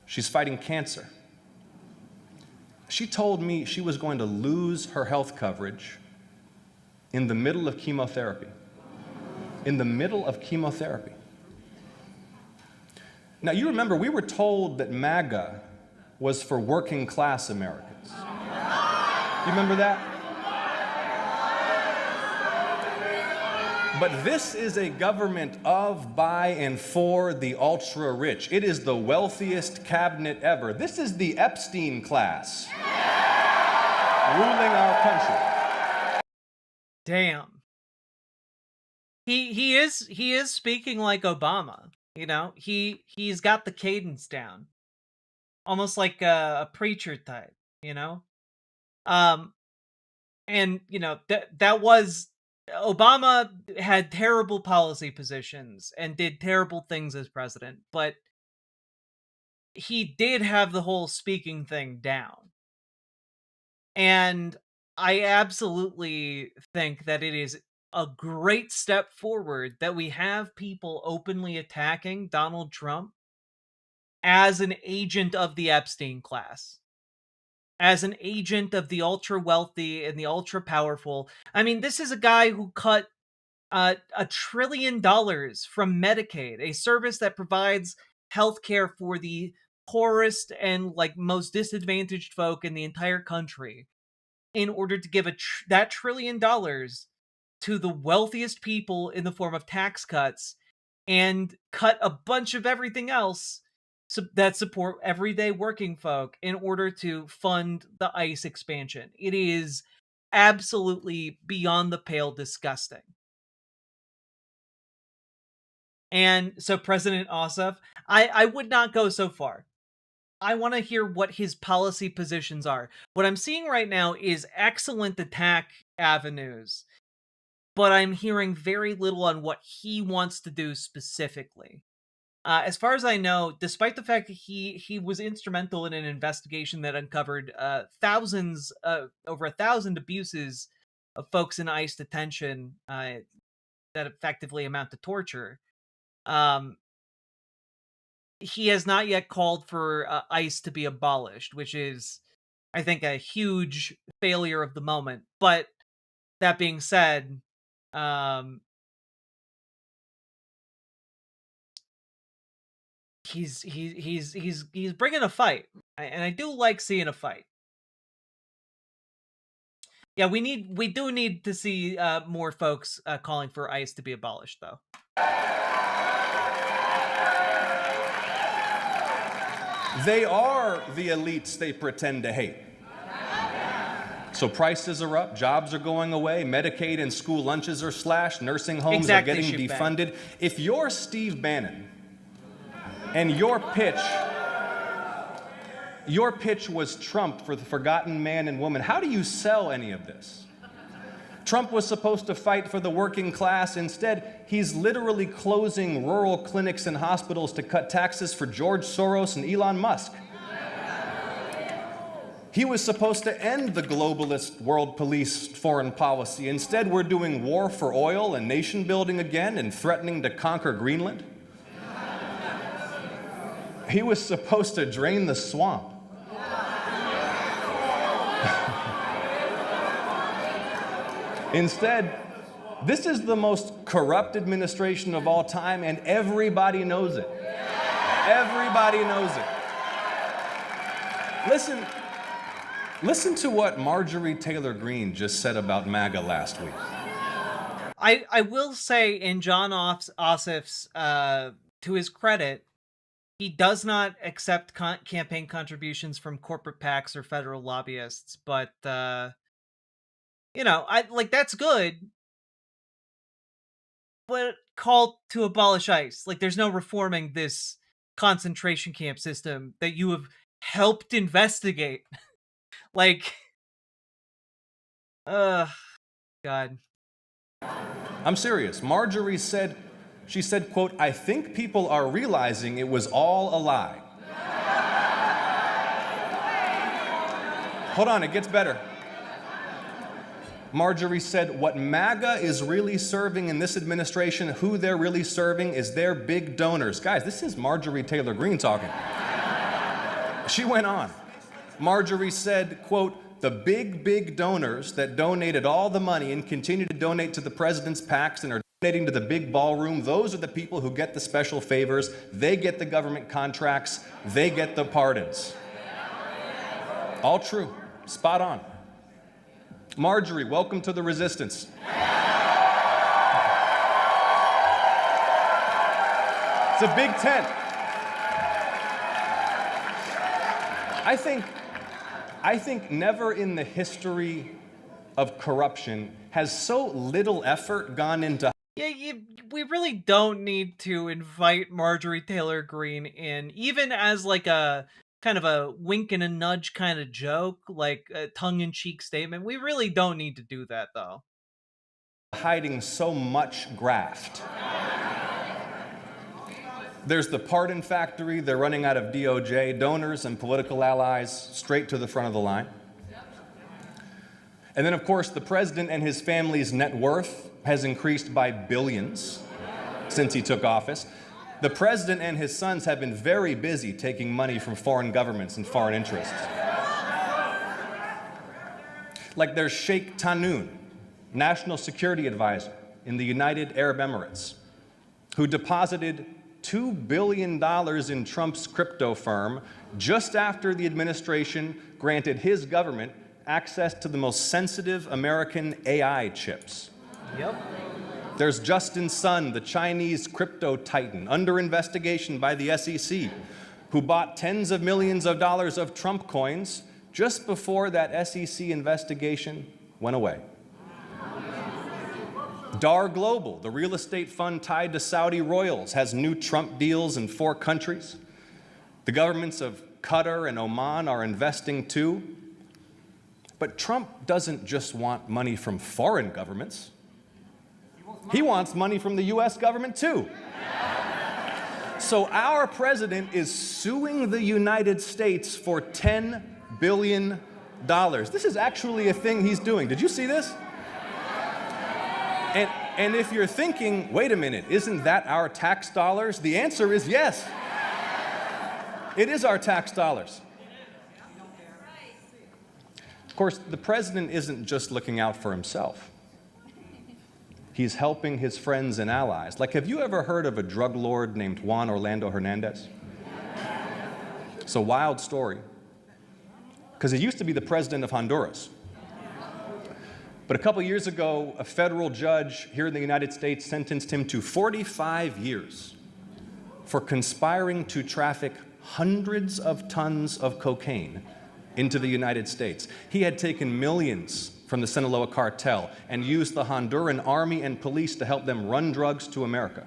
She's fighting cancer. She told me she was going to lose her health coverage in the middle of chemotherapy. In the middle of chemotherapy. Now, you remember, we were told that MAGA was for working class Americans. You remember that? But this is a government of, by, and for the ultra-rich. It is the wealthiest cabinet ever. This is the Epstein class ruling our country. Damn. He is speaking like Obama. You know, he's got the cadence down, almost like a preacher type. You know, and you know that was. Obama had terrible policy positions and did terrible things as president, but he did have the whole speaking thing down. And I absolutely think that it is a great step forward that we have people openly attacking Donald Trump as an agent of the Epstein class. As an agent of the ultra wealthy and the ultra powerful. I mean, this is a guy who cut $1 trillion from Medicaid, a service that provides healthcare for the poorest and like most disadvantaged folk in the entire country, in order to give that $1 trillion to the wealthiest people in the form of tax cuts, and cut a bunch of everything else that support everyday working folk in order to fund the ICE expansion. It is absolutely beyond the pale disgusting. And so President Ossoff, I would not go so far. I want to hear what his policy positions are. What I'm seeing right now is excellent attack avenues, but I'm hearing very little on what he wants to do specifically. As far as I know, despite the fact that he was instrumental in an investigation that uncovered over 1,000 abuses of folks in ICE detention that effectively amount to torture, he has not yet called for ICE to be abolished, which is, I think, a huge failure of the moment. But that being said, he's bringing a fight, and I do like seeing a fight. Yeah, we do need to see more folks calling for ICE to be abolished, though. They are the elites they pretend to hate. So prices are up, jobs are going away, Medicaid and school lunches are slashed, nursing homes are getting defunded. If you're Steve Bannon, and your pitch Your pitch was Trump for the forgotten man and woman. How do you sell any of this? Trump was supposed to fight for the working class. Instead, he's literally closing rural clinics and hospitals to cut taxes for George Soros and Elon Musk. He was supposed to end the globalist world police foreign policy. Instead, we're doing war for oil and nation building again and threatening to conquer Greenland. He was supposed to drain the swamp. Instead, this is the most corrupt administration of all time, and everybody knows it. Everybody knows it. Listen to what Marjorie Taylor Greene just said about MAGA last week. I will say, in John Ossoff's, to his credit, he does not accept campaign contributions from corporate PACs or federal lobbyists, but that's good. But call to abolish ICE. There's no reforming this concentration camp system that you have helped investigate. God. I'm serious. Marjorie said, quote, "I think people are realizing it was all a lie." Hold on, it gets better. Marjorie said, what MAGA is really serving in this administration, who they're really serving, is their big donors. Guys, this is Marjorie Taylor Greene talking. She went on. Marjorie said, quote, "The big donors that donated all the money and continue to donate to the president's PACs and are donating to the big ballroom, those are the people who get the special favors. They get the government contracts. They get the pardons." All true. Spot on. Marjorie, welcome to the resistance. It's a big tent. I think never in the history of corruption has so little effort gone into... Yeah, we really don't need to invite Marjorie Taylor Greene in, even as a kind of a wink and a nudge kind of joke, a tongue-in-cheek statement. We really don't need to do that, though. Hiding so much graft. There's the pardon factory. They're running out of DOJ donors and political allies straight to the front of the line. And then, of course, the president and his family's net worth has increased by billions since he took office. The president and his sons have been very busy taking money from foreign governments and foreign interests. There's Sheikh Tahnoun, national security advisor in the United Arab Emirates, who deposited $2 billion in Trump's crypto firm just after the administration granted his government access to the most sensitive American AI chips. Yep. There's Justin Sun, the Chinese crypto titan, under investigation by the SEC, who bought tens of millions of dollars of Trump coins just before that SEC investigation went away. Dar Global, the real estate fund tied to Saudi royals, has new Trump deals in 4 countries. The governments of Qatar and Oman are investing too. But Trump doesn't just want money from foreign governments. He wants money from the US government too. So our president is suing the United States for $10 billion. This is actually a thing he's doing. Did you see this? And if you're thinking, wait a minute, isn't that our tax dollars? The answer is yes. It is our tax dollars. Of course, the president isn't just looking out for himself. He's helping his friends and allies. Have you ever heard of a drug lord named Juan Orlando Hernandez? It's a wild story, because he used to be the president of Honduras. But a couple years ago, a federal judge here in the United States sentenced him to 45 years for conspiring to traffic hundreds of tons of cocaine into the United States. He had taken millions from the Sinaloa cartel and used the Honduran army and police to help them run drugs to America.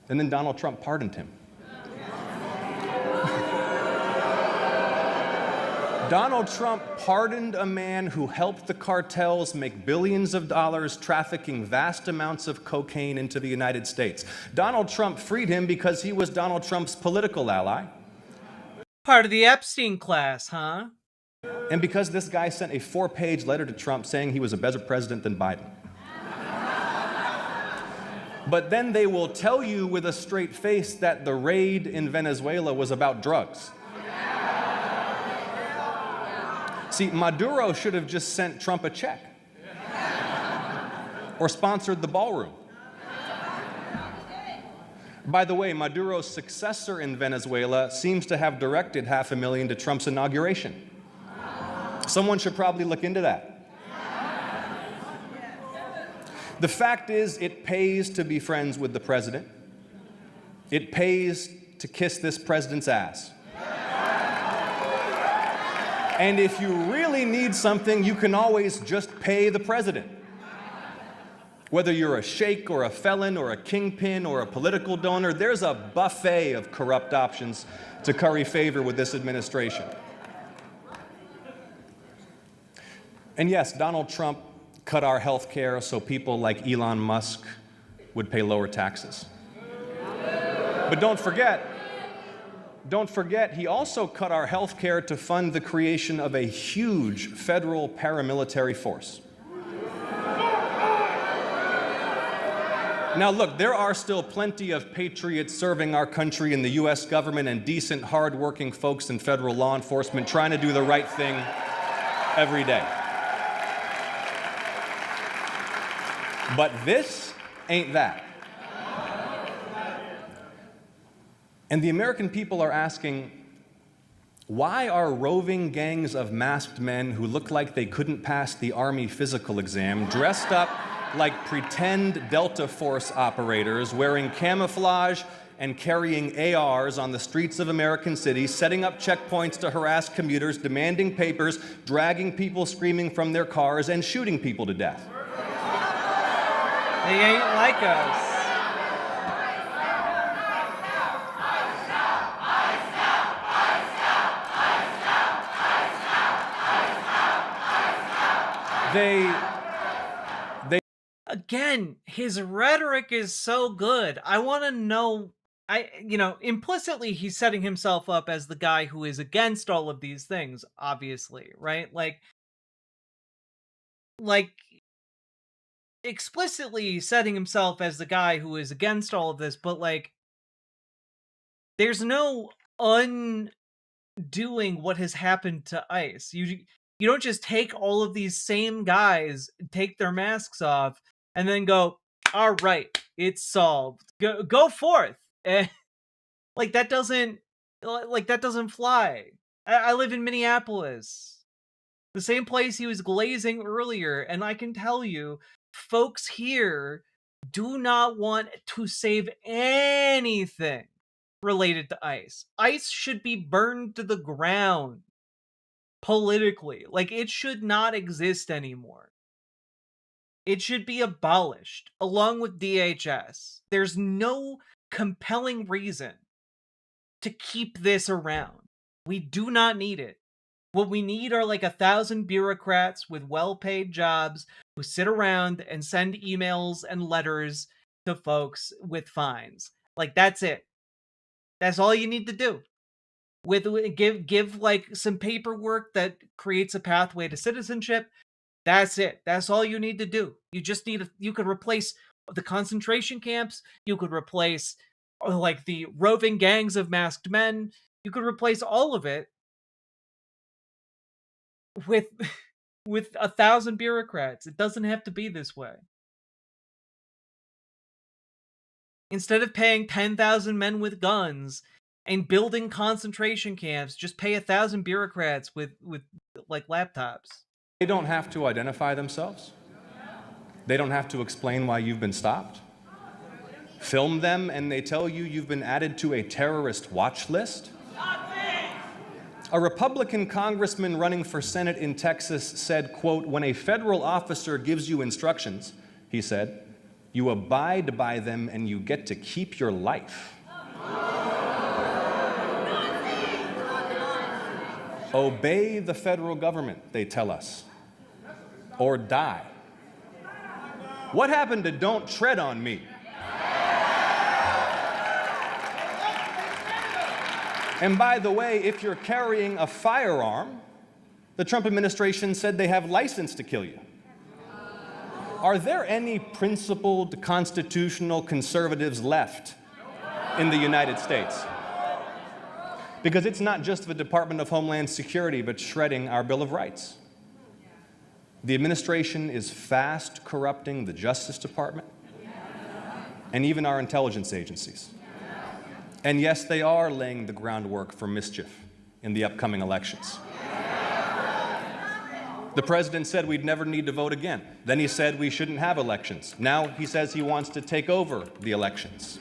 And then Donald Trump pardoned him. Donald Trump pardoned a man who helped the cartels make billions of dollars trafficking vast amounts of cocaine into the United States. Donald Trump freed him because he was Donald Trump's political ally. Part of the Epstein class, huh? And because this guy sent a 4-page letter to Trump saying he was a better president than Biden. But then they will tell you with a straight face that the raid in Venezuela was about drugs. See, Maduro should have just sent Trump a check or sponsored the ballroom. By the way, Maduro's successor in Venezuela seems to have directed $500,000 to Trump's inauguration. Someone should probably look into that. The fact is, it pays to be friends with the president. It pays to kiss this president's ass. And if you really need something, you can always just pay the president. Whether you're a sheikh or a felon or a kingpin or a political donor, there's a buffet of corrupt options to curry favor with this administration. And yes, Donald Trump cut our health care so people like Elon Musk would pay lower taxes. But don't forget, he also cut our health care to fund the creation of a huge federal paramilitary force. Now look, there are still plenty of patriots serving our country in the US government and decent, hard-working folks in federal law enforcement trying to do the right thing every day. But this ain't that. And the American people are asking, why are roving gangs of masked men who look like they couldn't pass the Army physical exam dressed up like pretend Delta Force operators, wearing camouflage and carrying ARs on the streets of American cities, setting up checkpoints to harass commuters, demanding papers, dragging people screaming from their cars, and shooting people to death? They ain't like us. Again, his rhetoric is so good. I want to know, implicitly he's setting himself up as the guy who is against all of these things, obviously, right? Like explicitly setting himself as the guy who is against all of this, but there's no undoing what has happened to ICE. You don't just take all of these same guys, take their masks off, and then go, all right, it's solved. Go forth. That doesn't fly. I live in Minneapolis, the same place he was glazing earlier, and I can tell you, folks here do not want to save anything related to ICE. ICE should be burned to the ground politically. It should not exist anymore. It should be abolished, along with DHS. There's no compelling reason to keep this around. We do not need it. What we need are 1,000 bureaucrats with well-paid jobs who sit around and send emails and letters to folks with fines. That's it. That's all you need to do. Give some paperwork that creates a pathway to citizenship. That's it. That's all you need to do. You just need you could replace the concentration camps. You could replace the roving gangs of masked men. You could replace all of it with 1,000 bureaucrats. It doesn't have to be this way. Instead of paying 10,000 men with guns and building concentration camps, just pay 1,000 bureaucrats with laptops. They don't have to identify themselves. They don't have to explain why you've been stopped. Film them and they tell you you've been added to a terrorist watch list. A Republican congressman running for Senate in Texas said, quote, "When a federal officer gives you instructions," he said, "you abide by them and you get to keep your life." Obey the federal government, they tell us, or die. What happened to don't tread on me? And by the way, if you're carrying a firearm, the Trump administration said they have license to kill you. Are there any principled constitutional conservatives left in the United States? Because it's not just the Department of Homeland Security, but shredding our Bill of Rights. The administration is fast corrupting the Justice Department and even our intelligence agencies. And yes, they are laying the groundwork for mischief in the upcoming elections. The president said we'd never need to vote again. Then he said we shouldn't have elections. Now he says he wants to take over the elections.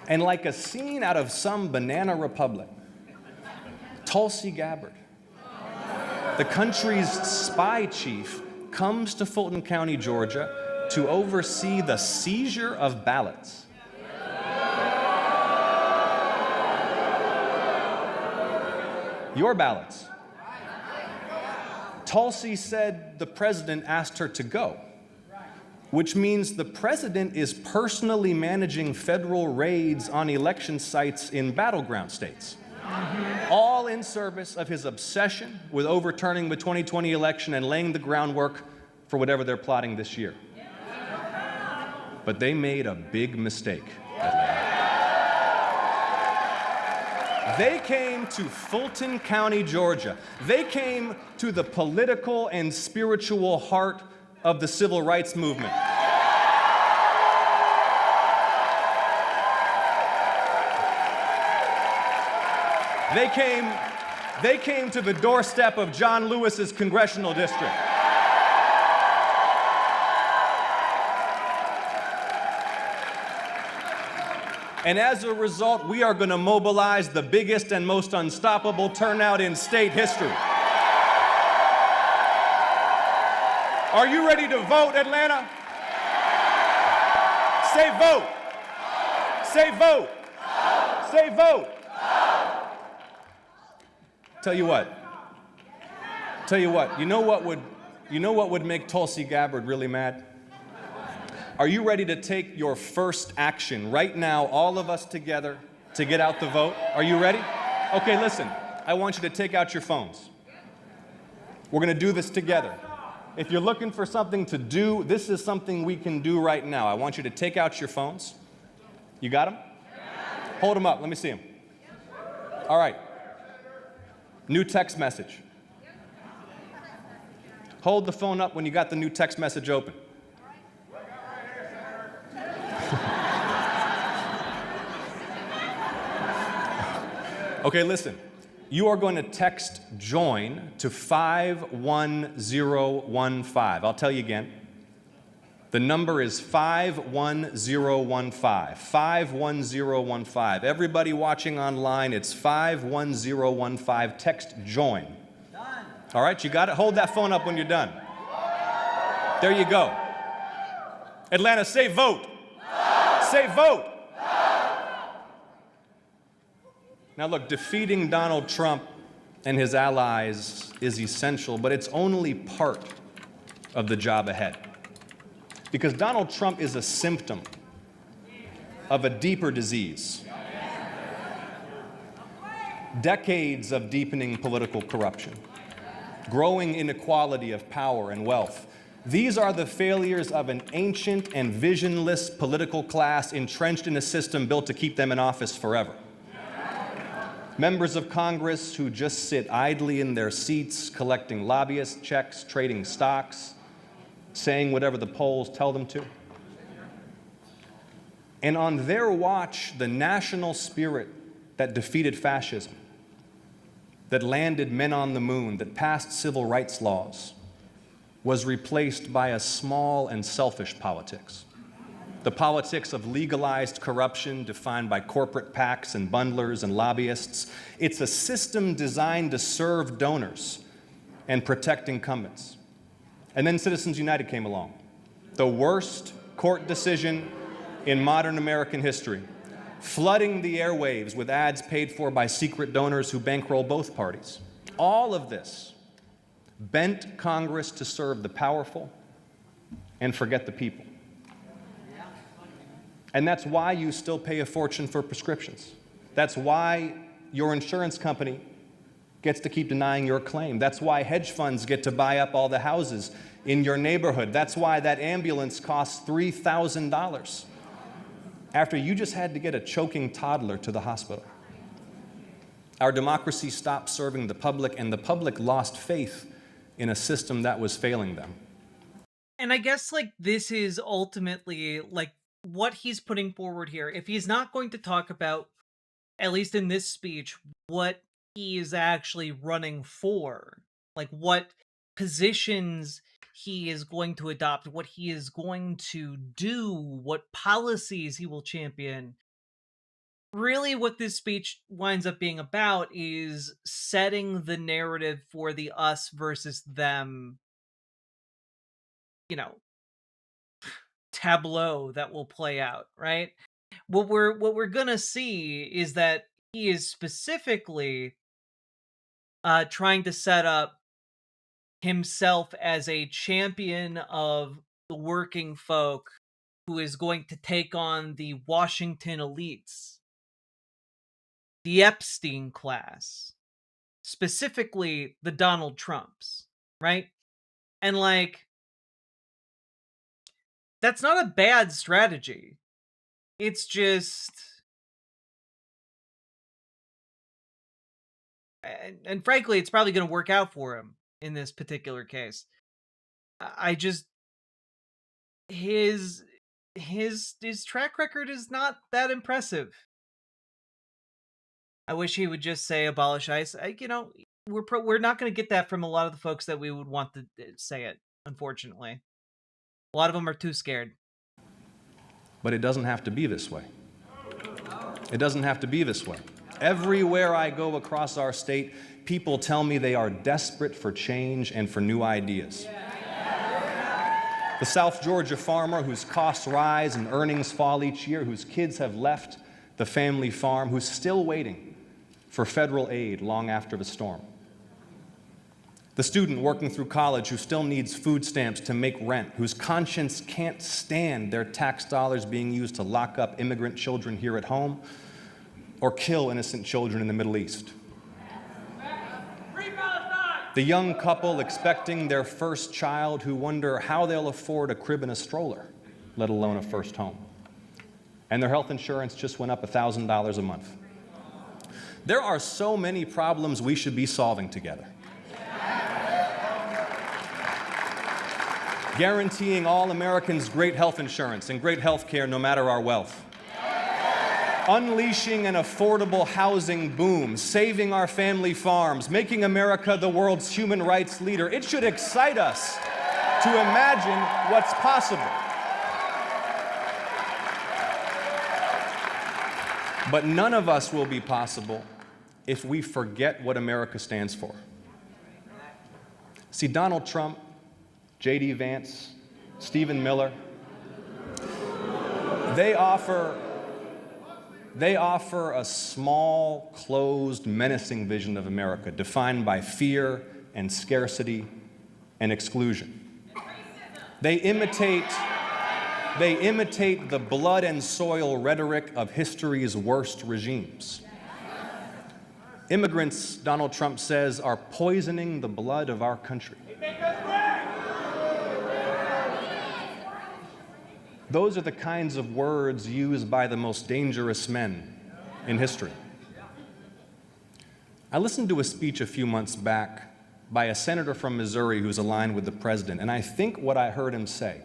And like a scene out of some banana republic, Tulsi Gabbard, the country's spy chief, comes to Fulton County, Georgia, to oversee the seizure of ballots. Your ballots. Tulsi said the president asked her to go, which means the president is personally managing federal raids on election sites in battleground states, all in service of his obsession with overturning the 2020 election and laying the groundwork for whatever they're plotting this year. But they made a big mistake, Atlanta. They came to Fulton County, Georgia. They came to the political and spiritual heart of the civil rights movement. They came to the doorstep of John Lewis's congressional district. And as a result, we are going to mobilize the biggest and most unstoppable turnout in state history. Are you ready to vote, Atlanta? Say vote. Say vote. Say vote. Tell you what. You know what would make Tulsi Gabbard really mad? Are you ready to take your first action right now, all of us together, to get out the vote? Are you ready? Okay, listen. I want you to take out your phones. We're going to do this together. If you're looking for something to do, this is something we can do right now. I want you to take out your phones. You got them? Hold them up. Let me see them. All right. New text message. Hold the phone up when you got the new text message open. Okay, listen. You are going to text JOIN to 51015. I'll tell you again. The number is 51015. 51015. Everybody watching online, it's 51015. Text JOIN. Done. All right, you got it? Hold that phone up when you're done. There you go. Atlanta, say vote. Say vote. Now look, defeating Donald Trump and his allies is essential, but it's only part of the job ahead. Because Donald Trump is a symptom of a deeper disease. Decades of deepening political corruption, growing inequality of power and wealth. These are the failures of an ancient and visionless political class entrenched in a system built to keep them in office forever. Members of Congress who just sit idly in their seats, collecting lobbyist checks, trading stocks, saying whatever the polls tell them to. And on their watch, the national spirit that defeated fascism, that landed men on the moon, that passed civil rights laws, was replaced by a small and selfish politics. The politics of legalized corruption defined by corporate PACs and bundlers and lobbyists. It's a system designed to serve donors and protect incumbents. And then Citizens United came along. The worst court decision in modern American history. flooding the airwaves with ads paid for by secret donors who bankroll both parties. All of this bent Congress to serve the powerful and forget the people. And that's why you still pay a fortune for prescriptions. That's why your insurance company gets to keep denying your claim. That's why hedge funds get to buy up all the houses in your neighborhood. That's why that ambulance costs $3,000 after you just had to get a choking toddler to the hospital. Our democracy stopped serving the public, and the public lost faith in a system that was failing them. And I guess, like, this is ultimately, like, what he's putting forward here. If he's not going to talk about, at least in this speech, what he is actually running for, like what positions he is going to adopt, what he is going to do, what policies he will champion. Really what this speech winds up being about is setting the narrative for the us versus them, you know, tableau that will play out, right? What we're gonna see is that he is specifically trying to set up himself as a champion of the working folk who is going to take on the Washington elites, the Epstein class, specifically the Donald Trumps, right? And like, that's not a bad strategy. It's just, and frankly, it's probably going to work out for him in this particular case. I just, his track record is not that impressive. I wish he would just say abolish ICE. We're not going to get that from a lot of the folks that we would want to say it, unfortunately. A lot of them are too scared. But it doesn't have to be this way. It doesn't have to be this way. Everywhere I go across our state, people tell me they are desperate for change and for new ideas. The South Georgia farmer whose costs rise and earnings fall each year, whose kids have left the family farm, who's still waiting for federal aid long after the storm. The student working through college who still needs food stamps to make rent, whose conscience can't stand their tax dollars being used to lock up immigrant children here at home or kill innocent children in the Middle East. The young couple expecting their first child who wonder how they'll afford a crib and a stroller, let alone a first home. And their health insurance just went up $1,000 a month. There are so many problems we should be solving together. Guaranteeing all Americans great health insurance and great health care no matter our wealth. Unleashing an affordable housing boom, saving our family farms, making America the world's human rights leader. It should excite us to imagine what's possible. But none of us will be possible if we forget what America stands for. See, Donald Trump, J.D. Vance, Stephen Miller, they offer a small, closed, menacing vision of America defined by fear and scarcity and exclusion. They imitate the blood and soil rhetoric of history's worst regimes. Immigrants, Donald Trump says, are poisoning the blood of our country. Those are the kinds of words used by the most dangerous men in history. I listened to a speech a few months back by a senator from Missouri who's aligned with the president, and I think what I heard him say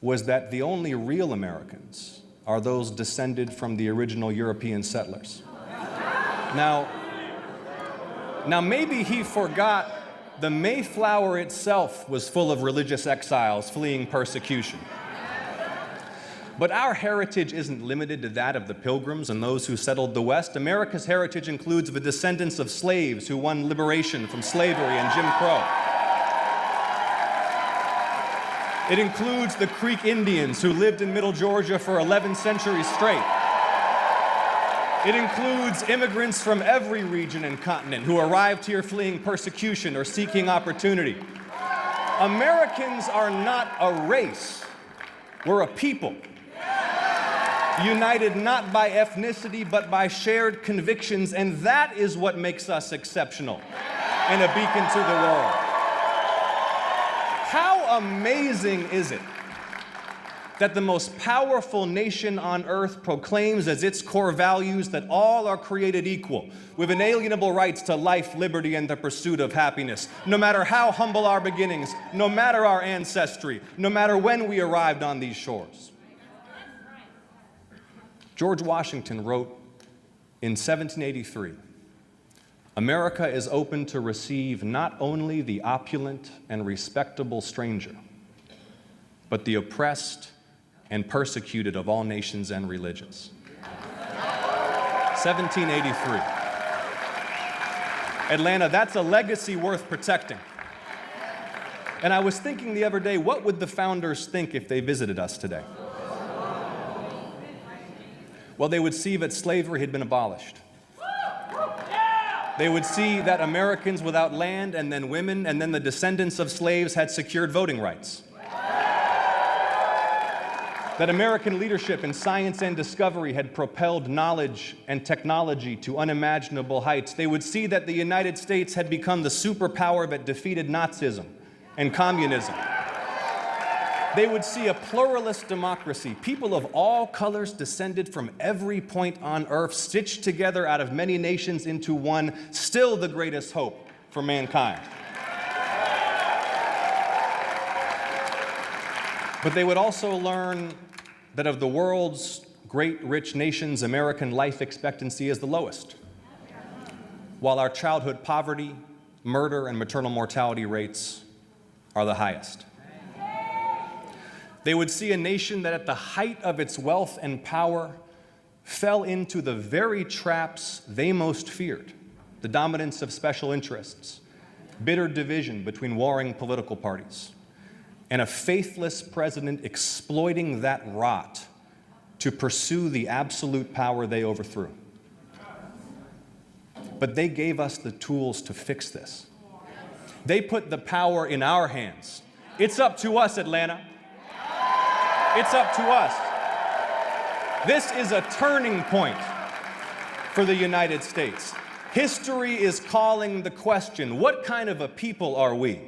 was that the only real Americans are those descended from the original European settlers. Now maybe he forgot the Mayflower itself was full of religious exiles fleeing persecution. But our heritage isn't limited to that of the Pilgrims and those who settled the West. America's heritage includes the descendants of slaves who won liberation from slavery and Jim Crow. It includes the Creek Indians who lived in Middle Georgia for 11 centuries straight. It includes immigrants from every region and continent who arrived here fleeing persecution or seeking opportunity. Americans are not a race. We're a people. United not by ethnicity, but by shared convictions, and that is what makes us exceptional and a beacon to the world. How amazing is it that the most powerful nation on earth proclaims as its core values that all are created equal, with inalienable rights to life, liberty, and the pursuit of happiness, no matter how humble our beginnings, no matter our ancestry, no matter when we arrived on these shores. George Washington wrote in 1783, "America is open to receive not only the opulent and respectable stranger, but the oppressed and persecuted of all nations and religions." 1783. Atlanta, that's a legacy worth protecting. And I was thinking the other day, what would the founders think if they visited us today? Well, they would see that slavery had been abolished. They would see that Americans without land, and then women, and then the descendants of slaves had secured voting rights. That American leadership in science and discovery had propelled knowledge and technology to unimaginable heights. They would see that the United States had become the superpower that defeated Nazism and communism. They would see a pluralist democracy, people of all colors descended from every point on earth, stitched together out of many nations into one, still the greatest hope for mankind. But they would also learn that of the world's great rich nations, American life expectancy is the lowest, while our childhood poverty, murder, and maternal mortality rates are the highest. They would see a nation that at the height of its wealth and power fell into the very traps they most feared, the dominance of special interests, bitter division between warring political parties, and a faithless president exploiting that rot to pursue the absolute power they overthrew. But they gave us the tools to fix this. They put the power in our hands. It's up to us, Atlanta. It's up to us. This is a turning point for the United States. History is calling the question, what kind of a people are we?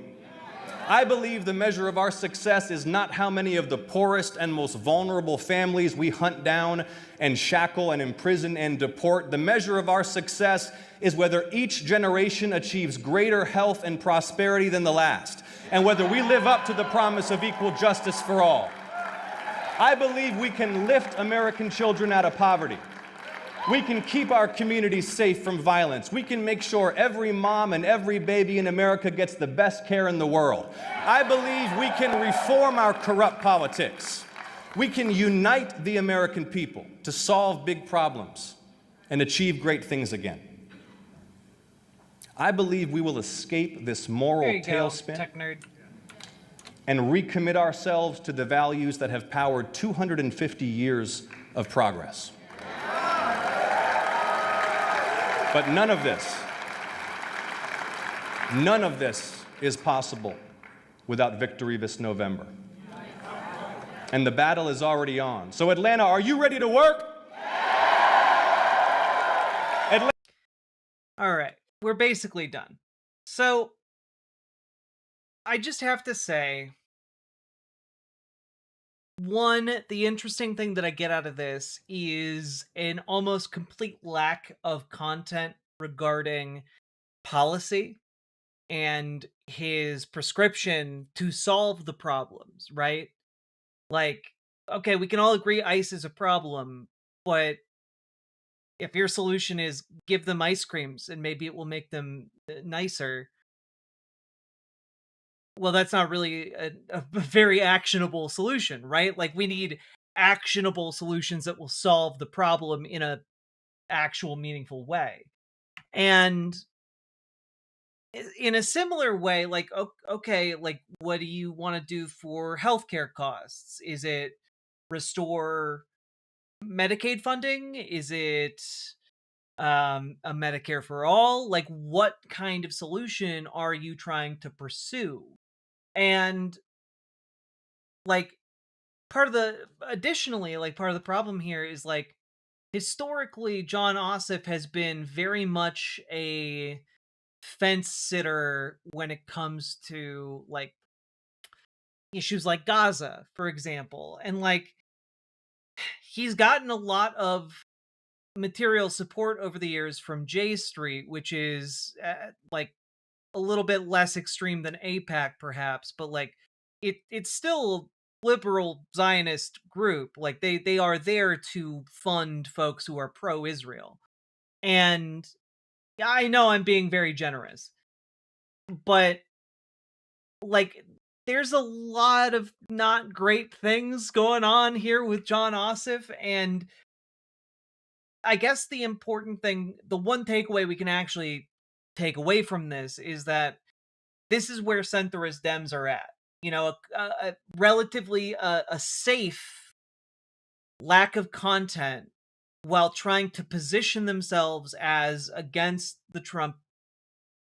I believe the measure of our success is not how many of the poorest and most vulnerable families we hunt down and shackle and imprison and deport. The measure of our success is whether each generation achieves greater health and prosperity than the last, and whether we live up to the promise of equal justice for all. I believe we can lift American children out of poverty. We can keep our communities safe from violence. We can make sure every mom and every baby in America gets the best care in the world. I believe we can reform our corrupt politics. We can unite the American people to solve big problems and achieve great things again. I believe we will escape this moral tailspin tech nerd. and recommit ourselves to the values that have powered 250 years of progress. But none of this is possible without victory this November. And the battle is already on. So Atlanta, are you ready to work? All right, we're basically done. So I just have to say, one, the interesting thing that I get out of this is an almost complete lack of content regarding policy and his prescription to solve the problems, right? Like, okay, we can all agree ICE is a problem, but if your solution is give them ice creams and maybe it will make them nicer, well, that's not really a very actionable solution, right? Like, we need actionable solutions that will solve the problem in a actual meaningful way. And in a similar way, like, okay, like, what do you want to do for healthcare costs? Is it restore Medicaid funding? Is it a Medicare for all? Like, what kind of solution are you trying to pursue? And like, additionally, like, part of the problem here is, like, historically, John Ossoff has been very much a fence sitter when it comes to, like, issues like Gaza, for example. And, like, he's gotten a lot of material support over the years from J Street, which is, like, a little bit less extreme than AIPAC, perhaps, but, like, it's still liberal Zionist group. Like, they are there to fund folks who are pro-Israel. And I know I'm being very generous, but, like, there's a lot of not great things going on here with John Ossoff, and I guess the important thing, the one takeaway we can actually take away from this is that this is where centrist Dems are at. You know, a relatively a safe lack of content while trying to position themselves as against the Trump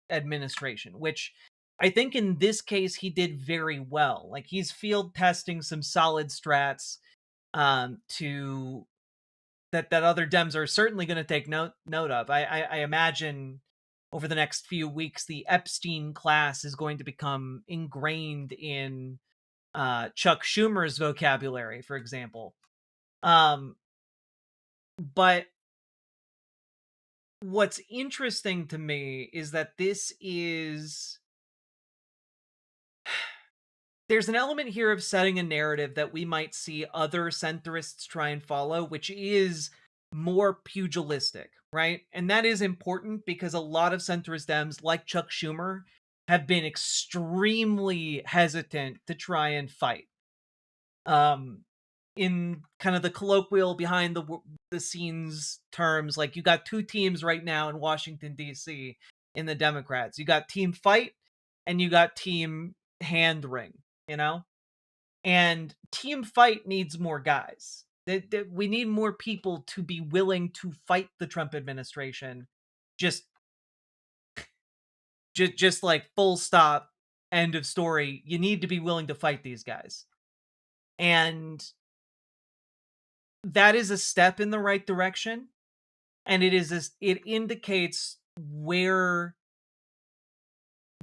administration, which I think in this case he did very well. Like, he's field testing some solid strats to that other Dems are certainly going to take note of. I imagine over the next few weeks, the Epstein class is going to become ingrained in Chuck Schumer's vocabulary, for example. But what's interesting to me is that there's an element here of setting a narrative that we might see other centrists try and follow, which is more pugilistic, right? And that is important because a lot of centrist Dems, like Chuck Schumer, have been extremely hesitant to try and fight. In kind of the colloquial behind the scenes terms, like, you got two teams right now in Washington, D.C. in the Democrats. You got Team Fight and you got Team Hand Wring, you know? And Team Fight needs more guys. We need more people to be willing to fight the Trump administration. Just like, full stop, end of story. You need to be willing to fight these guys. And that is a step in the right direction. And it indicates where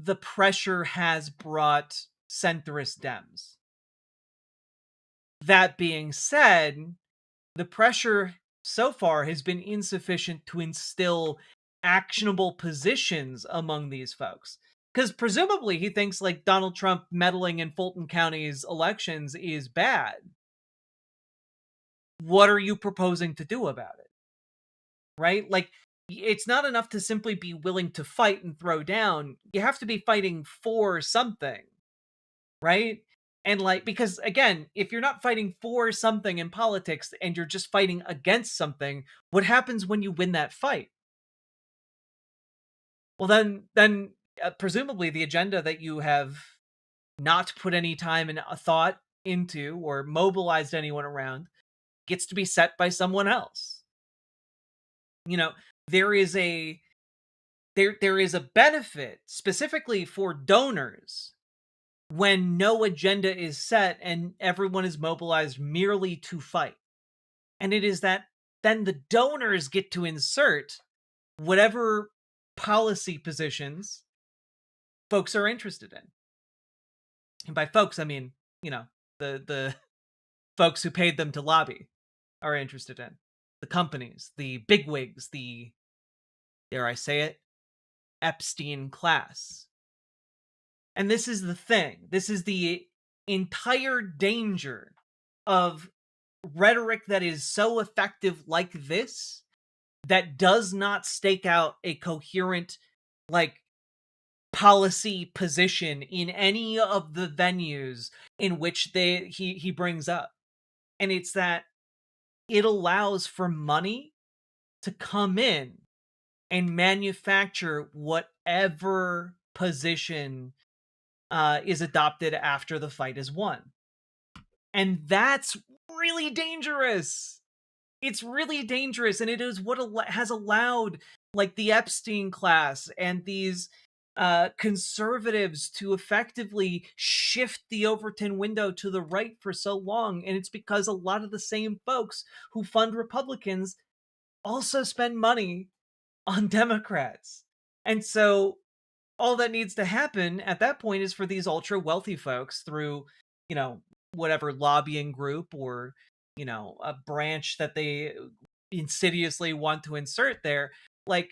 the pressure has brought centrist Dems. That being said, the pressure so far has been insufficient to instill actionable positions among these folks. Because presumably he thinks, like, Donald Trump meddling in Fulton County's elections is bad. What are you proposing to do about it? Right? Like, it's not enough to simply be willing to fight and throw down. You have to be fighting for something. Right? And, like, because again, if you're not fighting for something in politics and you're just fighting against something, what happens when you win that fight? Well, then presumably the agenda that you have not put any time and thought into or mobilized anyone around gets to be set by someone else. You know, there is a benefit specifically for donors when no agenda is set and everyone is mobilized merely to fight. And it is that then the donors get to insert whatever policy positions folks are interested in. And by folks, I mean, you know, the folks who paid them to lobby are interested in. The companies, the bigwigs, the, dare I say it, Epstein class. And this is the thing. This is the entire danger of rhetoric that is so effective like this, that does not stake out a coherent, like, policy position in any of the venues in which he brings up. And it's that it allows for money to come in and manufacture whatever position is adopted after the fight is won. And that's really dangerous. It's really dangerous, and it is what has allowed like the Epstein class and these conservatives to effectively shift the Overton window to the right for so long. And it's because a lot of the same folks who fund Republicans also spend money on Democrats. And so all that needs to happen at that point is for these ultra wealthy folks through, you know, whatever lobbying group or, you know, a branch that they insidiously want to insert there. Like,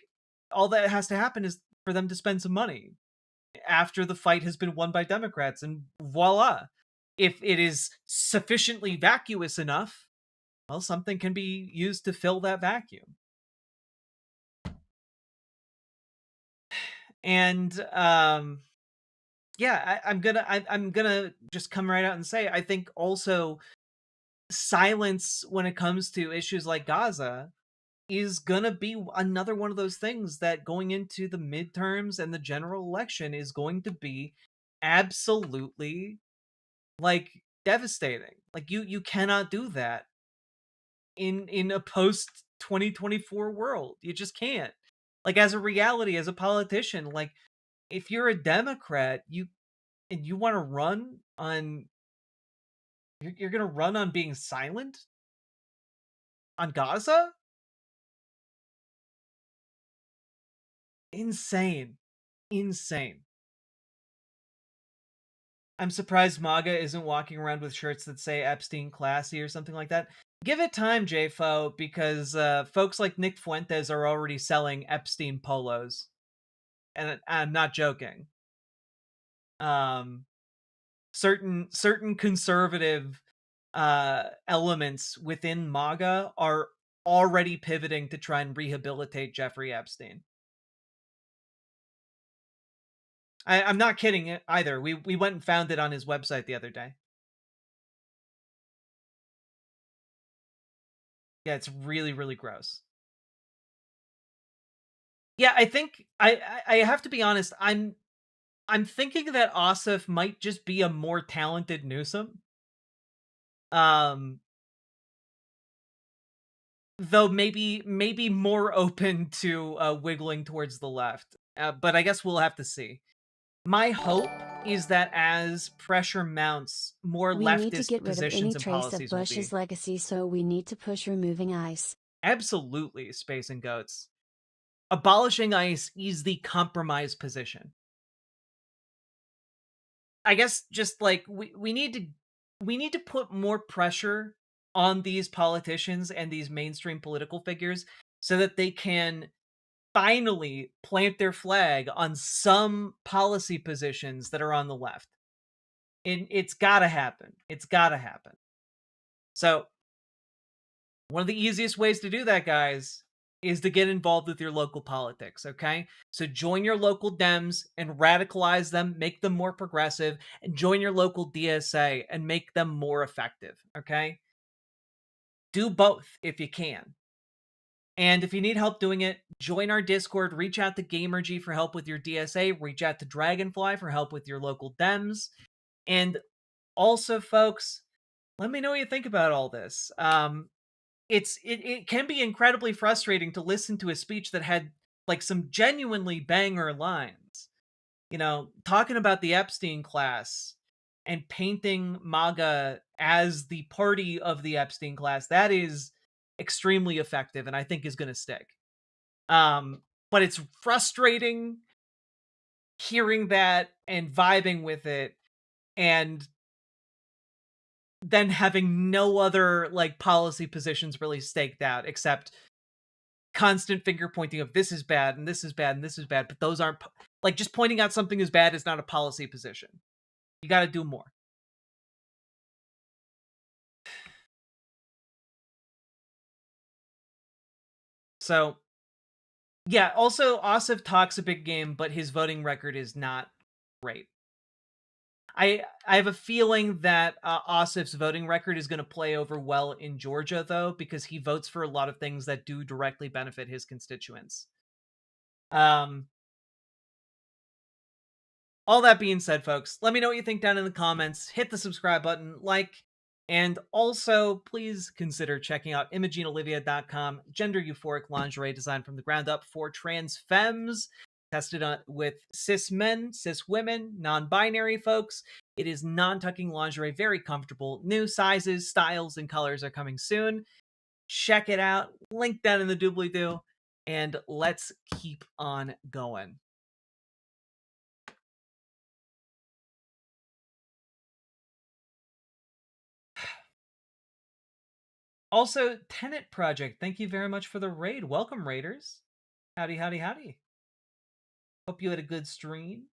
all that has to happen is for them to spend some money after the fight has been won by Democrats, and voila. If it is sufficiently vacuous enough, well, something can be used to fill that vacuum. And yeah, I'm gonna just come right out and say, I think also silence when it comes to issues like Gaza is gonna be another one of those things that going into the midterms and the general election is going to be absolutely like devastating. Like you cannot do that in a post 2024 world. You just can't. Like, as a reality, as a politician, like if you're a Democrat, you want to run on you're going to run on being silent on Gaza? Insane. I'm surprised MAGA isn't walking around with shirts that say Epstein classy or something like that. Give it time, JFO, because folks like Nick Fuentes are already selling Epstein polos. And I'm not joking. Certain conservative elements within MAGA are already pivoting to try and rehabilitate Jeffrey Epstein. I'm not kidding either. We went and found it on his website the other day. Yeah, it's really, really gross. Yeah, I think I have to be honest. I'm thinking that Ossoff might just be a more talented Newsom. Though maybe more open to wiggling towards the left. But I guess we'll have to see. My hope is that as pressure mounts, more We need to leftist get rid of any positions and trace of policies will Bush's be. legacy, so we need to push removing ICE. Absolutely, Space and Goats. Abolishing ICE is the compromise position. I guess just like we need to put more pressure on these politicians and these mainstream political figures so that they can finally plant their flag on some policy positions that are on the left. And it's gotta happen. It's gotta happen. So one of the easiest ways to do that, guys, is to get involved with your local politics, okay? So join your local Dems and radicalize them, make them more progressive, and join your local DSA and make them more effective, okay? Do both if you can. And if you need help doing it, join our Discord, reach out to Gamergy for help with your DSA, reach out to Dragonfly for help with your local Dems. And also, folks, let me know what you think about all this. It can be incredibly frustrating to listen to a speech that had like some genuinely banger lines. You know, talking about the Epstein class and painting MAGA as the party of the Epstein class. That is extremely effective and I think is going to stick. But it's frustrating hearing that and vibing with it and then having no other like policy positions really staked out except constant finger pointing of this is bad and this is bad and this is bad, but those aren't like just pointing out something is bad is not a policy position. You got to do more. So, yeah, also Ossoff talks a big game, but his voting record is not great. I have a feeling that Ossoff's voting record is going to play over well in Georgia, though, because he votes for a lot of things that do directly benefit his constituents. All that being said, folks, let me know what you think down in the comments. Hit the subscribe button, like, And also, please consider checking out ImogeneOlivia.com, gender euphoric lingerie designed from the ground up for trans femmes, tested with cis men, cis women, non-binary folks. It is non-tucking lingerie, very comfortable. New sizes, styles, and colors are coming soon. Check it out. Link down in the doobly-doo. And let's keep on going. Also, Tenet Project, thank you very much for the raid. Welcome, raiders. Howdy, howdy, howdy. Hope you had a good stream.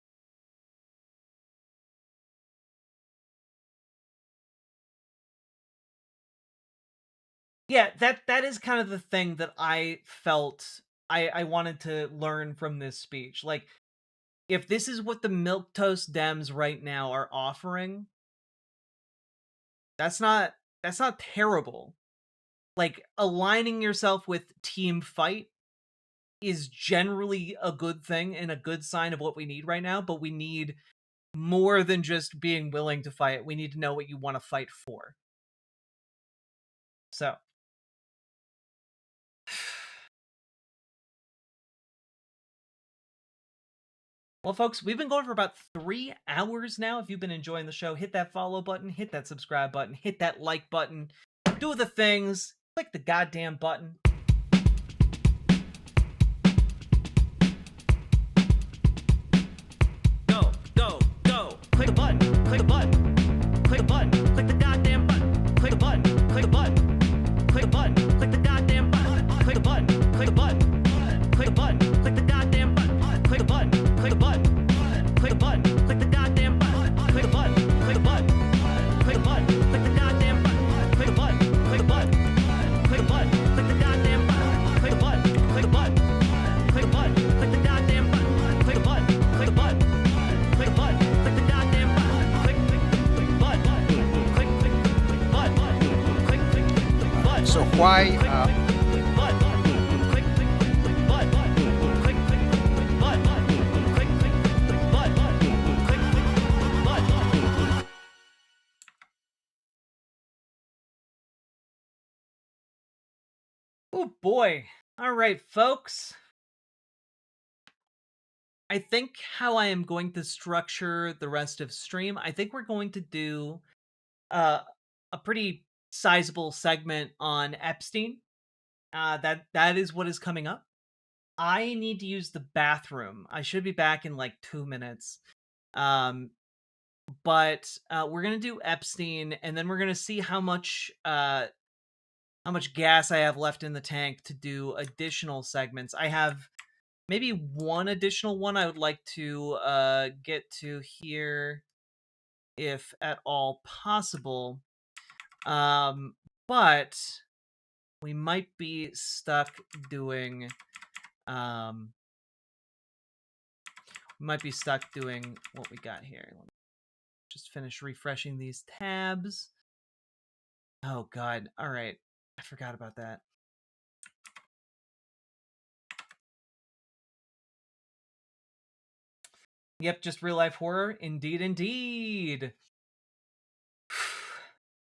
Yeah, that is kind of the thing that I felt I wanted to learn from this speech. Like, if this is what the milquetoast Dems right now are offering, that's not terrible. Like, aligning yourself with Team Fight is generally a good thing and a good sign of what we need right now, but we need more than just being willing to fight. We need to know what you want to fight for. So. Well, folks, we've been going for about 3 hours now. If you've been enjoying the show, hit that follow button, hit that subscribe button, hit that like button, do the things, click the goddamn button. Go, go, go. Click the button, click the button, click the button, click the goddamn button, click the button, click the button, click the button, click the goddamn button, click the button, click the button, click the button, click the goddamn button, click the button. Click the button, click the button, click the goddamn button, click the button, click the button, click the button, click the goddamn button, click the button, click the button, click the button, click the goddamn button, click the button, click the button, click the button, click the goddamn button, click the button, click the button, click the button, click the goddamn button, click button. So why oh boy. All right, folks. I think how I am going to structure the rest of stream, I think we're going to do a pretty sizable segment on Epstein. That is what is coming up. I need to use the bathroom. I should be back in like 2 minutes. But we're gonna do Epstein, and then we're gonna see how much gas I have left in the tank to do additional segments. I have maybe one additional one I would like to get to here, if at all possible. But we might be stuck doing what we got here. Let me just finish refreshing these tabs. Oh god. All right. I forgot about that. Yep, just real life horror. Indeed, indeed.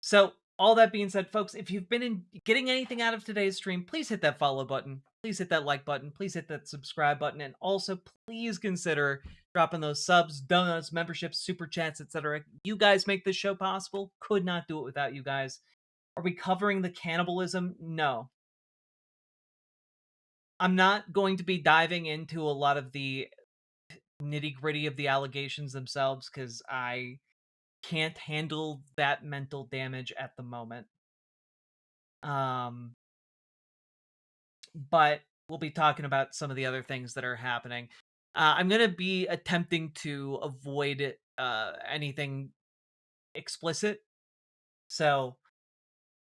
So, all that being said, folks, if you've been getting anything out of today's stream, please hit that follow button. Please hit that like button. Please hit that subscribe button. And also, please consider dropping those subs, donuts, memberships, super chats, etc. You guys make this show possible. Could not do it without you guys. Are we covering the cannibalism? No. I'm not going to be diving into a lot of the nitty-gritty of the allegations themselves because I can't handle that mental damage at the moment. But we'll be talking about some of the other things that are happening. I'm going to be attempting to avoid anything explicit. So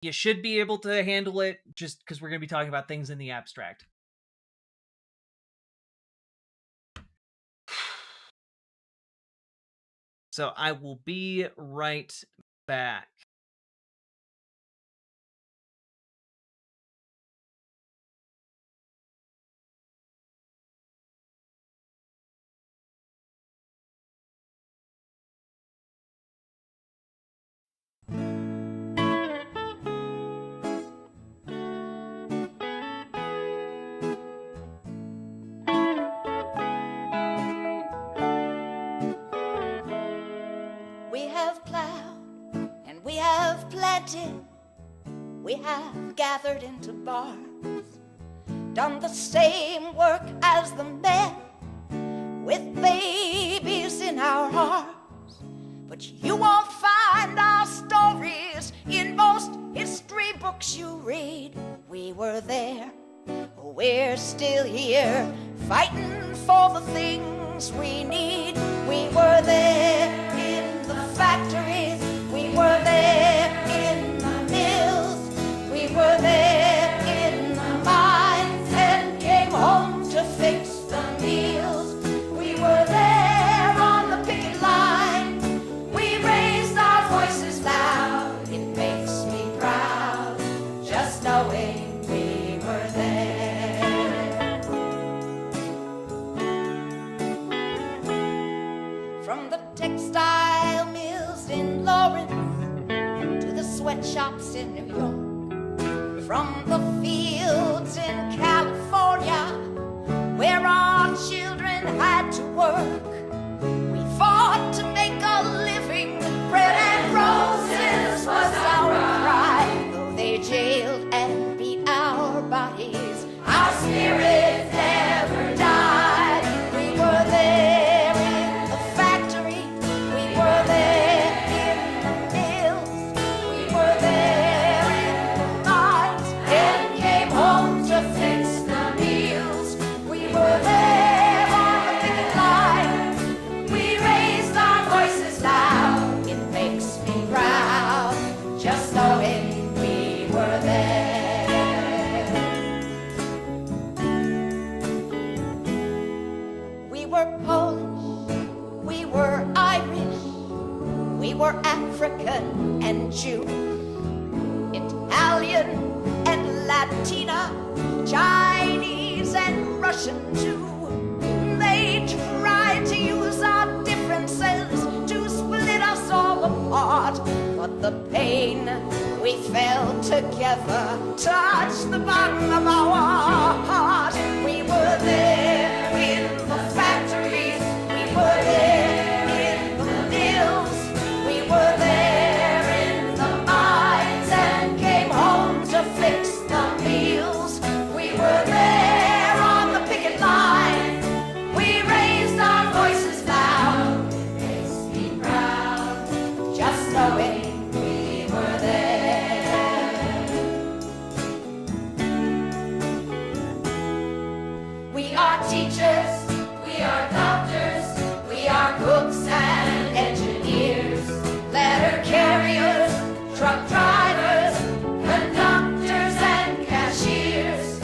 you should be able to handle it just because we're going to be talking about things in the abstract. So I will be right back. united, we have gathered into bars, done the same work as the men, with babies in our arms. But you won't find our stories in most history books you read. We were there, we're still here, fighting for the things we need. We were there in the factories, we were there in the mills, we were there in the mines, and came home to fix the meals. We were there on the picket line, we raised our voices loud. It makes me proud just knowing we were there. From the textile mills in Lawrence to the sweatshops in New York, from the fields in California where our children had to work, we fought to make a living. Bread and roses was our pride. Though they jailed and beat our bodies, our spirit never died. We were there in the factory, we were there in the mills, we were there in the mines, and came home to fix the meals. We were there on the picket line, we raised our voices loud. It makes me proud just knowing we were there. We were Polish, we were Irish, we were African and Jew, Italian and Latina, Chinese and Russian too. They tried to use our differences to split us all apart, but the pain we felt together touched the bottom of our heart. We were there in the factories, we were there in the mills, we were there in the mines, and came home to fix the meals. We were there on the picket line, we raised our voices loud. It makes me proud just knowing we were there. We are teachers, we are doctors, we are cooks and engineers, letter carriers, truck drivers, conductors and cashiers.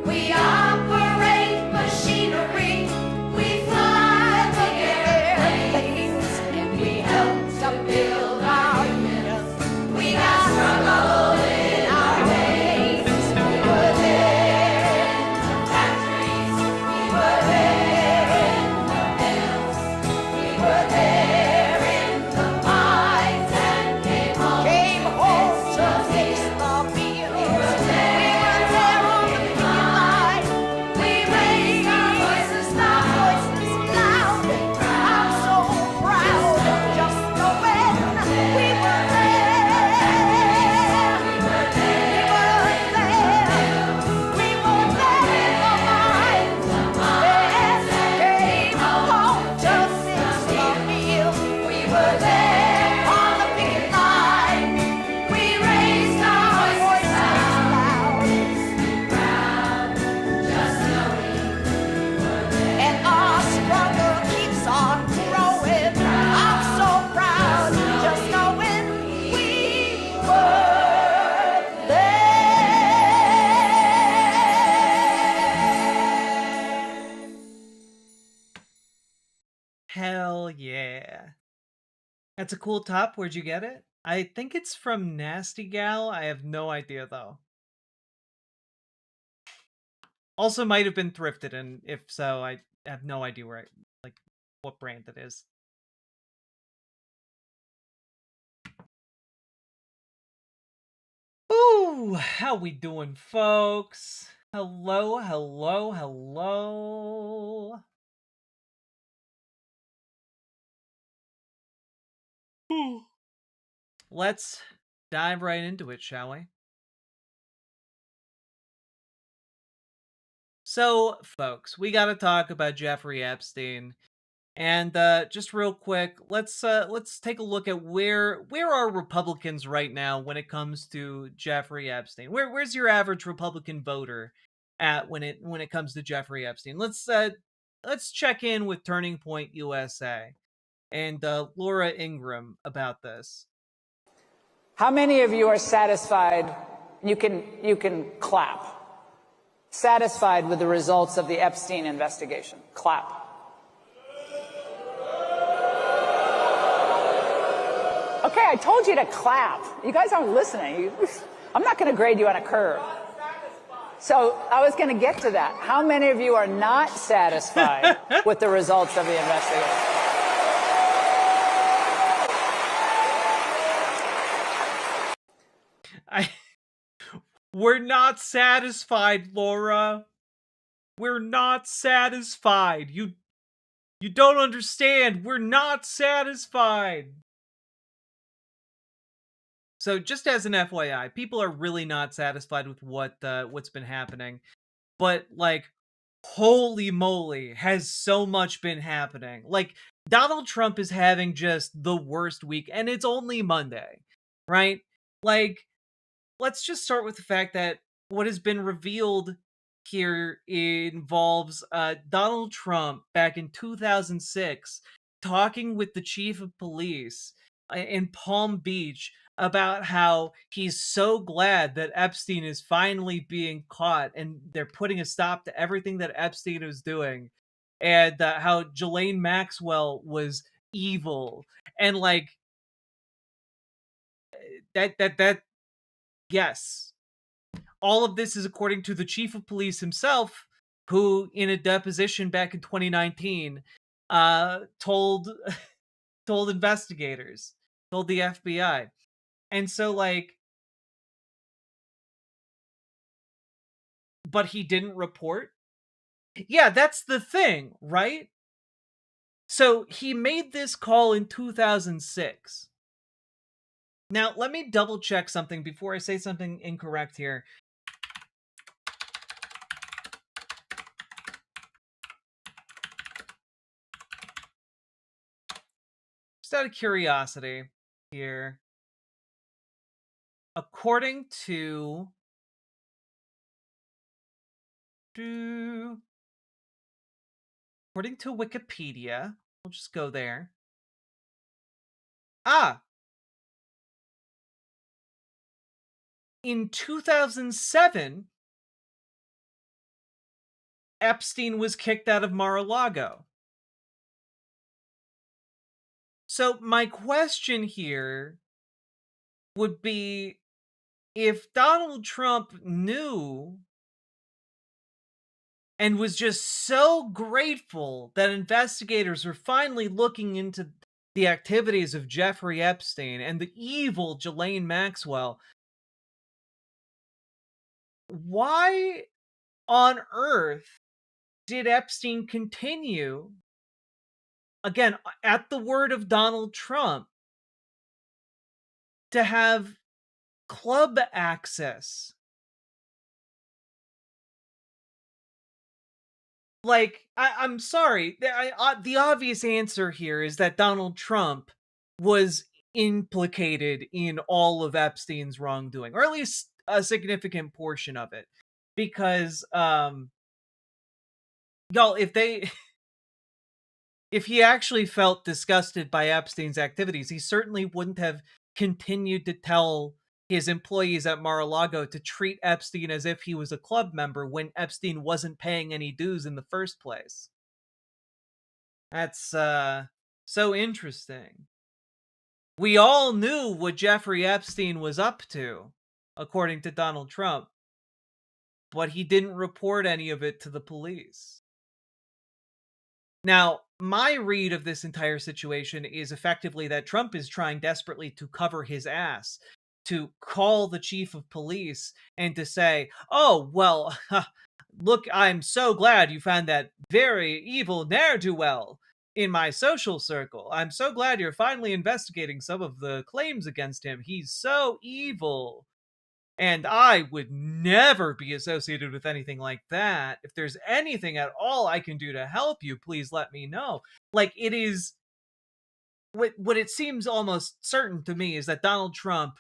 We operate machinery, we fly the airplanes, and we help to build our unions. We got struggle in our veins. We were there in the factories, we were there in the mills, we were there in the mines, and came home to fix the meals. We were there on the picket line, we raised our voices loud. I'm so proud just knowing we were there. We were there. We were there in the mines. Yes, came home to fix the meals. We were there on the picket line. We raised our voices loud. Proud just knowing we were there. And our struggle keeps on growing. I'm so proud just knowing we were there. Hell yeah. That's a cool top. Where'd you get it? I think it's from Nasty Gal. I have no idea though. Also might have been thrifted, and if so, I have no idea where like what brand it is. Ooh, how we doing, folks? Hello, hello, hello. Let's dive right into it, shall we? So, folks, we got to talk about Jeffrey Epstein. And just real quick, let's take a look at where are Republicans right now when it comes to Jeffrey Epstein. Where's your average Republican voter at when it comes to Jeffrey Epstein? Let's check in with Turning Point USA and Laura Ingram about this. How many of you are satisfied? You can clap. Satisfied with the results of the Epstein investigation? Clap. Okay, I told you to clap. You guys aren't listening. I'm not going to grade you on a curve. So I was going to get to that. How many of you are not satisfied with the results of the investigation? We're not satisfied, Laura. We're not satisfied. You don't understand. We're not satisfied. So just as an FYI, people are really not satisfied with what's been happening. But like, holy moly, has so much been happening. Like, Donald Trump is having just the worst week, and it's only Monday, right? Like, let's just start with the fact that what has been revealed here involves Donald Trump back in 2006 talking with the chief of police in Palm Beach about how he's so glad that Epstein is finally being caught and they're putting a stop to everything that Epstein was doing, and how Ghislaine Maxwell was evil, and like that yes, all of this is according to the chief of police himself, who in a deposition back in 2019 told investigators, told the FBI. And so, like, but he didn't report? Yeah, that's the thing, right? So he made this call in 2006. Now, let me double check something before I say something incorrect here. Just out of curiosity here. According to Wikipedia, we'll just go there. In 2007, Epstein was kicked out of Mar-a-Lago. So my question here would be, if Donald Trump knew and was just so grateful that investigators were finally looking into the activities of Jeffrey Epstein and the evil Ghislaine Maxwell, why on earth did Epstein continue, again, at the word of Donald Trump, to have club access? Like, I'm sorry, the obvious answer here is that Donald Trump was implicated in all of Epstein's wrongdoing, or at least a significant portion of it. Because, y'all, if he actually felt disgusted by Epstein's activities, he certainly wouldn't have continued to tell his employees at Mar-a-Lago to treat Epstein as if he was a club member when Epstein wasn't paying any dues in the first place. That's so interesting. We all knew what Jeffrey Epstein was up to, according to Donald Trump, but he didn't report any of it to the police. Now, my read of this entire situation is effectively that Trump is trying desperately to cover his ass, to call the chief of police and to say, oh, well, look, I'm so glad you found that very evil ne'er-do-well. in my social circle. I'm so glad you're finally investigating some of the claims against him. He's so evil. And I would never be associated with anything like that. If there's anything at all I can do to help you, please let me know. Like, it is what it seems almost certain to me is that Donald Trump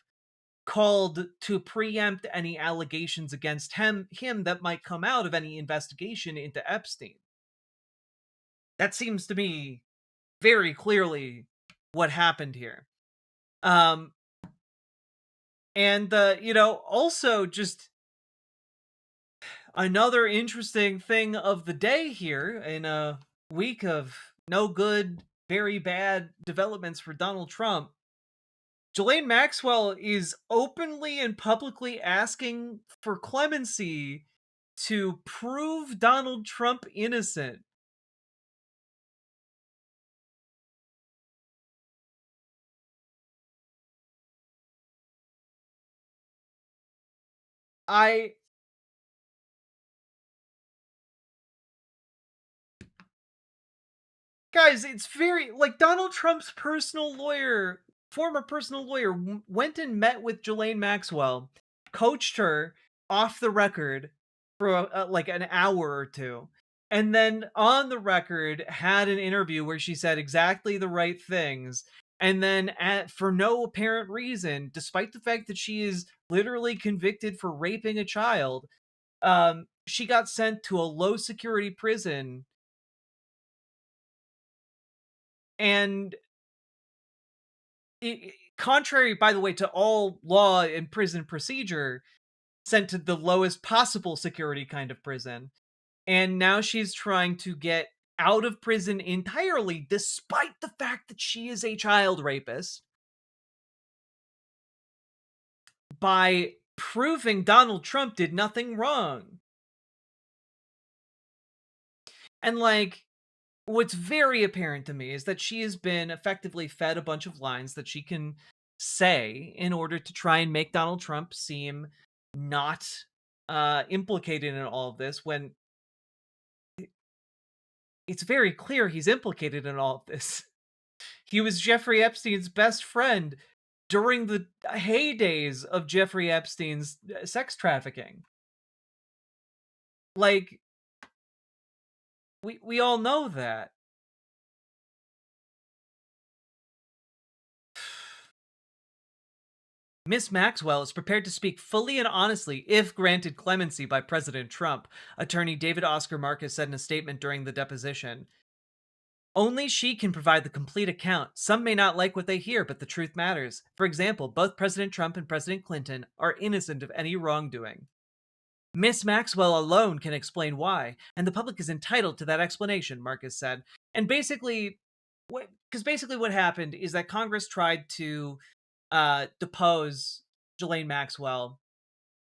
called to preempt any allegations against him that might come out of any investigation into Epstein. That seems to me very clearly what happened here. And, also just another interesting thing of the day here in a week of no good, very bad developments for Donald Trump. Ghislaine Maxwell is openly and publicly asking for clemency to prove Donald Trump innocent. Guys, it's very, like, Donald Trump's former personal lawyer, went and met with Ghislaine Maxwell, coached her off the record for like an hour or two, and then on the record had an interview where she said exactly the right things. And then, for no apparent reason, despite the fact that she is literally convicted for raping a child, she got sent to a low security prison. And contrary, by the way, to all law and prison procedure, sent to the lowest possible security kind of prison. And now she's trying to get out of prison entirely, despite the fact that she is a child rapist, by proving Donald Trump did nothing wrong. And, like, what's very apparent to me is that she has been effectively fed a bunch of lines that she can say in order to try and make Donald Trump seem not implicated in all of this, when it's very clear he's implicated in all of this. He was Jeffrey Epstein's best friend during the heydays of Jeffrey Epstein's sex trafficking. Like, we all know that. Miss Maxwell is prepared to speak fully and honestly if granted clemency by President Trump, attorney David Oscar Marcus said in a statement during the deposition. Only she can provide the complete account. Some may not like what they hear, but the truth matters. For example, both President Trump and President Clinton are innocent of any wrongdoing. Miss Maxwell alone can explain why, and the public is entitled to that explanation, Marcus said. And basically, what happened is that Congress tried to depose Ghislaine Maxwell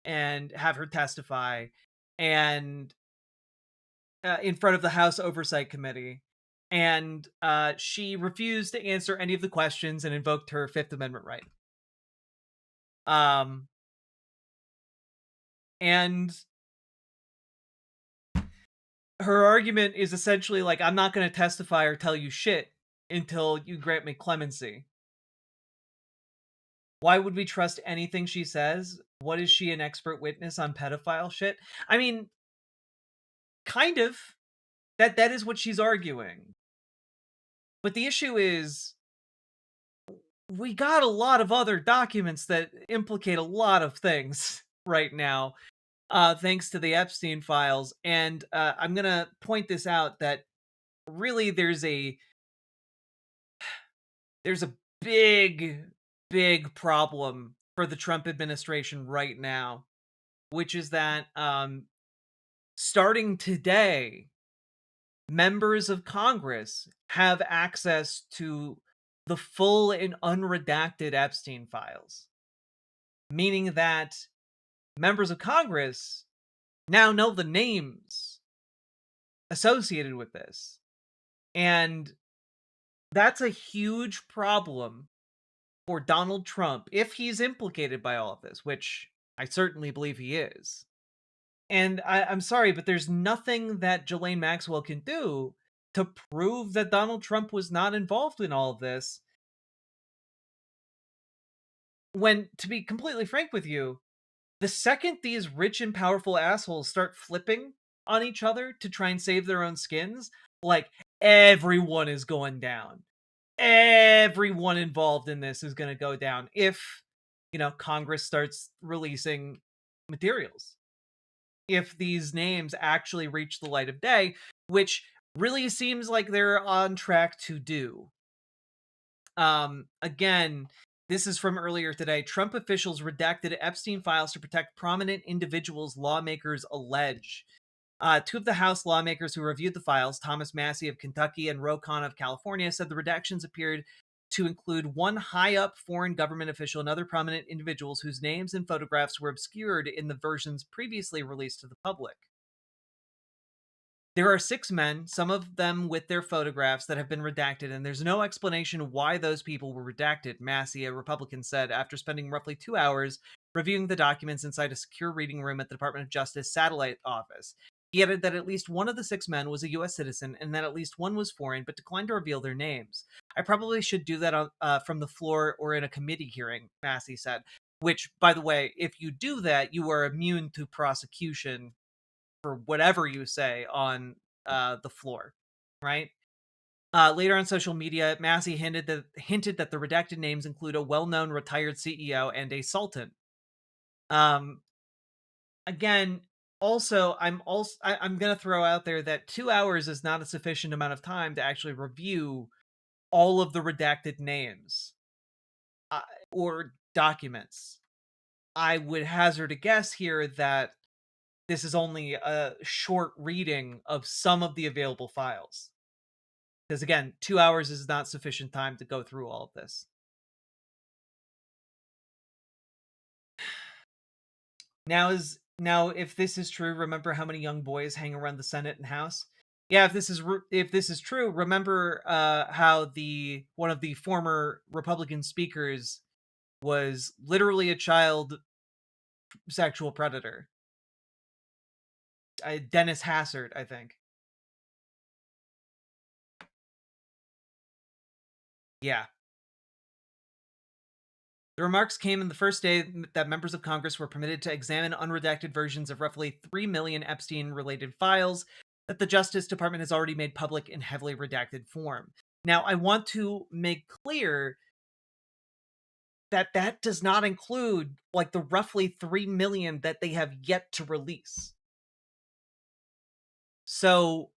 and have her testify and in front of the House Oversight Committee. And she refused to answer any of the questions and invoked her Fifth Amendment right. And her argument is essentially like, I'm not going to testify or tell you shit until you grant me clemency. Why would we trust anything she says? What is she, an expert witness on pedophile shit? I mean, kind of. That is what she's arguing. But the issue is, we got a lot of other documents that implicate a lot of things right now, thanks to the Epstein files. And I'm going to point this out, that really there's a big problem for the Trump administration right now, which is that starting today, members of Congress have access to the full and unredacted Epstein files, meaning that members of Congress now know the names associated with this. And that's a huge problem for Donald Trump if he's implicated by all of this, which I certainly believe he is. And I'm sorry, but there's nothing that Ghislaine Maxwell can do to prove that Donald Trump was not involved in all of this. When, to be completely frank with you, the second these rich and powerful assholes start flipping on each other to try and save their own skins, like, everyone is going down. Everyone involved in this is going to go down if, Congress starts releasing materials. If these names actually reach the light of day, which really seems like they're on track to do. Again, this is from earlier today. Trump officials redacted Epstein files to protect prominent individuals, lawmakers allege. Two of the House lawmakers who reviewed the files, Thomas Massie of Kentucky and Ro Khanna of California, said the redactions appeared to include one high-up foreign government official and other prominent individuals whose names and photographs were obscured in the versions previously released to the public. There are 6 men, some of them with their photographs, that have been redacted, and there's no explanation why those people were redacted, Massie, a Republican, said after spending roughly 2 hours reviewing the documents inside a secure reading room at the Department of Justice satellite office. He added that at least one of the 6 men was a U.S. citizen and that at least one was foreign, but declined to reveal their names. I probably should do that from the floor or in a committee hearing, Massie said. Which, by the way, if you do that, you are immune to prosecution for whatever you say on the floor, right? Later on social media, Massie hinted that the redacted names include a well-known retired CEO and a sultan. Again, also, I'm going to throw out there that 2 hours is not a sufficient amount of time to actually review all of the redacted names or documents. I would hazard a guess here that this is only a short reading of some of the available files. Because again, 2 hours is not sufficient time to go through all of this. Now, if this is true, remember how many young boys hang around the Senate and House? Yeah, if this is true, remember how one of the former Republican speakers was literally a child sexual predator. Dennis Hassard, I think. Yeah. The remarks came in the first day that members of Congress were permitted to examine unredacted versions of roughly 3 million Epstein-related files that the Justice Department has already made public in heavily redacted form. Now, I want to make clear that that does not include, like, the roughly 3 million that they have yet to release. So,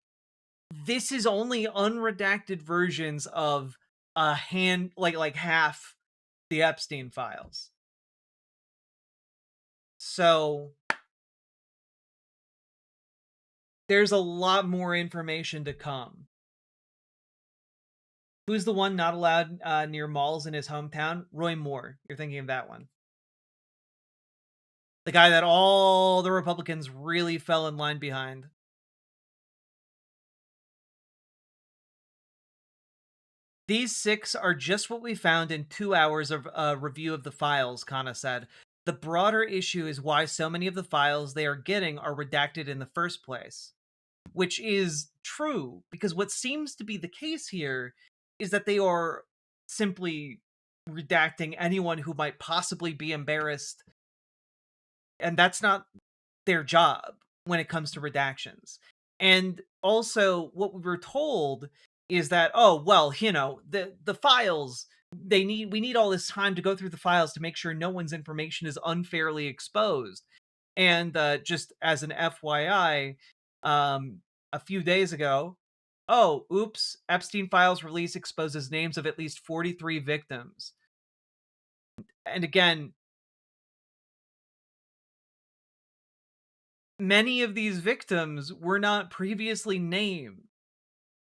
this is only unredacted versions of like half the Epstein files. So there's a lot more information to come. Who's the one not allowed near malls in his hometown? Roy Moore. You're thinking of that one. The guy that all the Republicans really fell in line behind. These 6 are just what we found in 2 hours of review of the files, Khanna said. The broader issue is why so many of the files they are getting are redacted in the first place. Which is true, because what seems to be the case here is that they are simply redacting anyone who might possibly be embarrassed. And that's not their job when it comes to redactions. And also, what we were told is that, oh, well, the files, we need all this time to go through the files to make sure no one's information is unfairly exposed. And just as an FYI, a few days ago, oh, oops, Epstein files release exposes names of at least 43 victims. And again, many of these victims were not previously named.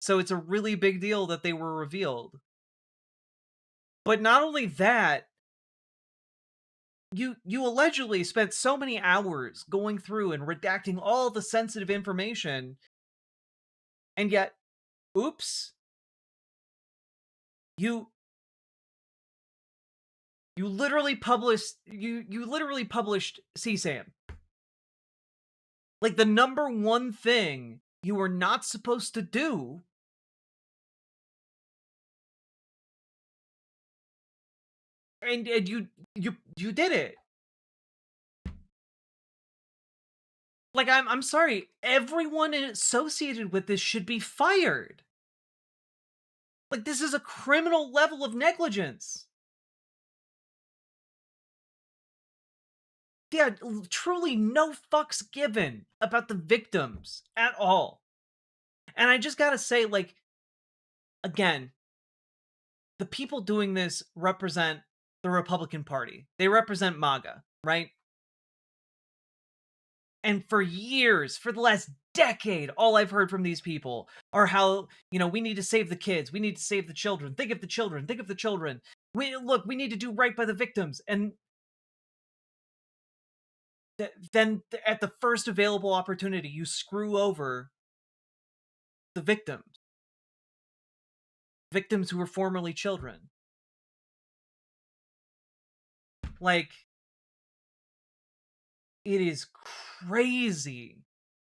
So it's a really big deal that they were revealed. But not only that, you allegedly spent so many hours going through and redacting all the sensitive information, and yet, oops, you literally published CSAM. Like, the number one thing you were not supposed to do And you did it. Like, I'm sorry, everyone associated with this should be fired. Like, this is a criminal level of negligence. Yeah, truly no fucks given about the victims at all. And I just gotta say, like, again, the people doing this represent the Republican Party. They represent MAGA, right? And for years, for the last decade, all I've heard from these people are how, we need to save the kids. We need to save the children. Think of the children. Think of the children. We need to do right by the victims. And then at the first available opportunity, you screw over the victims. Victims who were formerly children. Like, it is crazy.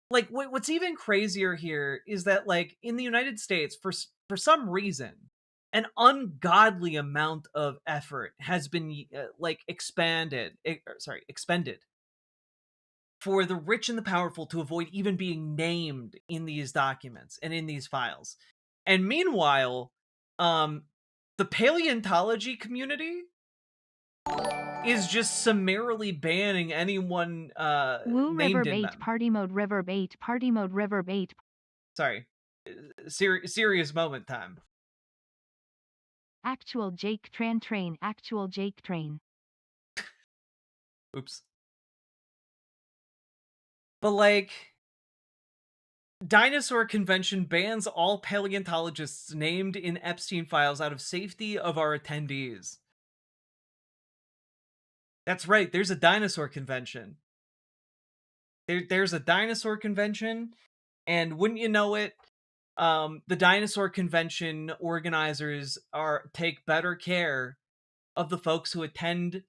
Like, what's even crazier here is that, like, in the United States, for some reason, an ungodly amount of effort has been expended for the rich and the powerful to avoid even being named in these documents and in these files. And meanwhile, the paleontology community is just summarily banning anyone Woo named river in bait, them. party mode river bait, party mode river bait. Sorry. Serious moment time. Actual Jake train, actual Jake train. Oops. But, like, Dinosaur Convention bans all paleontologists named in Epstein files out of safety of our attendees. That's right, there's a dinosaur convention. There's a dinosaur convention, and wouldn't you know it, the dinosaur convention organizers take better care of the folks who attend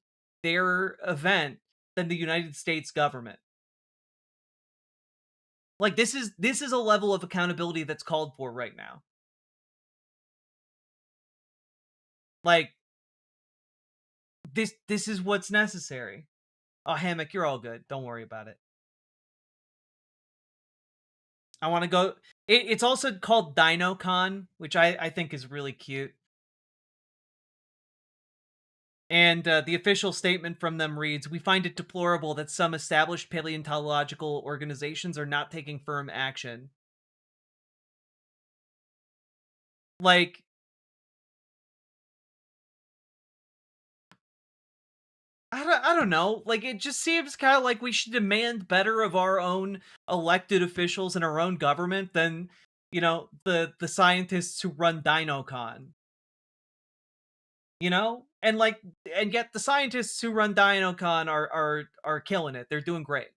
their event than the United States government. Like, this is a level of accountability that's called for right now. Like, this is what's necessary. Oh, Hammock, you're all good. Don't worry about it. I want to go... It's also called DinoCon, which I think is really cute. And the official statement from them reads, "We find it deplorable that some established paleontological organizations are not taking firm action." Like, I don't know. Like, it just seems kind of like we should demand better of our own elected officials in our own government than, the scientists who run DinoCon. And yet the scientists who run DinoCon are killing it. They're doing great.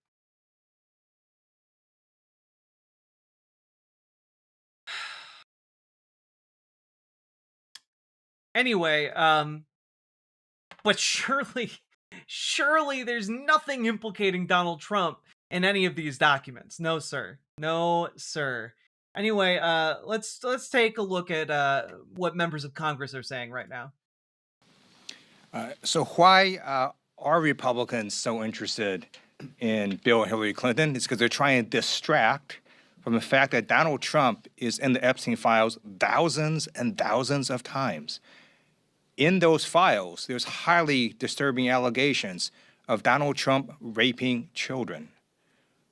Anyway, but surely there's nothing implicating Donald Trump in any of these documents. No, sir. No, sir. Anyway, let's take a look at what members of Congress are saying right now. So why are Republicans so interested in Bill and Hillary Clinton? It's because they're trying to distract from the fact that Donald Trump is in the Epstein files thousands and thousands of times. In those files, there's highly disturbing allegations of Donald Trump raping children,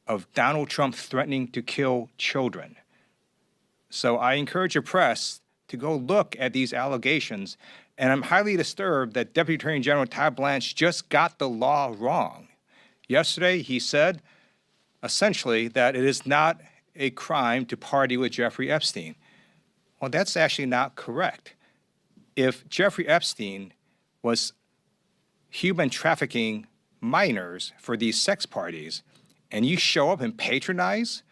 of Donald Trump threatening to kill children. So I encourage your press to go look at these allegations. And I'm highly disturbed that Deputy Attorney General Todd Blanche just got the law wrong. Yesterday, he said, essentially, that it is not a crime to party with Jeffrey Epstein. Well, that's actually not correct. If Jeffrey Epstein was human trafficking minors for these sex parties, and you show up and patronize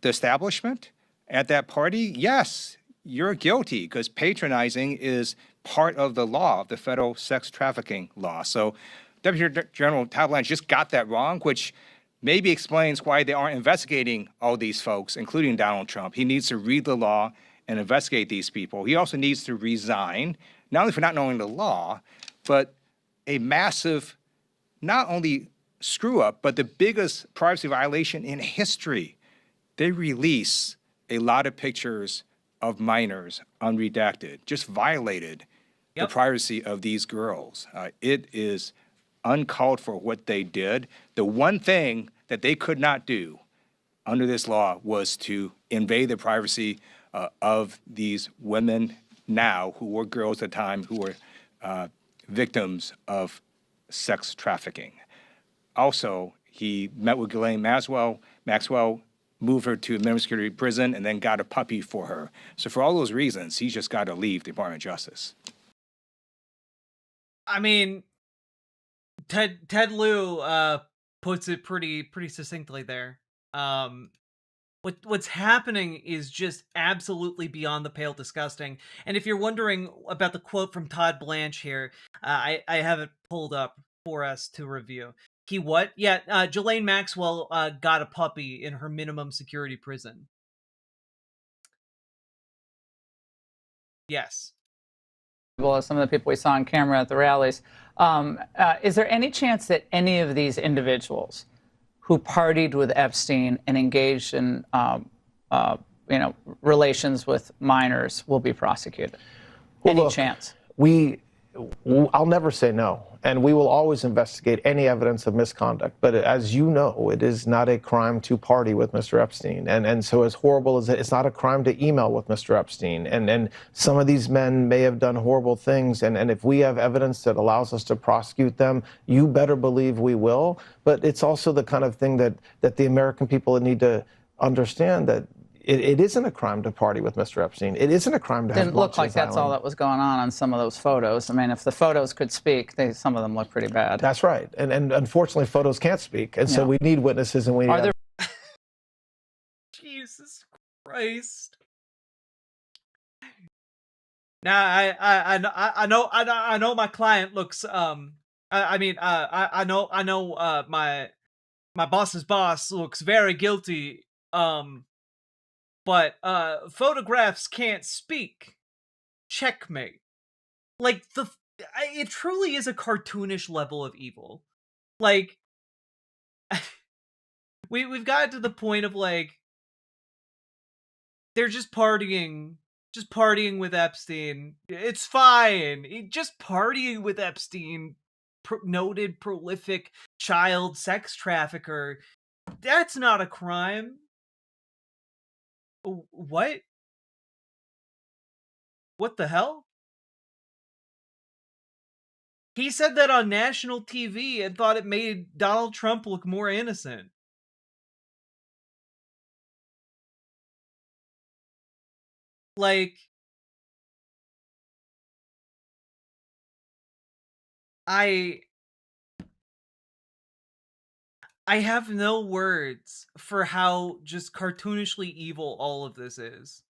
the establishment at that party, yes, you're guilty, because patronizing is part of the law, of the federal sex trafficking law. So Deputy General Todd Blanche just got that wrong, which maybe explains why they aren't investigating all these folks, including Donald Trump. He needs to read the law and investigate these people. He also needs to resign, not only for not knowing the law, but a massive, not only screw up, but the biggest privacy violation in history. They release a lot of pictures of minors unredacted, just violated the privacy of these girls. It is uncalled for what they did. The one thing that they could not do under this law was to invade the privacy of these women now, who were girls at the time, who were victims of sex trafficking. Also, he met with Ghislaine Maxwell. Maxwell moved her to a minimum security prison and then got a puppy for her. So for all those reasons, he's just got to leave the Department of Justice. I mean, Ted Lieu puts it pretty succinctly there. What's happening is just absolutely beyond the pale disgusting. And if you're wondering about the quote from Todd Blanche here, I have it pulled up for us to review. He what? Yeah, Ghislaine Maxwell got a puppy in her minimum security prison. Yes. Well, as some of the people we saw on camera at the rallies, is there any chance that any of these individuals who partied with Epstein and engaged in, relations with minors will be prosecuted? Any chance? I'll never say no, and we will always investigate any evidence of misconduct. But as you know, it is not a crime to party with Mr. Epstein, and so as horrible as it's not a crime to email with Mr. Epstein. And some of these men may have done horrible things, and if we have evidence that allows us to prosecute them, you better believe we will. But it's also the kind of thing that the American people need to understand, that it isn't a crime to party with Mr. Epstein. It isn't a crime to have Didn't look like that's all that was going on some of those photos. I mean, if the photos could speak, some of them look pretty bad. That's right. And unfortunately, photos can't speak. And so we need witnesses, and we need... Jesus Christ. Now, I know my client looks, I know my boss's boss looks very guilty, but photographs can't speak. Checkmate. Like, it truly is a cartoonish level of evil. Like, we've gotten to the point of, like, they're just partying with Epstein. It's fine. Just partying with Epstein, noted prolific child sex trafficker. That's not a crime. What? What the hell? He said that on national TV and thought it made Donald Trump look more innocent. Like, I have no words for how just cartoonishly evil all of this is.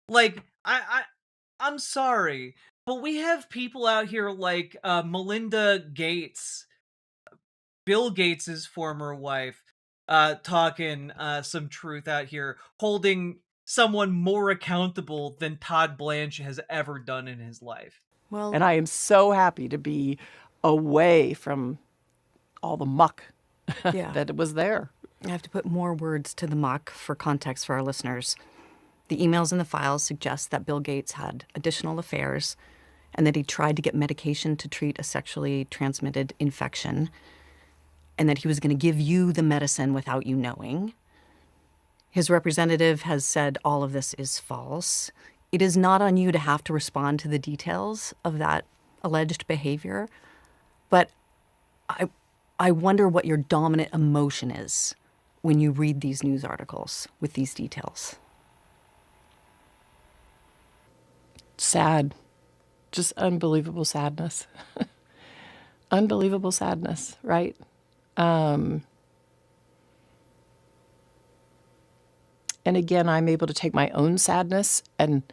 Like, I'm sorry, but we have people out here like Melinda Gates, Bill Gates's former wife, talking some truth out here, holding someone more accountable than Todd Blanche has ever done in his life. Well, and I am so happy to be away from all the muck that was there. I have to put more words to the muck for context for our listeners. The emails in the files suggest that Bill Gates had additional affairs and that he tried to get medication to treat a sexually transmitted infection, and that he was going to give you the medicine without you knowing. His representative has said all of this is false. It is not on you to have to respond to the details of that alleged behavior, but I wonder what your dominant emotion is when you read these news articles with these details. Sad. Just unbelievable sadness. Unbelievable sadness, right? And again, I'm able to take my own sadness and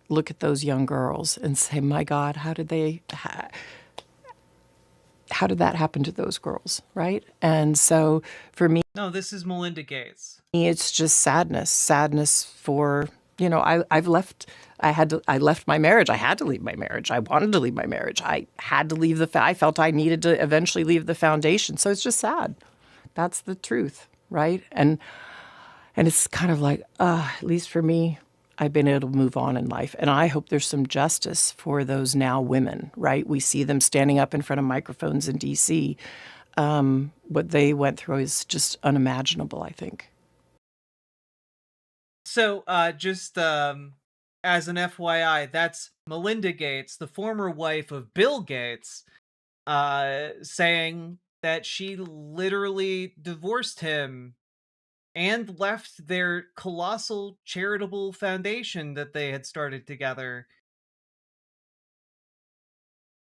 look at those young girls and say, my God, how did that happen to those girls, right? And so for me... No, this is Melinda Gates. It's just sadness for You know, I left my marriage. I had to leave my marriage. I wanted to leave my marriage. I had to leave I felt I needed to eventually leave the foundation. So it's just sad. That's the truth, right? And it's kind of like, at least for me, I've been able to move on in life. And I hope there's some justice for those now women, right? We see them standing up in front of microphones in D.C. What they went through is just unimaginable, I think. So, just as an FYI, that's Melinda Gates, the former wife of Bill Gates, saying that she literally divorced him and left their colossal charitable foundation that they had started together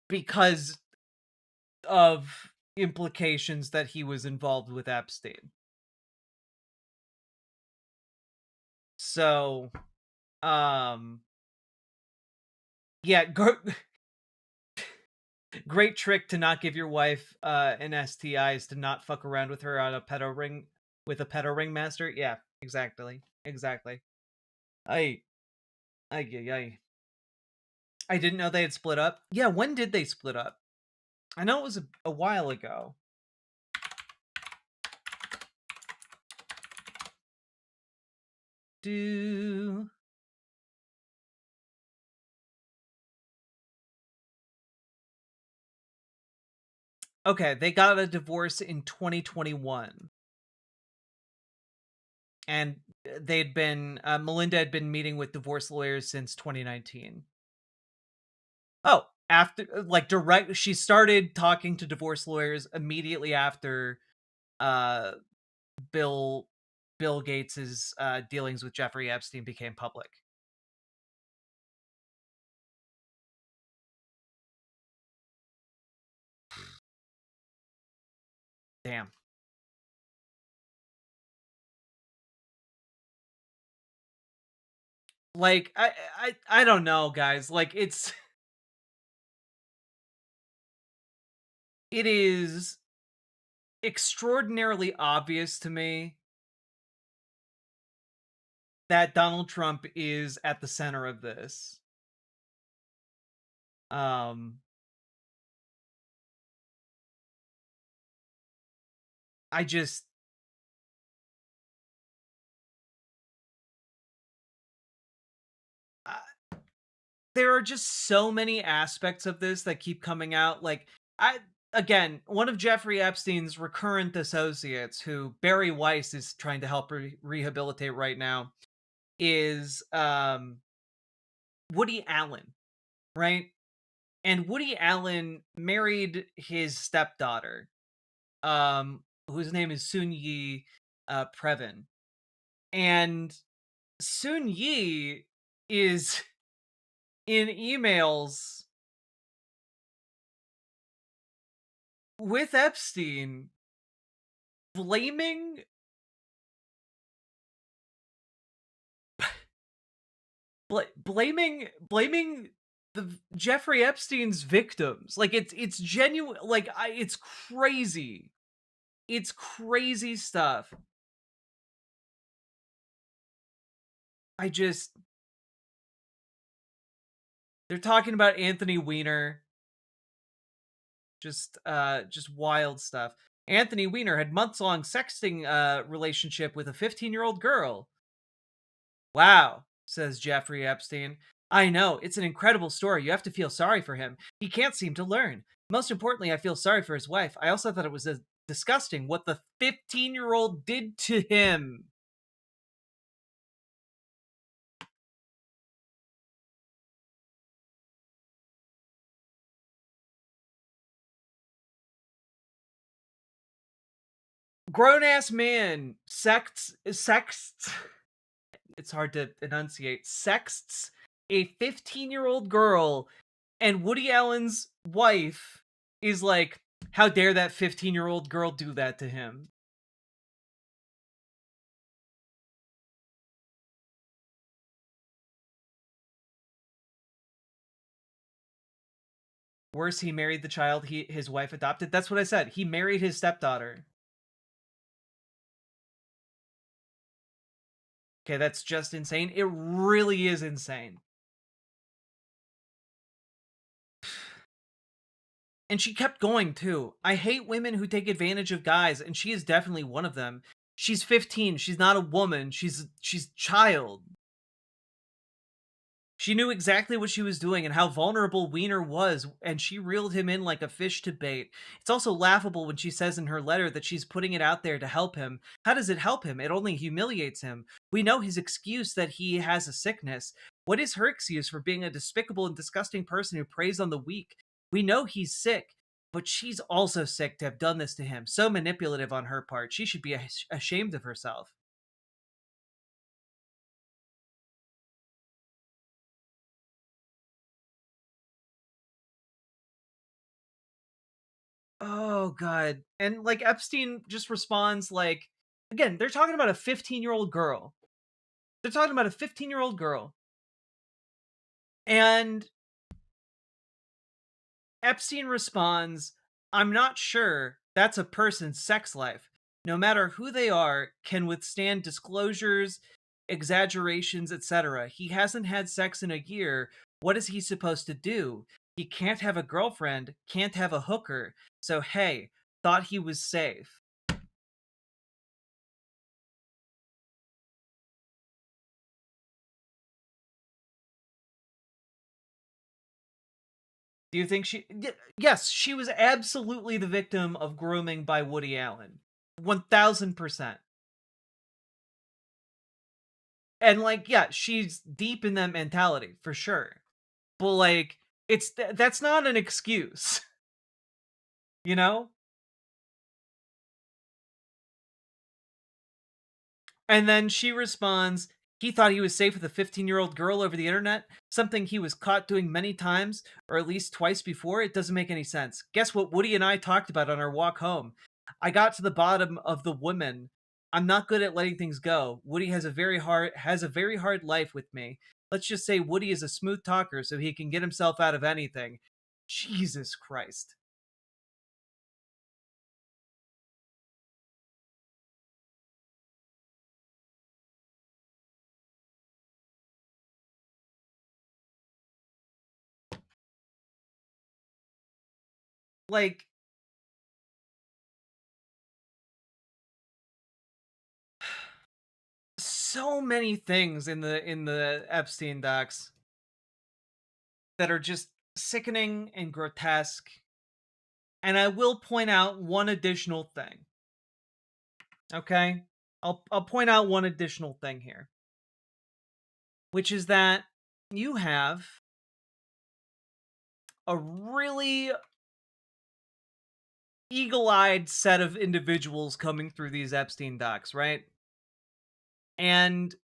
because of implications that he was involved with Epstein. So, yeah, great trick to not give your wife an STI is to not fuck around with her on a pedo ring with a pedo ring master. Yeah, exactly. I didn't know they had split up. Yeah, when did they split up? I know it was a while ago. Okay, they got a divorce in 2021. And they'd been, Melinda had been meeting with divorce lawyers since 2019. Oh, after, like, she started talking to divorce lawyers immediately after Bill Gates's dealings with Jeffrey Epstein became public. Damn. Like, I don't know, guys. Like, it is extraordinarily obvious to me that Donald Trump is at the center of this. I just... there are just so many aspects of this that keep coming out. Like, again, one of Jeffrey Epstein's recurrent associates, who Barry Weiss is trying to help rehabilitate right now, is Woody Allen, right? And Woody Allen married his stepdaughter, whose name is Soon-Yi Previn. And Soon-Yi is in emails with Epstein blaming the Jeffrey Epstein's victims. Like, it's genuine. Like, it's crazy. It's crazy stuff. They're talking about Anthony Weiner. Just wild stuff. Anthony Weiner had months-long sexting relationship with a 15-year-old girl. Wow, says Jeffrey Epstein. I know, it's an incredible story. You have to feel sorry for him. He can't seem to learn. Most importantly, I feel sorry for his wife. I also thought it was disgusting what the 15-year-old did to him. Grown-ass man sexts, it's hard to enunciate, sexts a 15-year-old girl, and Woody Allen's wife is like, how dare that 15-year-old girl do that to him? Worse, he married the child his wife adopted. That's what I said. He married his stepdaughter. Okay, that's just insane. It really is insane. And she kept going too. I hate women who take advantage of guys, and she is definitely one of them. She's 15. She's not a woman. She's child. She knew exactly what she was doing and how vulnerable Wiener was, and she reeled him in like a fish to bait. It's also laughable when she says in her letter that she's putting it out there to help him. How does it help him? It only humiliates him. We know his excuse that he has a sickness. What is her excuse for being a despicable and disgusting person who preys on the weak? We know he's sick, but she's also sick to have done this to him. So manipulative on her part. She should be ashamed of herself. Oh, God. And, like, Epstein just responds, like, again, they're talking about a 15-year-old girl. They're talking about a 15-year-old girl. And Epstein responds, I'm not sure that's a person's sex life. No matter who they are, can withstand disclosures, exaggerations, etc. He hasn't had sex in a year. What is he supposed to do? He can't have a girlfriend, can't have a hooker. So, hey, thought he was safe. Do you think she... Yes, she was absolutely the victim of grooming by Woody Allen. 1000%. And, like, yeah, she's deep in that mentality, for sure. But, like, that's not an excuse. You know? And then she responds, he thought he was safe with a 15-year-old girl over the internet, something he was caught doing many times, or at least twice before. It doesn't make any sense. Guess what Woody and I talked about on our walk home? I got to the bottom of the woman. I'm not good at letting things go. Woody has a very hard life with me. Let's just say Woody is a smooth talker so he can get himself out of anything. Jesus Christ. Like, so many things in the Epstein docs that are just sickening and grotesque. And I will point out one additional thing. Okay? I'll point out one additional thing here. Which is that you have a really eagle-eyed set of individuals coming through these Epstein docs, right? And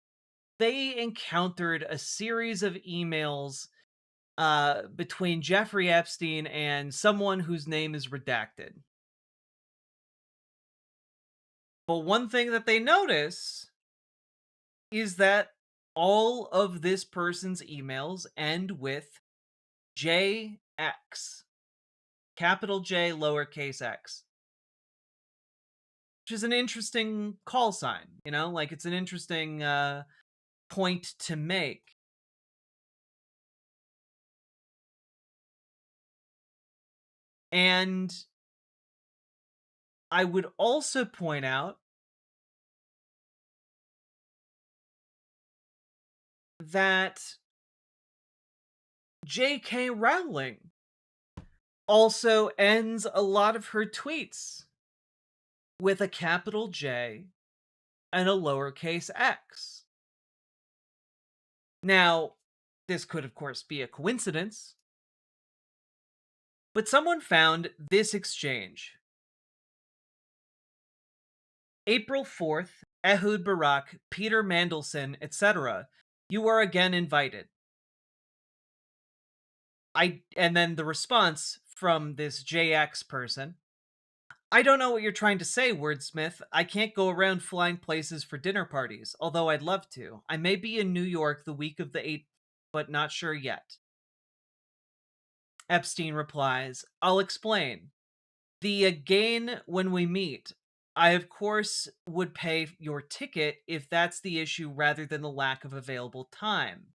they encountered a series of emails between Jeffrey Epstein and someone whose name is redacted. But one thing that they notice is that all of this person's emails end with JX. Capital J, lowercase x. Which is an interesting call sign, you know? Like, it's an interesting point to make. And I would also point out that J.K. Rowling also ends a lot of her tweets with a capital J and a lowercase x. Now, this could, of course, be a coincidence, but someone found this exchange. April 4th, Ehud Barak, Peter Mandelson, etc. You are again invited. And then the response from this JX person. I don't know what you're trying to say, Wordsmith. I can't go around flying places for dinner parties, although I'd love to. I may be in New York the week of the 8th, but not sure yet. Epstein replies, I'll explain. The again when we meet. I, of course, would pay your ticket if that's the issue rather than the lack of available time.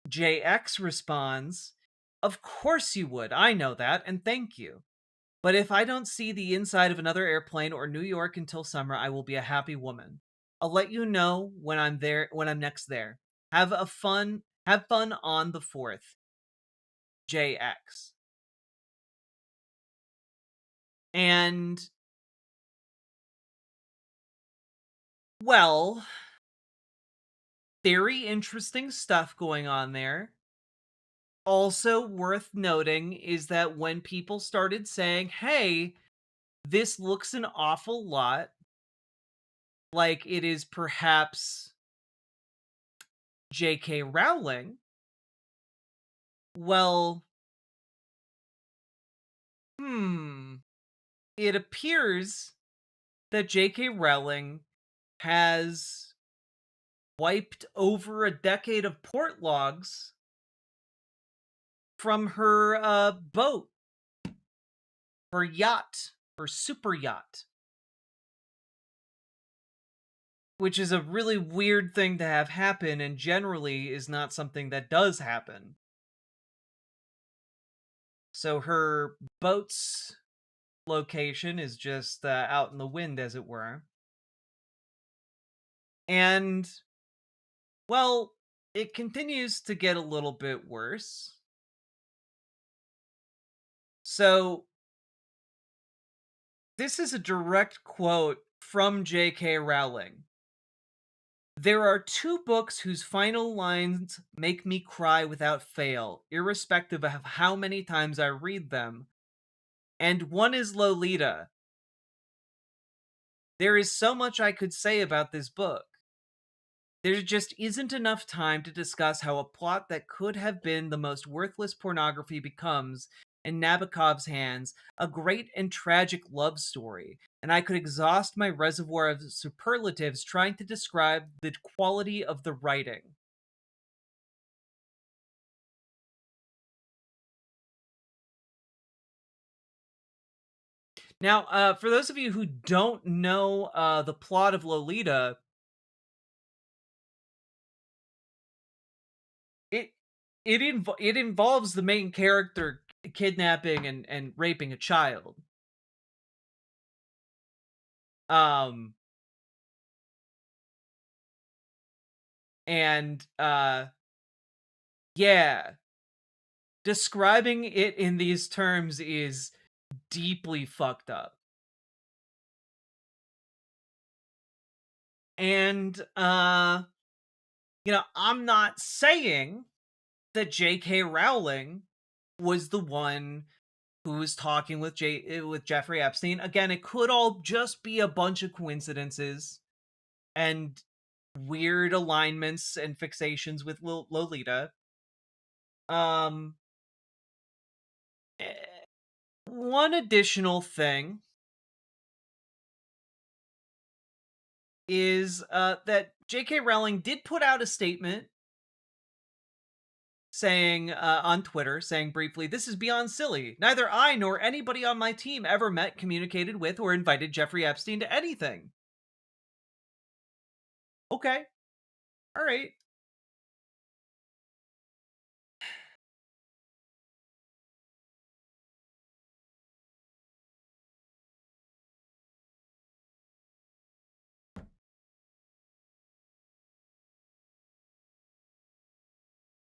JX responds, of course you would. I know that, and thank you. But if I don't see the inside of another airplane or New York until summer, I will be a happy woman. I'll let you know when I'm next there. Have fun on the 4th. JX. And well, very interesting stuff going on there. Also worth noting is that when people started saying, hey, this looks an awful lot like it is perhaps J.K. Rowling, well, it appears that J.K. Rowling has wiped over a decade of port logs from her boat, her yacht, her super yacht. Which is a really weird thing to have happen and generally is not something that does happen. So her boat's location is just out in the wind, as it were. And, well, it continues to get a little bit worse. So, this is a direct quote from J.K. Rowling. There are 2 books whose final lines make me cry without fail, irrespective of how many times I read them. And one is Lolita. There is so much I could say about this book. There just isn't enough time to discuss how a plot that could have been the most worthless pornography becomes, in Nabokov's hands, a great and tragic love story, and I could exhaust my reservoir of superlatives trying to describe the quality of the writing. Now, for those of you who don't know the plot of Lolita, it involves the main character kidnapping and raping a child. Yeah. Describing it in these terms is deeply fucked up. And, you know, I'm not saying that J.K. Rowling was the one who was talking with Jeffrey Epstein. Again, it could all just be a bunch of coincidences and weird alignments and fixations with Lolita. One additional thing is that J.K. Rowling did put out a statement saying on Twitter, saying briefly, "This is beyond silly. Neither I nor anybody on my team ever met, communicated with, or invited Jeffrey Epstein to anything." Okay. All right.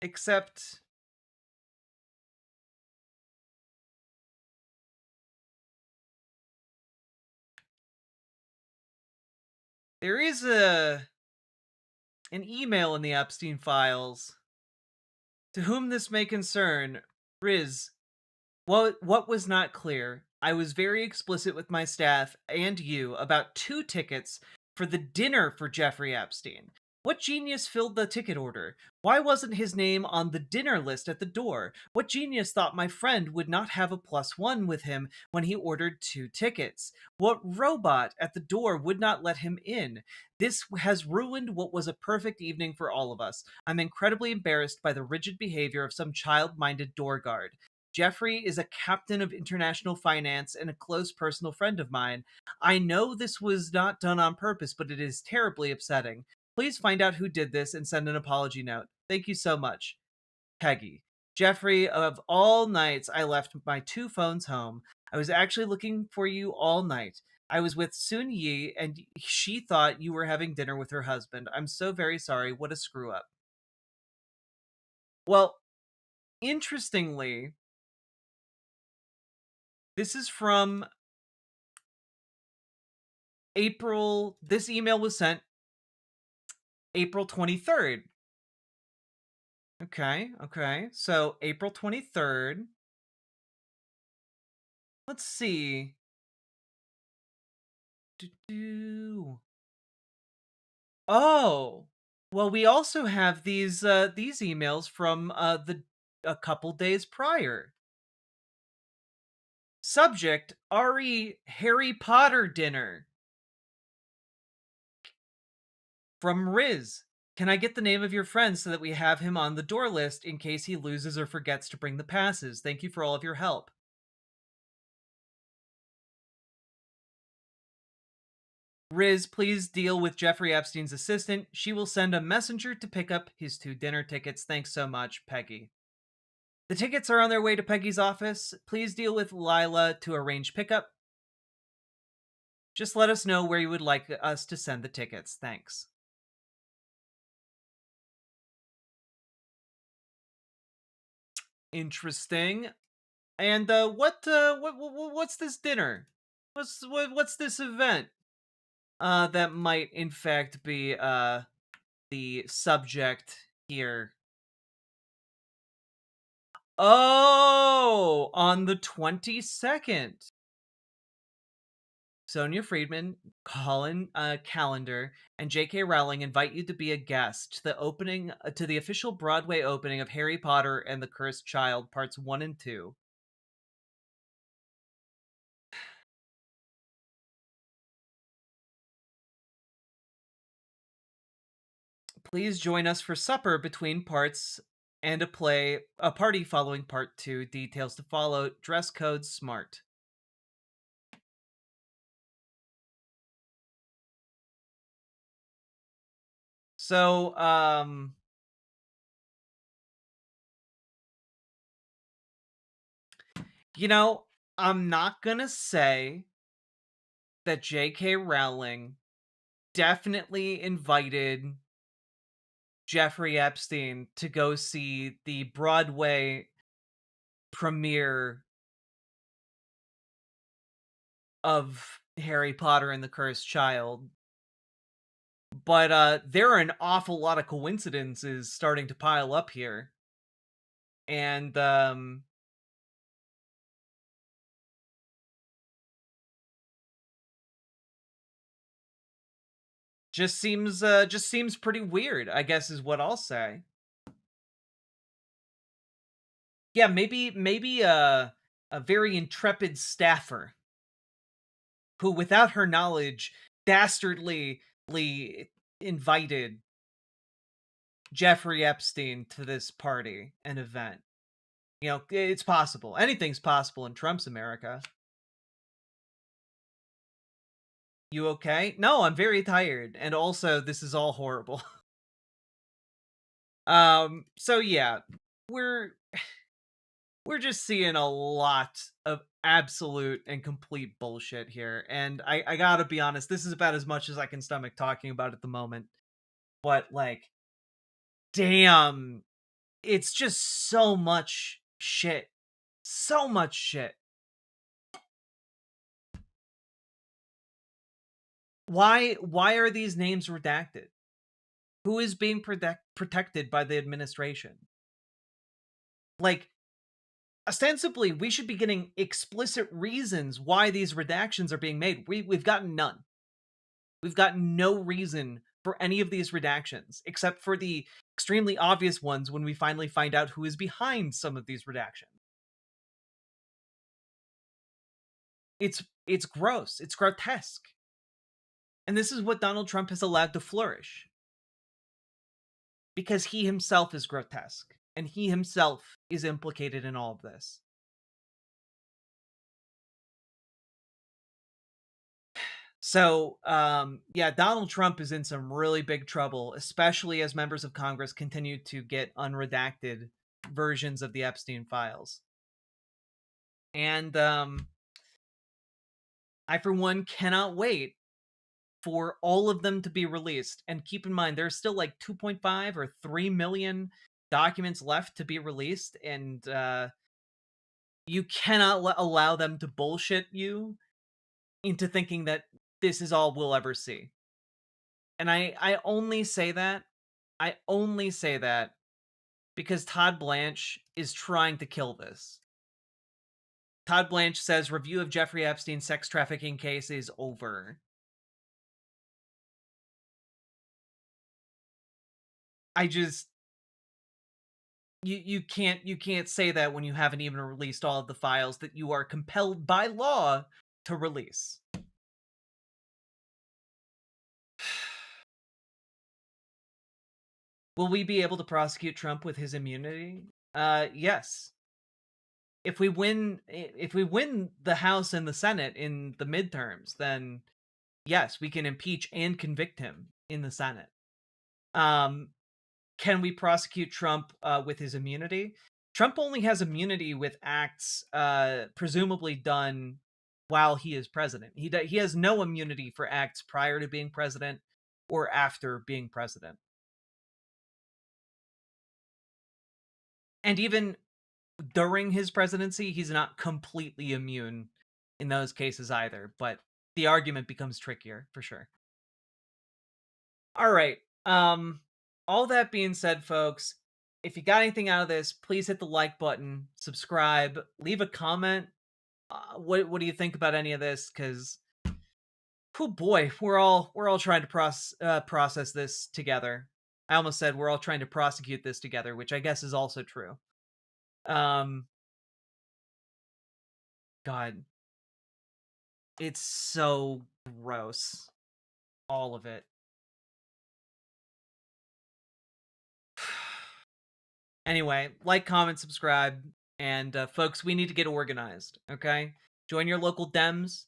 Except there is an email in the Epstein files. To whom this may concern, Riz, what was not clear, I was very explicit with my staff and you about 2 tickets for the dinner for Jeffrey Epstein. What genius filled the ticket order? Why wasn't his name on the dinner list at the door? What genius thought my friend would not have a +1 with him when he ordered 2 tickets? What robot at the door would not let him in? This has ruined what was a perfect evening for all of us. I'm incredibly embarrassed by the rigid behavior of some child-minded door guard. Jeffrey is a captain of international finance and a close personal friend of mine. I know this was not done on purpose, but it is terribly upsetting. Please find out who did this and send an apology note. Thank you so much. Peggy. Jeffrey, of all nights, I left my 2 phones home. I was actually looking for you all night. I was with Sun Yi, and she thought you were having dinner with her husband. I'm so very sorry. What a screw up. Well, interestingly, this is from April. This email was sent April 23rd. Okay. So April 23rd. Let's see. Oh, well, we also have these emails from a couple days prior. Subject: Ari Harry Potter dinner. From Riz: can I get the name of your friend so that we have him on the door list in case he loses or forgets to bring the passes? Thank you for all of your help. Riz, please deal with Jeffrey Epstein's assistant. She will send a messenger to pick up his 2 dinner tickets. Thanks so much, Peggy. The tickets are on their way to Peggy's office. Please deal with Lila to arrange pickup. Just let us know where you would like us to send the tickets. Thanks. Interesting. And what's this dinner? What's this event? That might in fact be the subject here. Oh, on the 22nd. Sonia Friedman, Colin Calendar, and J.K. Rowling invite you to be a guest to the official Broadway opening of Harry Potter and the Cursed Child, parts 1 and 2. Please join us for supper between parts and a party following part 2. Details to follow. Dress code smart. So, you know, I'm not gonna say that J.K. Rowling definitely invited Jeffrey Epstein to go see the Broadway premiere of Harry Potter and the Cursed Child. But there are an awful lot of coincidences starting to pile up here. And just seems pretty weird, I guess is what I'll say. Yeah, maybe a very intrepid staffer who, without her knowledge, dastardly invited Jeffrey Epstein to this party and event. You know, it's possible. Anything's possible in Trump's America. You okay? No, I'm very tired, and also this is all horrible. So yeah, we're just seeing a lot of absolute and complete bullshit here, and I gotta be honest, this is about as much as I can stomach talking about at the moment. But like, damn, it's just so much shit. So much shit. Why are these names redacted? Who is being protected by the administration? Like, ostensibly, we should be getting explicit reasons why these redactions are being made. We've gotten none. We've got no reason for any of these redactions, except for the extremely obvious ones when we finally find out who is behind some of these redactions. It's gross. It's grotesque. And this is what Donald Trump has allowed to flourish. Because he himself is grotesque. And he himself is implicated in all of this. So, yeah, Donald Trump is in some really big trouble, especially as members of Congress continue to get unredacted versions of the Epstein files. And I, for one, cannot wait for all of them to be released. And keep in mind, there's still like 2.5 or 3 million documents left to be released, and you cannot allow them to bullshit you into thinking that this is all we'll ever see. And I only say that because Todd Blanche is trying to kill this. Todd Blanche says review of Jeffrey Epstein's sex trafficking case is over. I just you can't say that when you haven't even released all of the files that you are compelled by law to release. Will we be able to prosecute Trump with his immunity? Yes. If we win the House and the Senate in the midterms, then yes, we can impeach and convict him in the Senate. Can we prosecute Trump with his immunity? Trump only has immunity with acts presumably done while he is president. He has no immunity for acts prior to being president or after being president. And even during his presidency, he's not completely immune in those cases either, but the argument becomes trickier for sure. All right. All that being said, folks, if you got anything out of this, please hit the like button, subscribe, leave a comment. What do you think about any of this? Because, oh boy, we're all trying to process this together. I almost said we're all trying to prosecute this together, which I guess is also true. God, it's so gross, all of it. Anyway, like, comment, subscribe, and folks, we need to get organized, okay? Join your local Dems,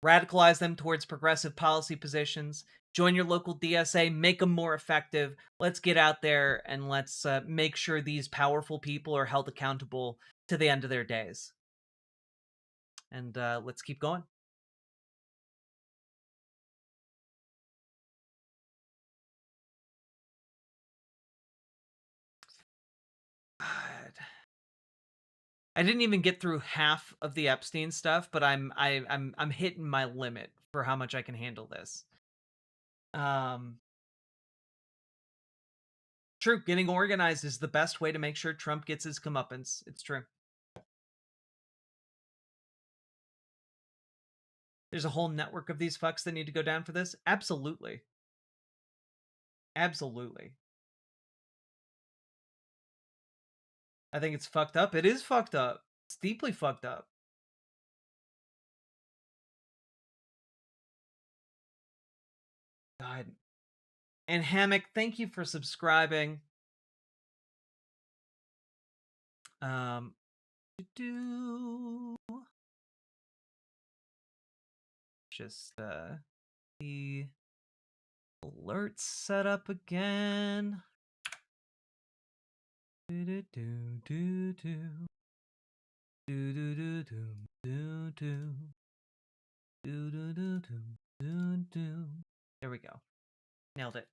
radicalize them towards progressive policy positions, join your local DSA, make them more effective. Let's get out there and let's make sure these powerful people are held accountable to the end of their days. And let's keep going. God. I didn't even get through half of the Epstein stuff, but I'm hitting my limit for how much I can handle this. True, getting organized is the best way to make sure Trump gets his comeuppance. It's true. There's a whole network of these fucks that need to go down for this? Absolutely. Absolutely. I think it's fucked up. It is fucked up. It's deeply fucked up. God. And Hammock, thank you for subscribing. Just the alerts set up again. There we go. Nailed it.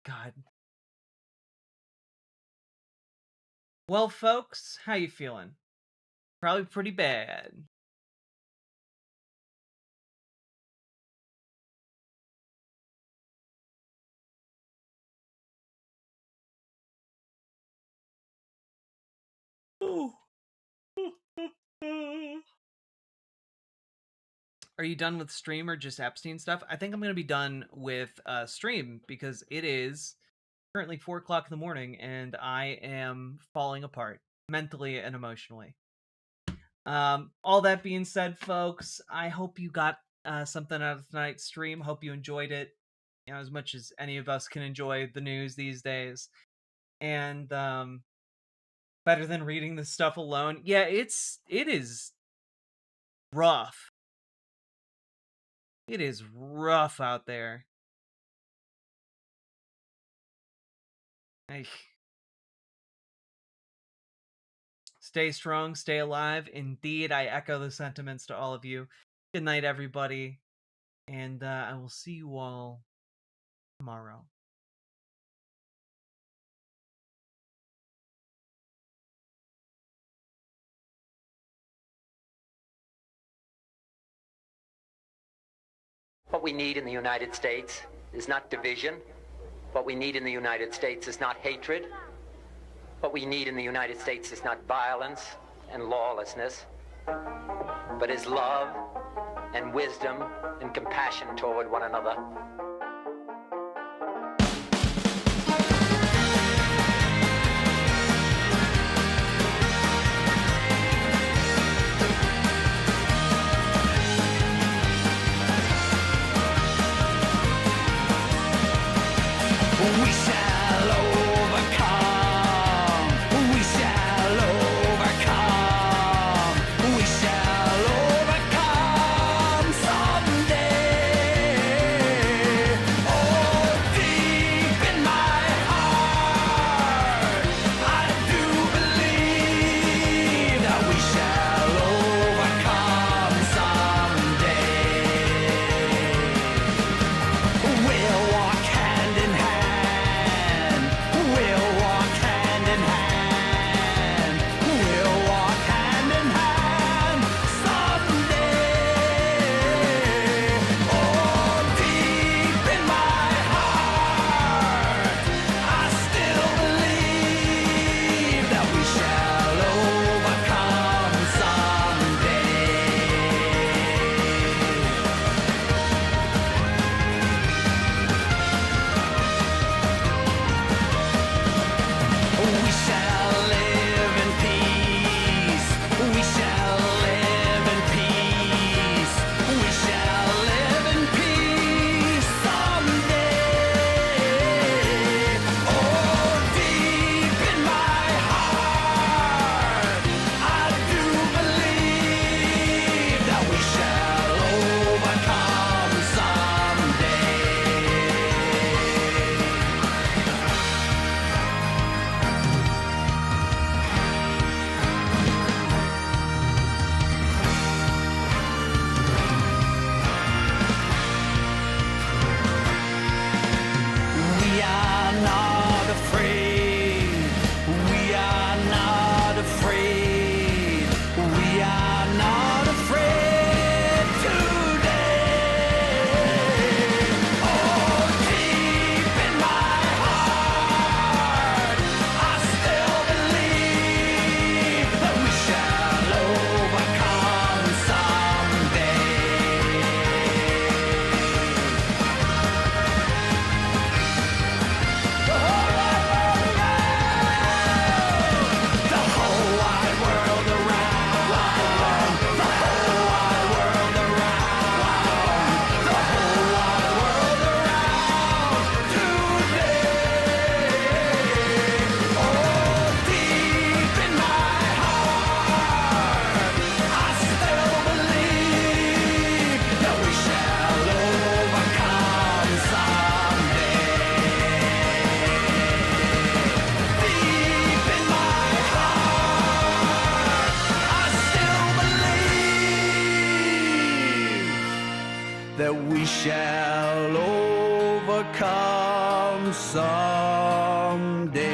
God. Well, folks, how you feeling? Probably pretty bad. Are you done with stream or just Epstein stuff? I think I'm going to be done with stream because it is currently 4 o'clock in the morning and I am falling apart mentally and emotionally. All that being said, folks, I hope you got something out of tonight's stream. Hope you enjoyed it, you know, as much as any of us can enjoy the news these days. And better than reading this stuff alone. Yeah, it is rough. It is rough out there. Eich. Stay strong, stay alive. Indeed, I echo the sentiments to all of you. Good night, everybody. And I will see you all tomorrow. What we need in the United States is not division. What we need in the United States is not hatred. What we need in the United States is not violence and lawlessness, but is love and wisdom and compassion toward one another. We shall overcome. We shall overcome. We shall overcome someday. Oh, deep in my heart, I do believe that we shall overcome someday. We'll walk hand in hand. We'll walk hand in hand. We'll walk hand in hand someday. Oh, deep in my heart, I still believe that we shall overcome We shall live in peace. We shall live in peace. We shall live in peace someday. Oh, deep in my heart, I do believe that we shall overcome someday. We are not afraid. We are not afraid. We are not afraid today. Oh, deep in my heart, I still believe that we shall overcome The whole wide world around. The whole wide world around. The whole wide world around today. Oh, deep in my heart, I still believe that we shall overcome someday. Deep in my heart, I still believe that we shall overcome someday.